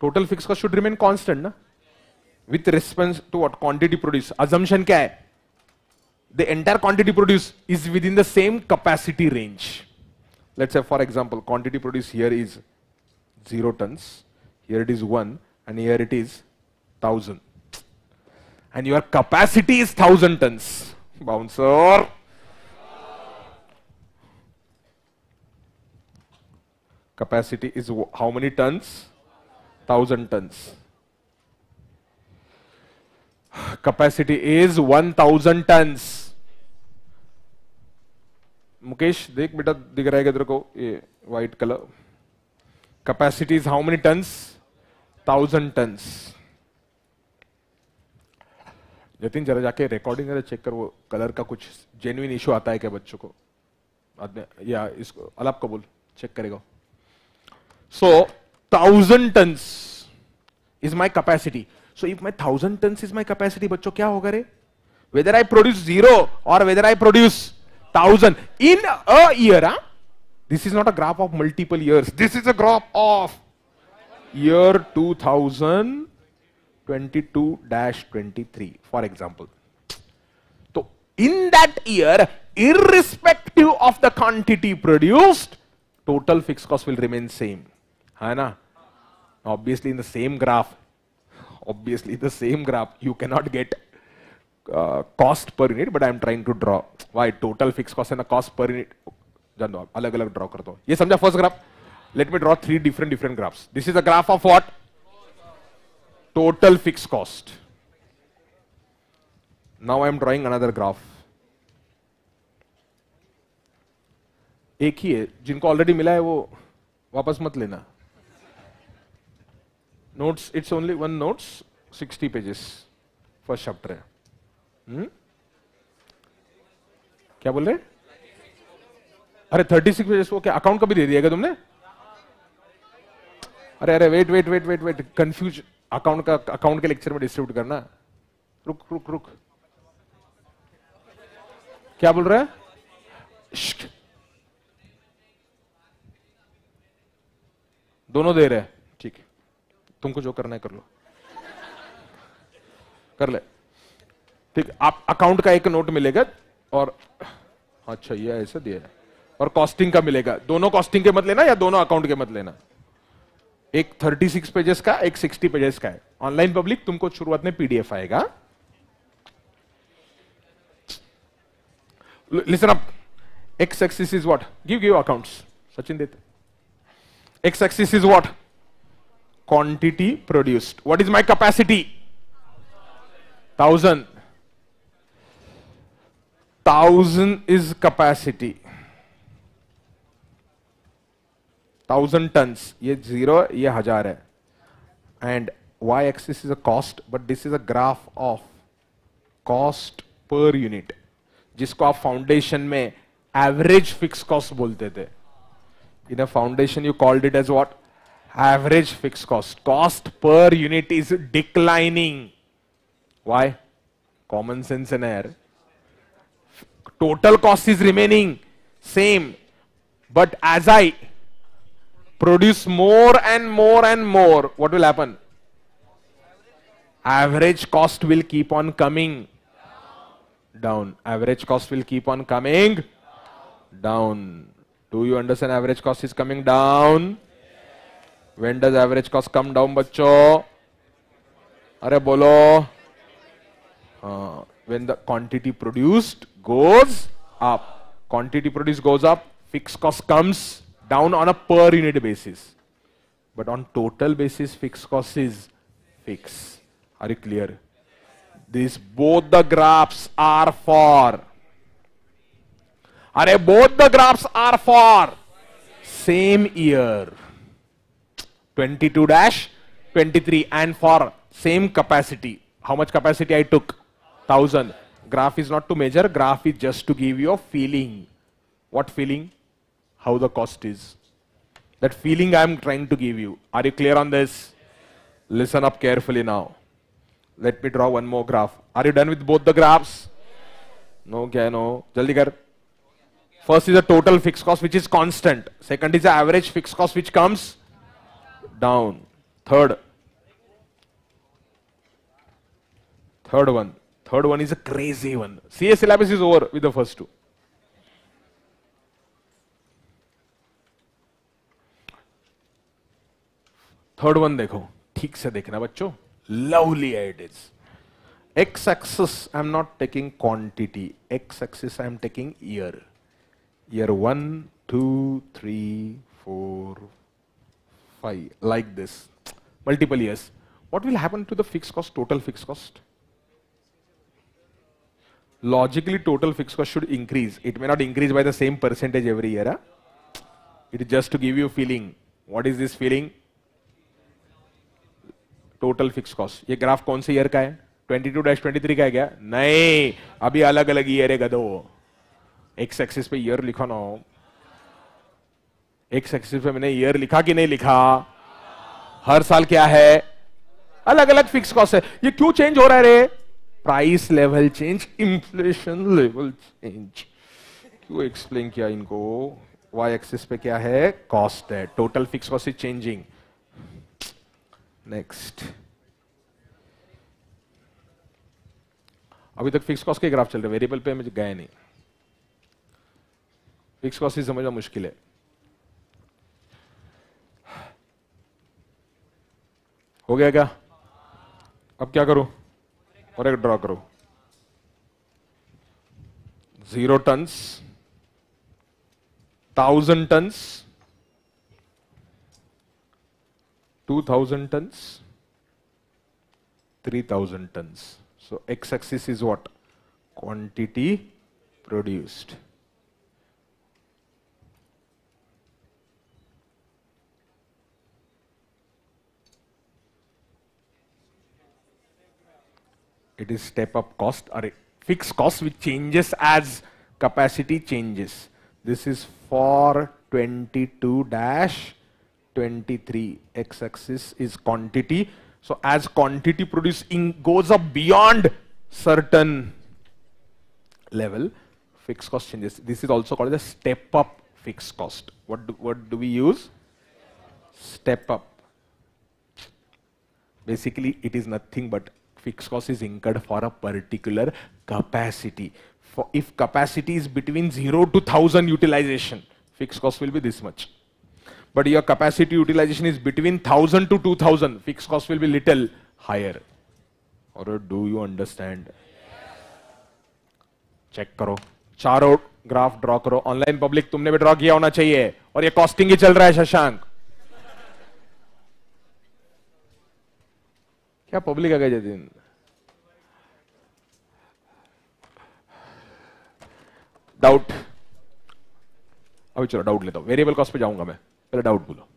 Total fix cost should remain constant ना. with reference to what? Quantity produced. Assumption क्या है? The entire quantity produced is within the same capacity range. Let's say, for example, quantity produced here is 0 tons, here it is 1, and here it is 1000. And your capacity is 1000 tons. Bouncer. Capacity is how many tons? 1000 tons. Capacity is 1000 tons. Mukesh देख बेटा दिख रहा है तेरे को ये white color. Capacity is how many tons? 1000 tons. Jatin जरा जाके रिकॉर्डिंग जरा चेक कर वो कलर का कुछ जेन्युइन इशू आता है क्या बच्चों को आदमी या इसको अलाप को बोल चेक करेगा. So 1000 tons is my capacity. So if my 1000 tons is my capacity, बच्चों क्या होगा रे? Whether I produce 0 or whether I produce 1000 in a year, huh? This is not a graph of multiple years. This is a graph of year 2022-23, for example. So in that year, irrespective of the quantity produced, total fixed cost will remain same. है ना? Obviously in the same graph, you cannot get cost per unit, but I am trying to draw. Why? Total fixed cost and the cost per unit. जान दो अलग अलग draw करता हूं. ये समझा first graph. Let me draw 3 different graphs. This is a graph of what? Total fixed cost. Now I am drawing another graph. एक ही है, जिनको ऑलरेडी मिला है वो वापस मत लेना. Notes, it's only one notes, 60 pages. First chapter है. क्या बोल रहे? अरे 36 पेजेस को क्या अकाउंट का भी दे दिया क्या तुमने? अरे वेट कंफ्यूज. अकाउंट के लेक्चर में डिस्ट्रीब्यूट करना. रुक क्या बोल रहा है? दोनों दे रहे हैं. ठीक है, तुमको जो करना है कर लो, कर ले. ठीक, आप अकाउंट का एक नोट मिलेगा और अच्छा ये ऐसा दिया है और कॉस्टिंग का मिलेगा. दोनों कॉस्टिंग के मत लेना या दोनों अकाउंट के मत लेना. एक 36 पेजेस का, एक 60 पेजेस का है. ऑनलाइन पब्लिक तुमको शुरुआत में पीडीएफ आएगा. Listen up. X axis is what? Give accounts. Sachin देते. X axis is what? Quantity produced. What is my capacity? 1000. 1000 is capacity. 1000 tons. ये 0, ये 1000 है. And y-axis is a cost, but this is a graph of cost per unit, जिसको आप foundation में average fixed cost बोलते थे. In a foundation, you called it as what? Average fixed cost. Cost per unit is declining. Why? Common sense in air. Total cost is remaining same, but as I produce more and more and more, what will happen? Average cost will keep on coming down. Average cost will keep on coming down. Do you understand? Average cost is coming down. When does average cost come down, बच्चों? अरे बोलो. When the quantity produced goes up. Quantity produced goes up, fixed cost comes down on a per unit basis. But on total basis, fixed cost is fixed. Are you clear? These both the graphs are for. Both the graphs are for same year. 22-23 and for same capacity. How much capacity I took? 1000. Graph is not to measure, graph is just to give you a feeling. What feeling? How the cost is. That feeling I am trying to give you. Are you clear on this? Listen up carefully now. Let me draw one more graph. Are you done with both the graphs? No, kya no. Jaldi kar. First is the total fixed cost which is constant. Second is the average fixed cost which comes down. Third. Third one is a crazy one. CA syllabus is over with the first two. Third one देखो, ठीक से देखना बच्चों. Lovely it is. X axis I am not taking quantity. X axis I am taking year. Year 1, 2, 3, 4, 5. Like this. Multiple years. What will happen to the fixed cost, total fixed cost? Logically, total fixed cost should increase. It may not increase by the same percentage every year. Huh? It is just to give you a feeling. What is this feeling? Total fix cost. ये graph कौन से year का है? 22-23 का है क्या? नहीं, अभी अलग अलग ईयर है गधो. एक्स एक्सिस पे ईयर लिखा ना. एक्स एक्सिस पे मैंने ईयर लिखा कि नहीं लिखा? हर साल क्या है? अलग अलग फिक्स कॉस्ट है. ये क्यों चेंज हो रहा है रे? Price level change, inflation level change. क्यों एक्सप्लेन किया इनको? वाई एक्सिस पे क्या है? कॉस्ट है. Total fix cost is changing. Next. अभी तक फिक्स कॉस्ट के ग्राफ चल रहे, वेरिएबल पे मुझे गए नहीं. फिक्स कॉस्ट ही समझना मुश्किल है. हो गया क्या? अब क्या करूं? और एक ड्रॉ करो. 0 turns, 1000 turns, 2000 tons, 3000 tons. So x-axis is what? Quantity produced. It is step up cost or fixed cost which changes as capacity changes. This is for 22-23. X-axis is quantity. So as quantity produced goes up beyond certain level, fixed cost changes. This is also called the step up fixed cost. What do we use? Step up. Basically, it is nothing but fixed cost is incurred for a particular capacity. If capacity is between 0 to 1000 utilization, fixed cost will be this much. But your capacity utilization is between 1000 to 2000, fixed cost will be little higher. Or do you understand? Check करो, चारों graph draw करो. Online public तुमने भी draw किया होना चाहिए. और ये कॉस्टिंग ही चल रहा है शशांक. क्या पब्लिक आ गई दिन? डाउट? अभी चलो डाउट लेता हूं. वेरिएबल कॉस्ट पे जाऊंगा मैं. पहले डाउट बोलो.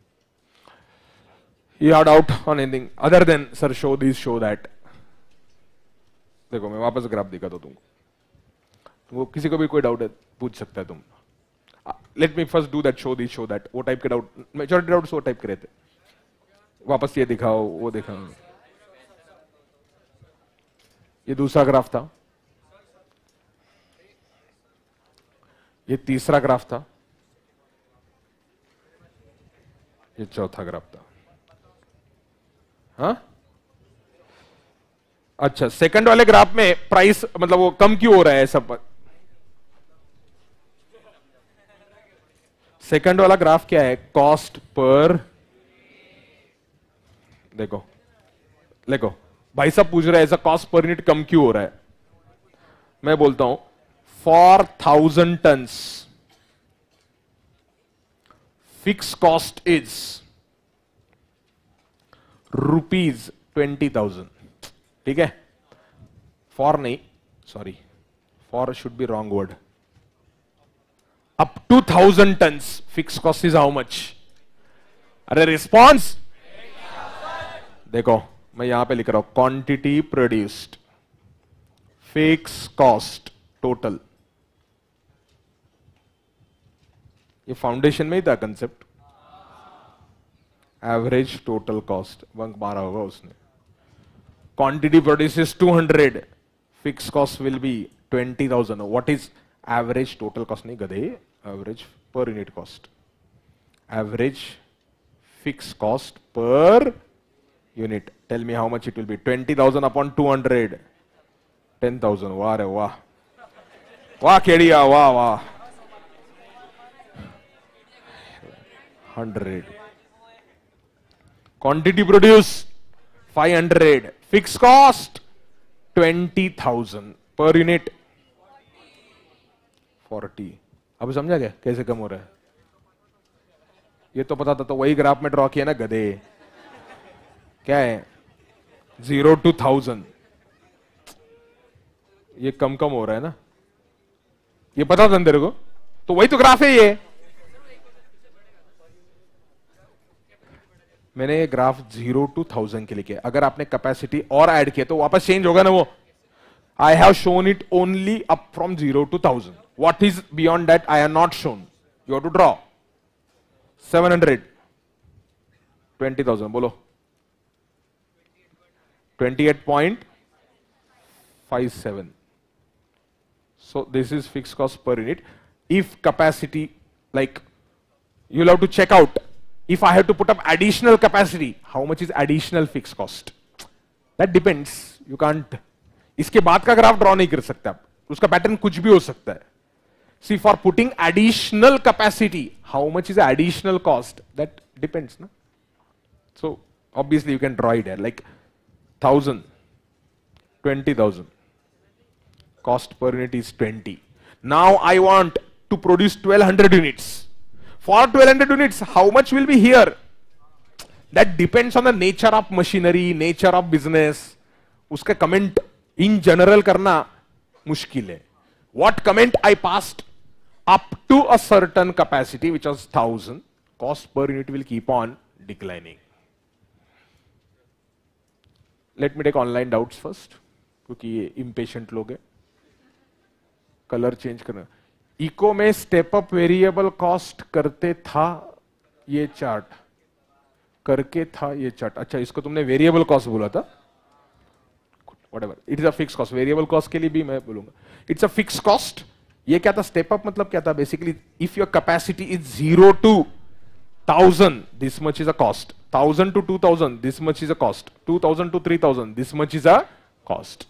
You have doubt on anything other than sir show this, show that. देखो मैं वापस ग्राफ दिखा दो तुमको. वो किसी को भी कोई डाउट है पूछ सकता है तुम. Let me first do that, show this, show that. वो टाइप के डाउट, मेजॉरिटी डाउट्स वो टाइप के रहते. वापस ये दिखाओ, वो दिखाओ. ये दूसरा ग्राफ था, ये तीसरा ग्राफ था, ये चौथा ग्राफ था. हाँ अच्छा, सेकंड वाले ग्राफ में प्राइस मतलब वो कम क्यों हो रहा है सब? सेकंड वाला ग्राफ क्या है? Cost per. देखो देखो भाई साहब पूछ रहे हैं ऐसा कॉस्ट पर यूनिट कम क्यों हो रहा है. मैं बोलता हूं for 1000 tons fix cost is ₹20,000. ठीक है. फॉर नहीं, sorry, for should be wrong word. Up to 1000 tons fix cost is how much? अरे रिस्पॉन्स देखो, मैं यहां पे लिख रहा हूं quantity produced fix cost total. ये फाउंडेशन में ही था concept. Average total cost bunk मारा होगा उसने. Quantity produces 200, fix cost will be 20,000. What is average total cost? नहीं गधे, average per unit cost. Average fix cost per unit. Tell me how much it will be. 20,000 upon 200. 10,000. वाह रे वाह, वाह केड़िया, वाह वाह. 100. Quantity produced 500. Fixed cost 20,000 per unit. 40. अब समझा क्या कैसे कम हो रहा है? ये तो पता था, तो वही ग्राफ में ड्रॉ किया ना गधे. क्या है 0 to 1000. ये कम कम हो रहा है ना, ये पता था तेरे को, तो वही तो ग्राफ है ये. मैंने ये ग्राफ 0 to 1000 के लिए किया. अगर आपने कैपेसिटी और ऐड किया तो वापस चेंज होगा ना वो. I have shown it only up from 0 to 1000. What is beyond that I have not shown. You have to draw. 700. 20,000. बोलो. 28.57. So this is fixed cost per unit. If capacity, like, you'll have to check out. If I have to put up additional capacity, how much is additional fixed cost? That depends. You can't. इसके बाद का graph draw नहीं कर सकते आप, उसका pattern कुछ भी हो सकता है. See, for putting additional capacity, how much is the additional cost? That depends, na? So obviously you can draw it here, like 1,000, 20,000. Cost per unit is 20. Now I want to produce 1,200 units. For 1,200 units, how much will be here? That depends on the nature of machinery, nature of business. उसका comment in general करना मुश्किल है. What comment I passed up to a certain capacity, which was 1,000, cost per unit will keep on declining. Let me take online doubts first, क्योंकि ये impatient लोग हैं. Colour change करना. Eco में step up variable cost करते था ये chart, करके था ये चार्ट. अच्छा, इसको तुमने वेरिएबल कॉस्ट बोला था. Whatever. It is a fixed cost. Variable cost के लिए भी मैं बोलूंगा. It's a fixed cost. ये क्या था? स्टेप अप मतलब क्या था? Basically if your capacity is 0 to 1,000, this much is a cost. 1,000 to 2,000, this much is a cost. 2,000 to 3,000, this much is a cost.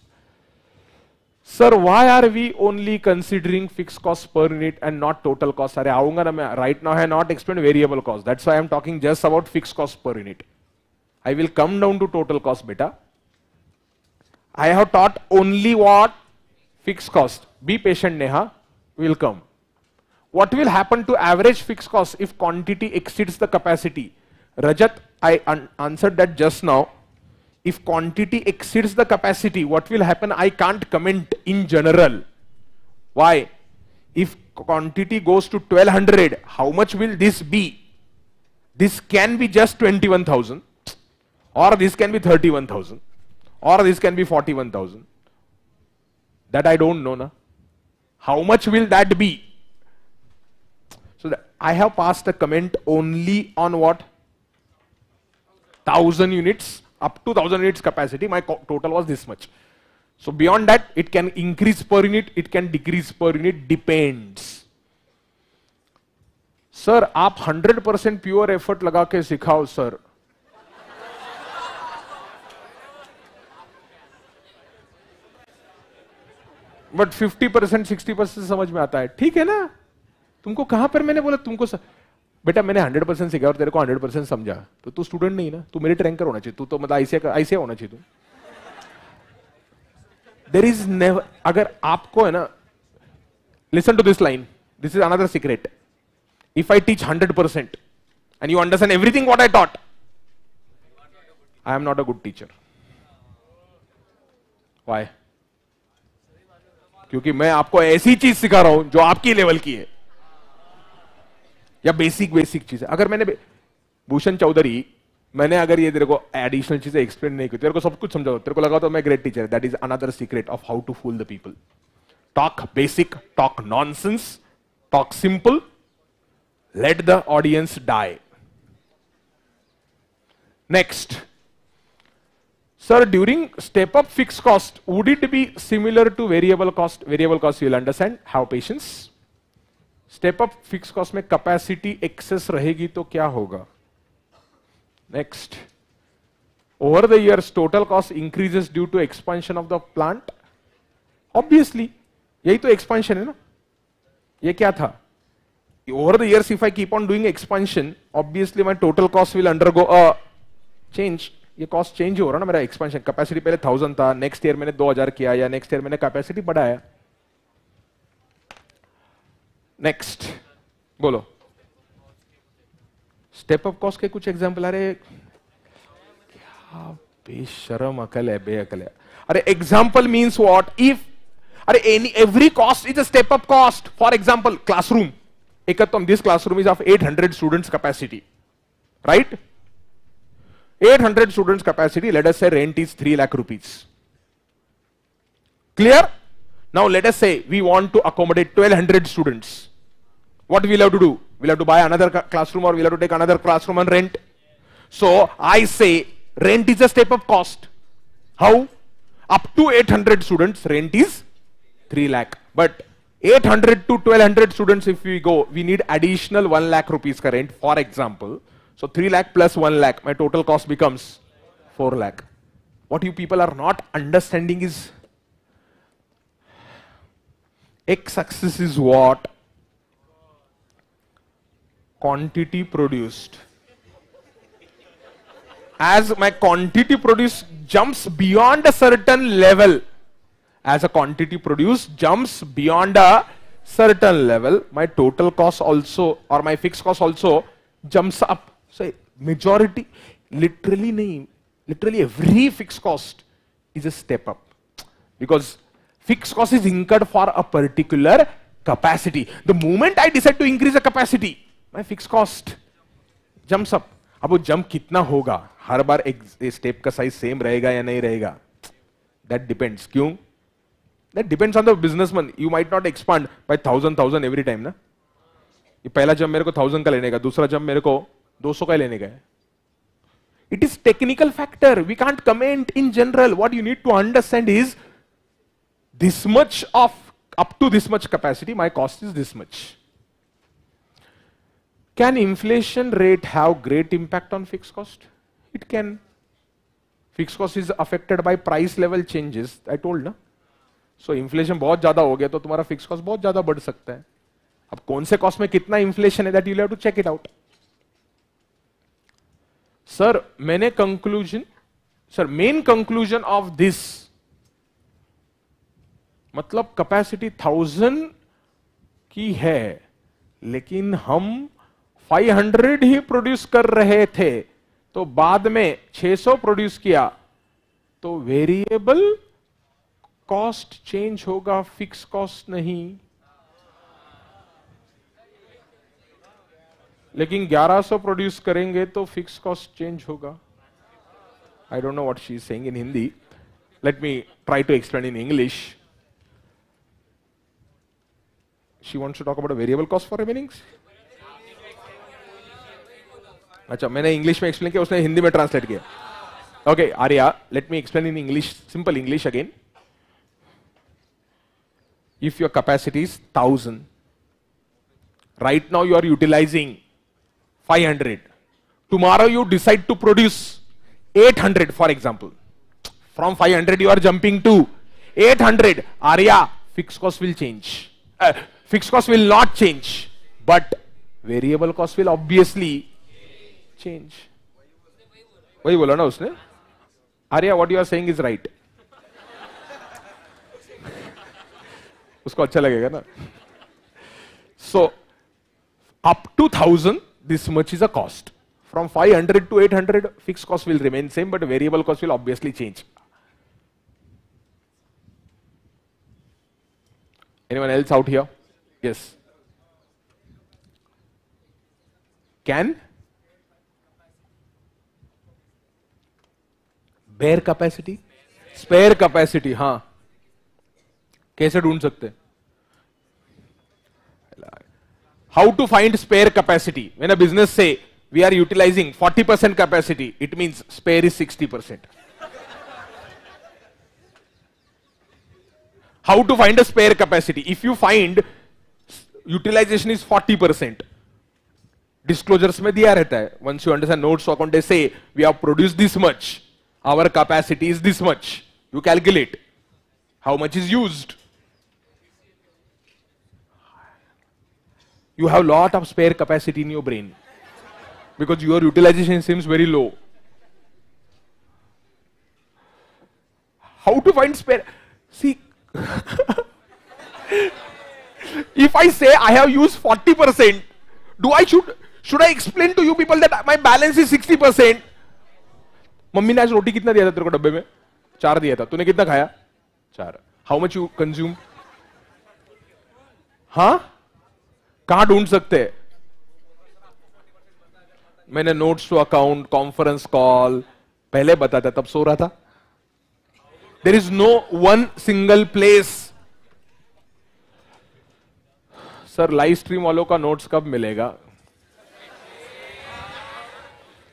Sir, why are we only considering fixed cost per unit and not total cost? अरे आऊंगा ना मैं. Right now I have not explained variable cost. That's why I am talking just about fixed cost per unit. I will come down to total cost, beta. I have taught only what? Fixed cost. Be patient, Neha. Will come. What will happen to average fixed cost if quantity exceeds the capacity? Rajat, I answered that just now. If quantity exceeds the capacity, what will happen? I can't comment in general. Why? If quantity goes to 1,200, how much will this be? This can be just 21,000, or this can be 31,000, or this can be 41,000. That I don't know, na? How much will that be? So I have passed a comment only on what? 1,000 units. Up to 1,000 units capacity, my total was this much. So beyond that, it can increase per unit, it can decrease per unit, depends. Sir, आप 100% pure effort लगा के सिखाओ sir. But 50% 60% समझ में आता है. ठीक है ना? तुमको कहां पर मैंने बोला तुमको बेटा मैंने 100% सीखा और तेरे को 100% समझा, तो तू स्टूडेंट नहीं ना, तू मेरिट रैंकर होना चाहिए. तू तो मतलब ऐसे होना चाहिए. तू देयर इज नेवर. अगर आपको है ना, listen to this line, this is another secret. If I teach 100% and you understand everything what I taught, I am not a good teacher. Why? क्योंकि मैं आपको ऐसी चीज सिखा रहा हूं जो आपकी लेवल की है, या बेसिक चीज है. अगर मैंने भूषण चौधरी, मैंने अगर ये तेरे को एडिशनल चीजें एक्सप्लेन नहीं की, तेरे को सब कुछ समझा, तेरे को लगा तो मैं great teacher. That is another secret of how to fool the people. Talk basic, talk nonsense, talk simple, let the audience die. Next. Sir, during step up fixed cost, would it be similar to variable cost? Variable cost you will understand. Have patience. Step up fixed cost में capacity excess रहेगी तो क्या होगा? Next. Over the years, total cost increases due to expansion of the plant. Obviously यही तो expansion है ना. ये क्या था? Over the years, if I keep on doing expansion, obviously my total cost will undergo a change. ये cost change हो रहा ना मेरा expansion. Capacity पहले 1000 था, next year मैंने 2000 किया या next year मैंने capacity बढ़ाया. Next, बोलो. Step up cost के कुछ example. अरे क्या बेशरम अकल है, बेअकल है. अरे example means what? If अरे every cost is a step up cost. For example, classroom. This classroom is of 800 students capacity, right? 800 students capacity, let us say rent is 3 lakh rupees. Clear? Now let us say we want to accommodate 1200 students. What we'll have to do? We'll have to buy another classroom or we'll have to take another classroom and rent. So I say rent is a step up cost. How? Up to 800 students, rent is 3 lakh. But 800 to 1200 students, if we go, we need additional 1 lakh rupees ka rent, for example. So 3 lakh plus 1 lakh, my total cost becomes 4 lakh. What you people are not understanding is x-axis is what? Quantity produced. As my quantity produced jumps beyond a certain level, as a quantity produced jumps beyond a certain level, my total cost also or my fixed cost also jumps up. So majority, literally every fixed cost is a step up, because fixed cost is incurred for a particular capacity. The moment I decide to increase the capacity, my fixed cost jumps up. अब वो jump कितना होगा? हर बार एक step का size same रहेगा या नहीं रहेगा? That depends. क्यों? That depends on the businessman. You might not expand by 1000 every time ना. ये पहला जंप मेरे को 1000 का लेने का, दूसरा जंप मेरे को 200 का लेने का है. It is technical factor. We can't comment in general. What you need to understand is this much of up to this much capacity, my cost is this much. Can inflation rate have great impact on fixed cost? It can. Fixed cost is affected by price level changes. I told ना. So inflation बहुत ज्यादा हो गया तो तुम्हारा fixed cost बहुत ज्यादा बढ़ सकता है. अब कौन से cost में कितना inflation है, that you'll have to check it out. Sir, मैंने conclusion, sir, main conclusion of this, मतलब capacity 1000 की है, लेकिन हम 500 ही प्रोड्यूस कर रहे थे, तो बाद में 600 प्रोड्यूस किया, तो वेरिएबल कॉस्ट चेंज होगा, फिक्स कॉस्ट नहीं. लेकिन 1100 प्रोड्यूस करेंगे तो फिक्स कॉस्ट चेंज होगा. I don't know what she is saying in Hindi. Let me try to explain in English. She wants to talk about variable cost for remainings. अच्छा, मैंने English में explain किया, उसने हिंदी में ट्रांसलेट किया. Okay Arya, let me explain in English, simple English again. If your capacity is 1000, right now you are utilizing 500. Tomorrow you decide to produce 800, for example. From 500 you are jumping to 800. Arya, fixed cost will change. Fixed cost will not change, but variable cost will obviously change. वही बोला ना उसने. Arya, what you are saying is right. उसको अच्छा लगेगा ना. So up to 1000, this much is a cost. From 500 to 800, fixed cost will remain same, but variable cost will obviously change. Anyone else out here? Yes. Can bear capacity, spare capacity, हाँ, कैसे ढूंढ सकते? How to find spare capacity? When a business say we are utilizing 40% capacity, it means spare is 60%. How to find a spare capacity? If you find utilization is 40%, disclosures में दिया रहता है. Once you understand notes to account, they say we have produced this much, our capacity is this much. You calculate how much is used. you have lot of spare capacity in your brain because your utilization seems very low. How to find spare? See, if I say I have used 40%, should I explain to you people that my balance is 60%? Mummy ने आज रोटी कितना दिया था तेरे को डब्बे में? 4 दिया था. तूने कितना खाया? 4. How much you consume? हाँ? कहां ढूंढ सकते हैं? मैंने notes to account, conference call पहले बताता तब सो रहा था. There is no one single place. Sir live stream वालों का नोट्स कब मिलेगा?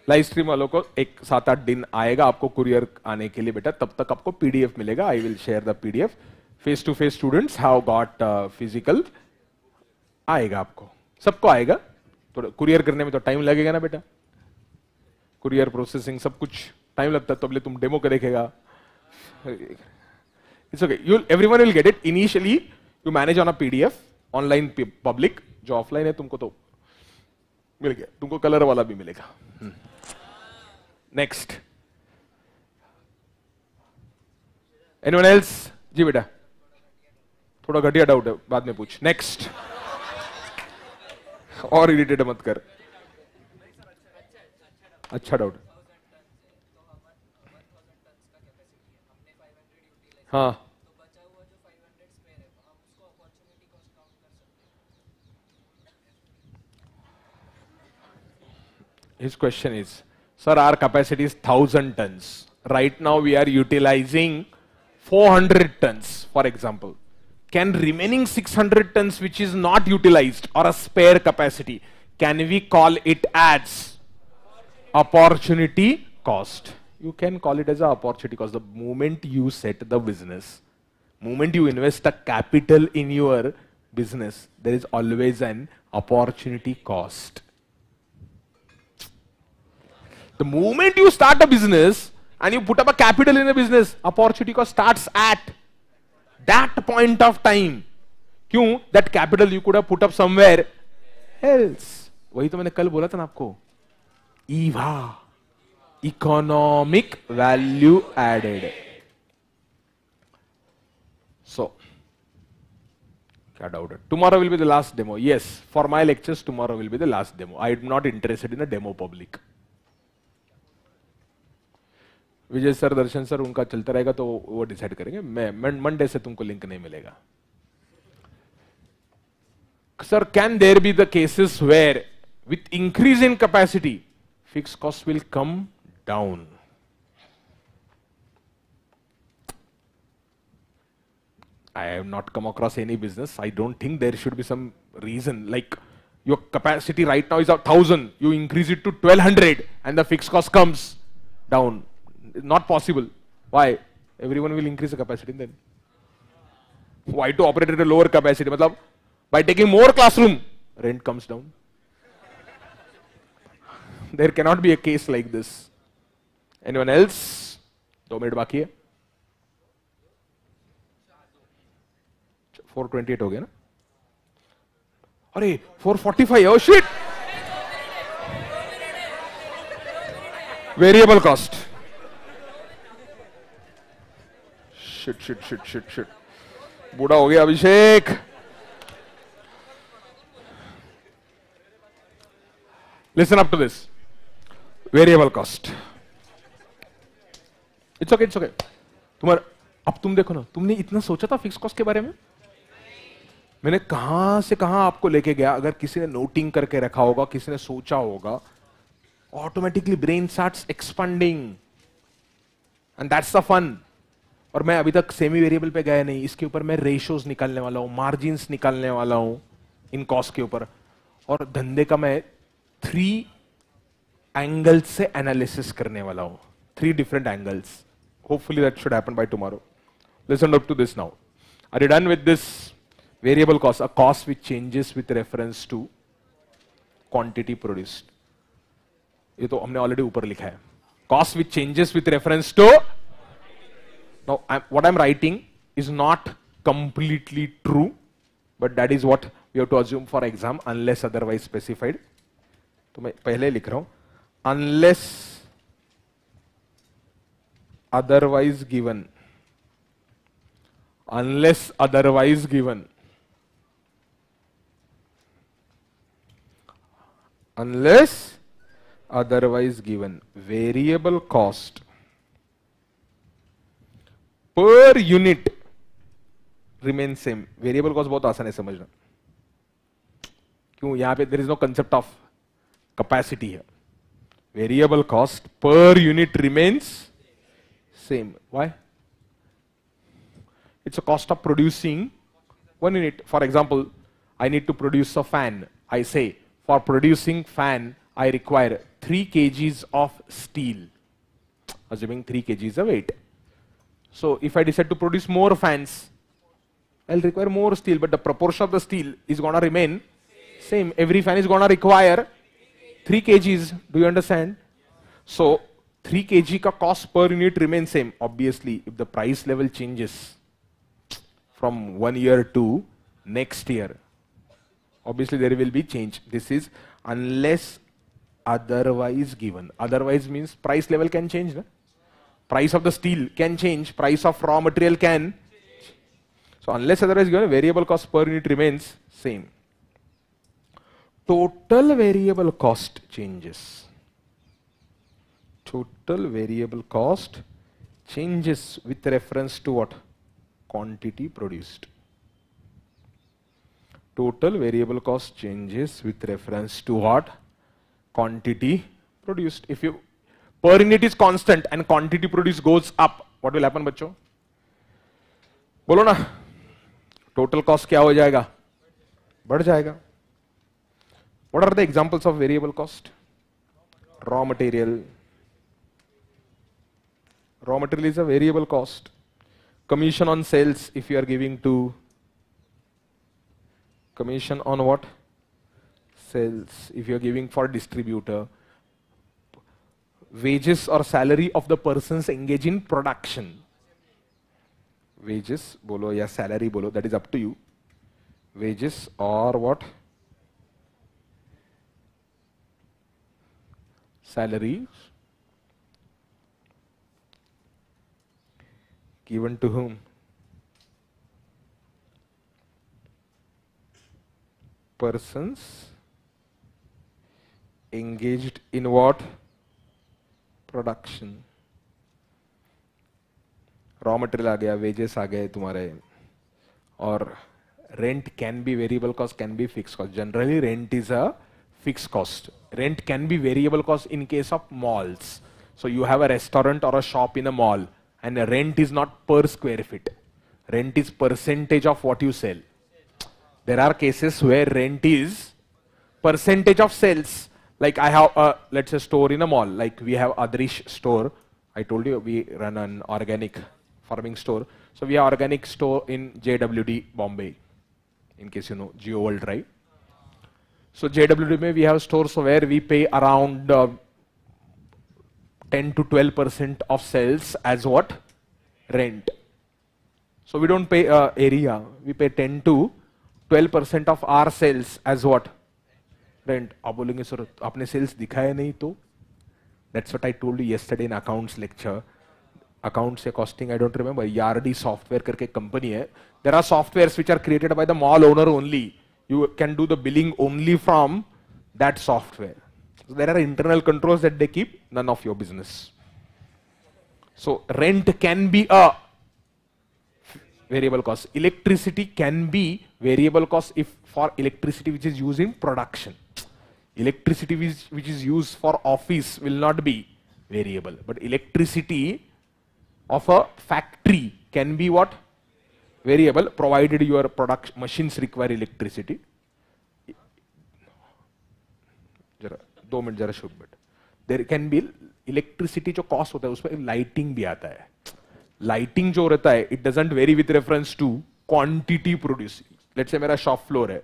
लाइव स्ट्रीम वालों को 7-8 दिन आएगा आपको कुरियर आने के लिए बेटा, तब तक आपको पीडीएफ मिलेगा. I will share the PDF. Face to face students have got physical आएगा, आपको सबको आएगा. तो कुरियर करने में तो टाइम लगेगा ना बेटा, कुरियर प्रोसेसिंग सब कुछ टाइम लगता है. तो अगले तुम डेमो का देखेगा. It's okay. Everyone will get it. Initially, you manage on a PDF, online public. जो ऑफलाइन है तुमको तो मिल गया. तुमको कलर वाला भी मिलेगा. नेक्स्ट. Anyone else? जी बेटा, थोड़ा घटिया डाउट है, बाद में पूछ. नेक्स्ट. और इरिटेट मत कर. अच्छा डाउट. हाँ. His question is, sir, our capacity is 1000 tons. Right now we are utilizing 400 tons, for example. Can remaining 600 tons which is not utilized or a spare capacity, can we call it as opportunity cost? You can call it as an opportunity cost. The moment you set the business, moment you invest a capital in your business, there is always an opportunity cost. The moment you start a business and you put up a capital in a business, opportunity cost starts at that point of time. क्यों? That capital you could have put up somewhere else. वही तो मैंने कल बोला था ना आपको. EVA, economic value added. So, क्या doubt है? Tomorrow will be the last demo. Yes, for my lectures tomorrow will be the last demo. I am not interested in a demo public. Vijay sir, Darshan sir, उनका चलता रहेगा तो वो decide करेंगे. मैं Monday से तुमको लिंक नहीं मिलेगा. Sir, can there be the cases where with increase in capacity fix cost will come down? I have not come across any business. I don't think there should be some reason like your capacity right now is 1000, you increase it to 1200 and the fixed cost comes down. Not possible. Why? Everyone will increase the capacity then. Why to operate at a lower capacity? मतलब by taking more classroom, rent comes down. There cannot be a case like this. Anyone else? 2 minute बाकी है. 428 हो गया ना? अरे 445. Oh shit! Variable cost. Shit. बूढ़ा हो गया अभिषेक. Listen up to this. Variable cost. It's okay. अब तुम देखो ना, तुमने इतना सोचा था फिक्स कॉस्ट के बारे में? मैंने कहां से कहां आपको लेके गया. अगर किसी ने नोटिंग करके रखा होगा, किसी ने सोचा होगा, automatically brain starts expanding and that's the fun. और मैं अभी तक सेमी वेरिएबल पे गया नहीं. इसके ऊपर मैं रेशियोज निकालने वाला हूं, मार्जिन्स निकालने वाला हूं इन कॉस्ट के ऊपर. और धंधे का मैं 3 एंगल्स से एनालिसिस करने वाला हूं. 3 different angles. Hopefully that should happen by tomorrow. Listen up to this now. Are you done with this variable cost? A cost which changes with reference to quantity produced. ये तो हमने already ऊपर लिखा है. Cost which changes with reference to. Now what I'm writing is not completely true, but that is what we have to assume for exam unless otherwise specified, तो मैं पहले लिख रहा हूं unless otherwise given, unless otherwise given, unless otherwise given, variable cost per unit remains same. Variable cost बहुत आसान है समझना, क्यों? यहां पे there is no concept of capacity है. Variable cost per unit remains same. Why? It's a cost of producing one unit. For example, I need to produce a fan. I say, for producing fan, I require 3 kgs of steel, assuming 3 kgs of weight. So if I decide to produce more fans, I'll require more steel, but the proportion of the steel is gonna remain same. Every fan is gonna require 3 kgs. Do you understand? So 3 kg ka cost per unit remains same. Obviously, if the price level changes from one year to next year, obviously there will be change. This is unless otherwise given. Otherwise means price level can change. Na? Price of the steel can change. Price of raw material can. So unless otherwise given, variable cost per unit remains same. Total variable cost changes. Total variable cost changes with reference to what? Quantity produced. Total variable cost changes with reference to what? Quantity produced. If you per unit is constant and quantity produced goes up, what will happen बच्चों? बोलो ना, total cost क्या हो जाएगा? बढ़ जाएगा. What are the examples of variable cost? Raw material. Raw material is a variable cost. Commission on sales, if you are giving to commission on what? Sales. If you are giving for distributor. Wages or salary of the persons engaged in production. Wages bolo ya salary bolo, that is up to you. Wages or what? Salary given to whom? Persons engaged in what? Production. Raw material आ गया, wages आ गए तुम्हारे, और rent can be variable cost, can be fixed cost. Generally rent is a fixed cost. Rent can be variable cost in case of malls. So you have a restaurant or a shop in a mall and the rent is not per square feet. Rent is percentage of what you sell. There are cases where rent is percentage of sales. Like I have a, let's say, store in a mall. Like we have Adrish store. I told you we run an organic farming store. So we have organic store in JWD, Bombay. In case you know, Geo World, right? So JWD mein we have stores where we pay around 10 to 12% of sales as what? Rent. So we don't pay area. We pay 10 to 12% of our sales as what? Rent. आप बोलेंगे sir आपने sales दिखाया नहीं तो? That's what I told you yesterday in accounts lecture. Accounts से costing I don't remember. YRD software करके company है. There are softwares which are created by the mall owner only. You can do the billing only from that software. So there are internal controls that they keep. None of your business. So rent can be a variable cost. Electricity can be variable cost if for electricity which is used in production. Electricity which is used for office will not be variable. But electricity of a factory can be what? Variable, provided your product machines require electricity. जरा 2 minute जरा शुभ but. There can be electricity जो cost होता है उसमें lighting भी आता है. Lighting जो रहता है it doesn't vary with reference to quantity produced. Let's say मेरा shop floor है.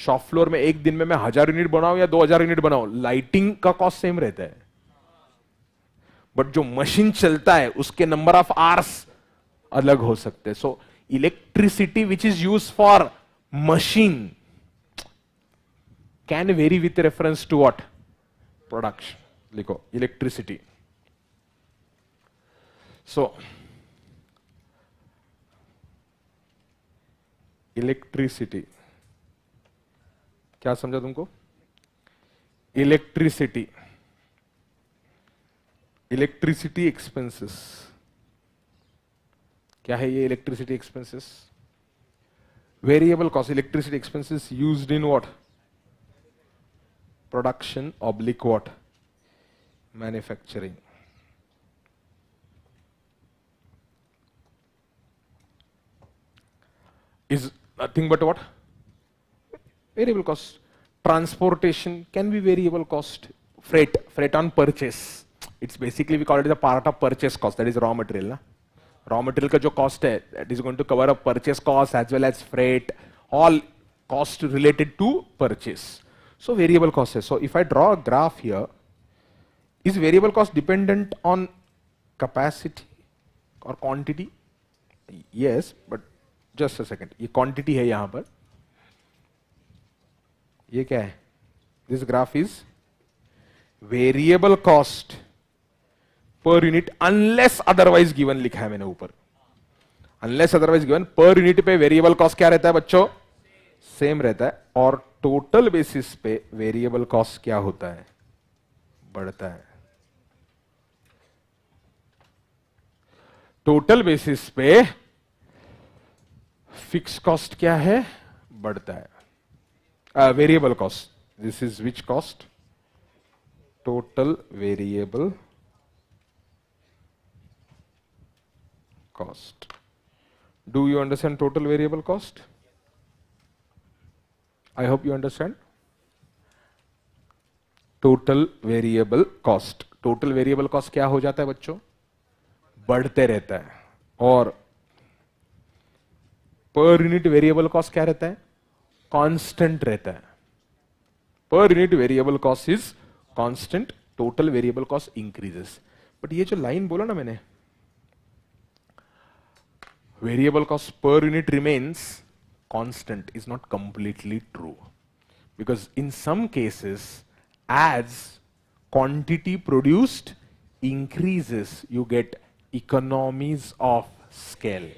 Shop floor में एक दिन में मैं 1000 यूनिट बनाऊं या 2000 यूनिट बनाऊं, लाइटिंग का कॉस्ट सेम रहता है. बट जो मशीन चलता है उसके नंबर ऑफ आवर्स अलग हो सकते हैं. So electricity which is use for machine can vary with reference to what? Production. लिखो electricity. So electricity क्या समझा तुमको? Electricity expenses. क्या है ये electricity expenses? Variable cost. Electricity expenses used in what? Production oblique what? Manufacturing. Is nothing but what? Variable cost. Transportation can be variable cost. Freight on purchase. It's basically, we call it the part of purchase cost. That is raw material. Na? Raw material का जो cost है, that is going to cover up purchase cost as well as freight, all cost related to purchase. So variable cost है. So if I draw a graph here, is variable cost dependent on capacity or quantity? Yes, but just a second. ये quantity है यहाँ पर. ये क्या है? This graph is variable cost per unit unless otherwise given लिखा है मैंने ऊपर. Unless otherwise given, per unit पे variable cost क्या रहता है बच्चों? Same रहता है. और total basis पे variable cost क्या होता है? बढ़ता है. Total basis पे fixed cost क्या है? बढ़ता है. Variable cost. This is which cost? Total variable cost. Do you understand total variable cost? I hope you understand. Total variable cost. Total variable cost क्या हो जाता है बच्चों? बढ़ते रहता है. और per unit variable cost क्या रहता है? Constant रहता है. Per unit variable cost is constant. Total variable cost increases. But ये जो line बोला ना मैंने, variable cost per unit remains constant, is not completely true. Because in some cases, as quantity produced increases, you get economies of scale.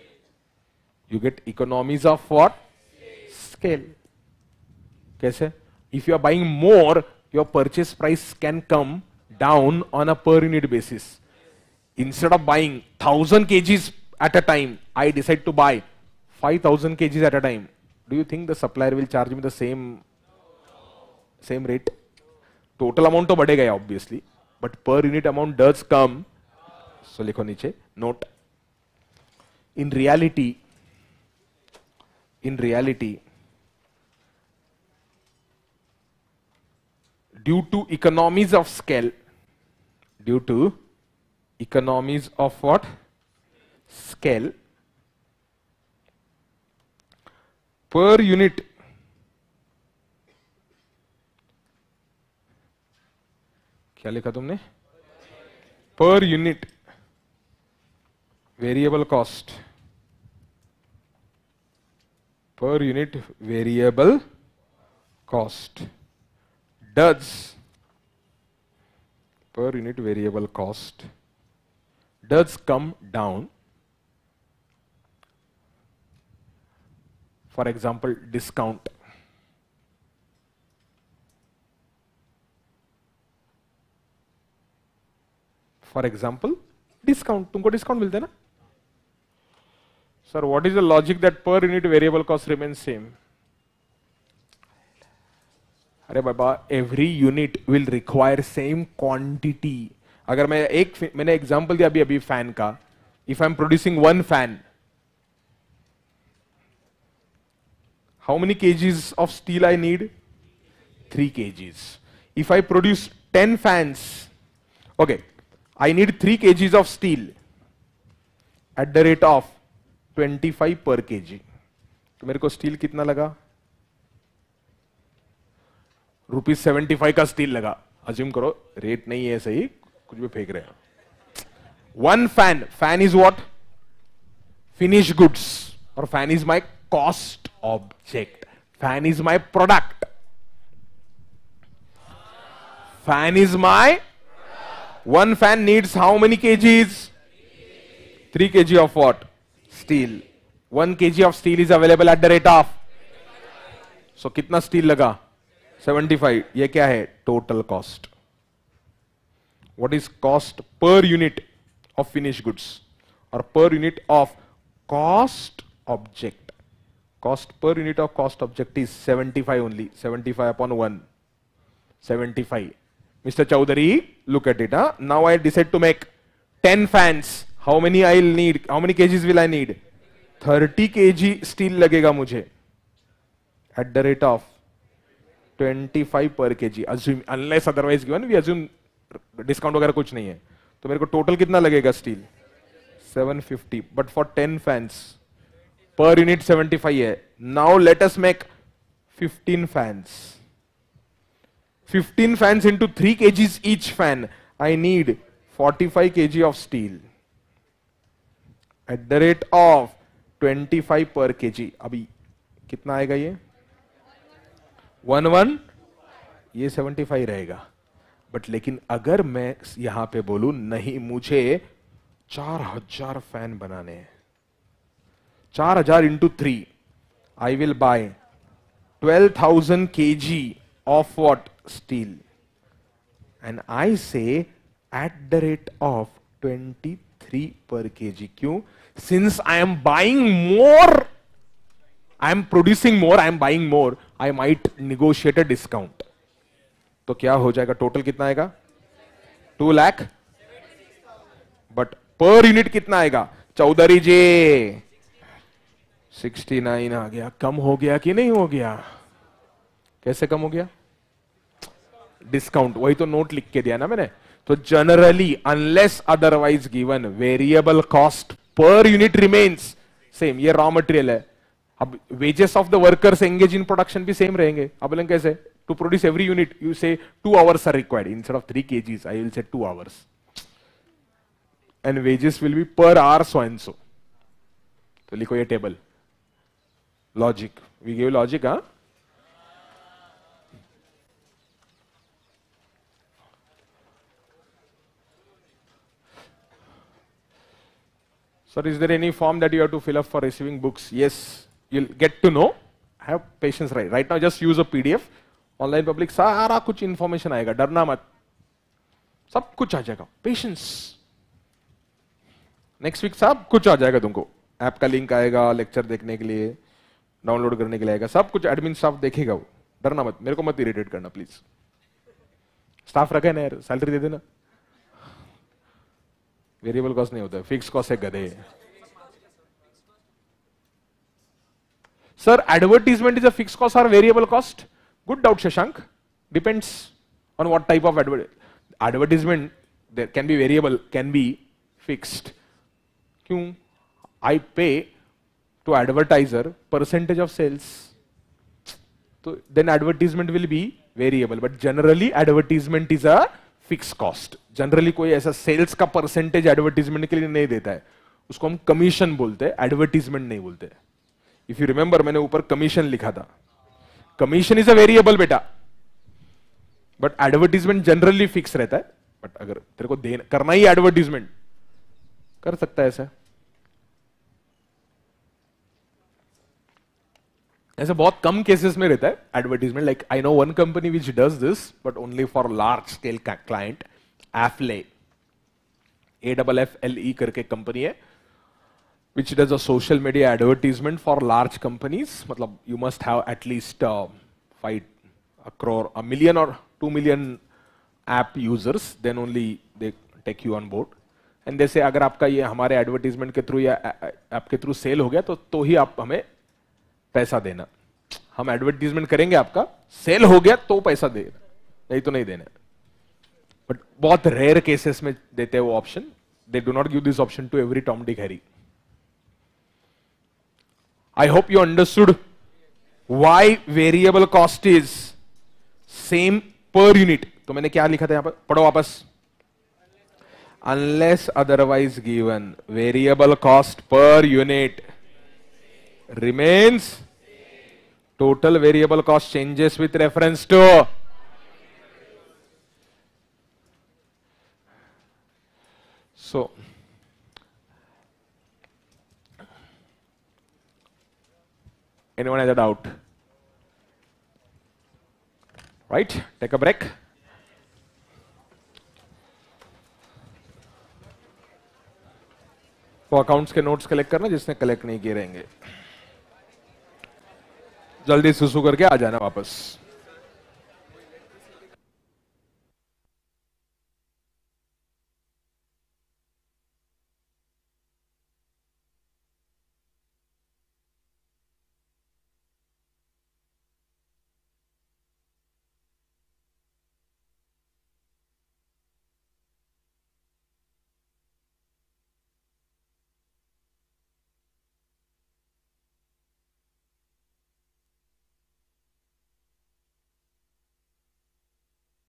You get economies of what? Scale. कैसे? If you are buying more, your purchase price can come down on a per unit basis. Instead of buying 1000 kgs at a time, I decide to buy 5000 kgs at a time. Do you think the supplier will charge me the same rate? Total amount तो बढ़ेगा ही obviously, but per unit amount does come. So लिखो नीचे note. In reality, due to economies of scale, due to economies of what? Scale, per unit क्या लिखा तुमने? Per unit variable cost. Per unit variable cost does, per unit variable cost does come down. For example, discount. For example, discount. तुमको discount मिलता है ना? Sir, what is the logic that per unit variable cost remains same? अरे बाबा, every unit will require same quantity. अगर मैंने example दिया अभी fan का. If I'm producing one fan, how many kgs of steel I need? 3 kgs. If I produce 10 fans, okay, I need 3 kgs of steel at the rate of 25 per kg. तो मेरे को steel कितना लगा? ₹75 का steel लगा. Assume करो, rate नहीं है सही, कुछ भी फेंक रहे हैं. One fan is what? Finished goods. और fan is my cost object. Fan is my product. Fan is my. One fan needs how many kgs? 3 kg of what? Steel. 1 kg of steel is available at the rate of. So कितना steel लगा? 75. ये क्या है? Total cost. What is cost per unit of finished goods or per unit of cost object? Cost per unit of cost object is 75 only. 75 upon 1. 75. Mr. Chowdhury, look at it. Huh? Now I decide to make 10 fans. How many I'll need? How many kgs will I need? 30 kg steel लगेगा मुझे. At the rate of 25 per kg. Assume, unless otherwise given, we assume discount वगैरह कुछ नहीं है. तो मेरे को total कितना लगेगा steel? 750. But for 10 fans, per unit 75 है. Now let us make 15 fans. 15 fans into 3 kgs each fan. I need 45 kg of steel. At the rate of 25 per kg. अभी कितना आएगा ये? 11. ये 75 रहेगा. बट लेकिन अगर मैं यहां पे बोलूं नहीं, मुझे 4000 फैन बनाने हैं. 4000 into 3. I will buy 12,000 kg of what? Steel. And I say at the rate of 23 per kg. क्यों? Since I am buying more, I am producing more, I am buying more, I might negotiate a discount. तो क्या हो जाएगा? Total कितना आएगा? 2 lakh. But per unit कितना आएगा? चौधरी जी 69 आ गया. कम हो गया कि नहीं हो गया? कैसे कम हो गया? डिस्काउंट. वही तो नोट लिख के दिया ना मैंने. तो generally unless otherwise given variable cost per unit remains same. ये रॉ मटेरियल है. अब wages of the workers engage in production भी सेम रहेंगे. अब बोलेंगे कैसे? To produce every unit you say 2 hours are required. Instead of 3 kgs I will say 2 hours. And wages will be per hour so and so. तो लिखो ये table. Logic. We give logic. हाँ, sir, is there any form that you have to fill up for receiving books? Yes, you'll get to know. Have patience. Right now just use a PDF. Online public सारा कुछ information आएगा. डरना मत, सब कुछ आ जाएगा. Patience. Next week सब कुछ आ जाएगा तुमको. ऐप का लिंक आएगा, लेक्चर देखने के लिए, डाउनलोड करने के लिए आएगा. सब कुछ एडमिन स्टाफ देखेगा. वो डरना मत. मेरे को मत इरिटेट करना प्लीज. स्टाफ रखे ना यार, सैलरी दे देना. वेरिएबल कॉस्ट नहीं होता है, फिक्स कॉस्ट है गधे. Sir advertisement is a fix cost और variable cost? Good doubt, Shashank. Depends on what type of advertisement. There can be variable, can be fixed. क्यों? I pay to advertiser percentage of sales. So then advertisement will be variable. But generally advertisement is a fixed cost. Generally कोई ऐसा sales का percentage advertisement के लिए नहीं देता है. उसको हम commission बोलते हैं, advertisement नहीं बोलते. If you remember, मैंने ऊपर commission लिखा था. कमीशन इज अ वेरिएबल बेटा, बट एडवर्टीजमेंट जनरली फिक्स रहता है. बट अगर तेरे को करना ही एडवर्टीजमेंट, कर सकता है ऐसा. ऐसे बहुत कम केसेस में रहता है advertisement. Like I know one company which does this but only for large scale client. Affle, AFFLE करके कंपनी है, which does a social media advertisement for large companies. मतलब you must have at least 5 crore, a million or 2 million app users, then only they take you on board. And they say अगर आपका ये हमारे advertisement के through या आपके through cell हो गया तो ही आप हमें पैसा देना. हम एडवर्टीजमेंट करेंगे, आपका सेल हो गया तो पैसा देना, नहीं तो नहीं देना. बट बहुत रेयर केसेस में देते हैं वो option. They do not give this option to every Tom Dick Harry. I hope you understood why variable cost is same per unit. तो मैंने क्या लिखा था यहां पर, पढ़ो वापस. Unless otherwise given, variable cost per unit remains Total variable cost changes with reference to. So, anyone has a doubt? Right? Take a break. वो अकाउंट्स के नोट्स कलेक्ट करना जिसने कलेक्ट नहीं किए रहेंगे, जल्दी सुसु करके आ जाना वापस.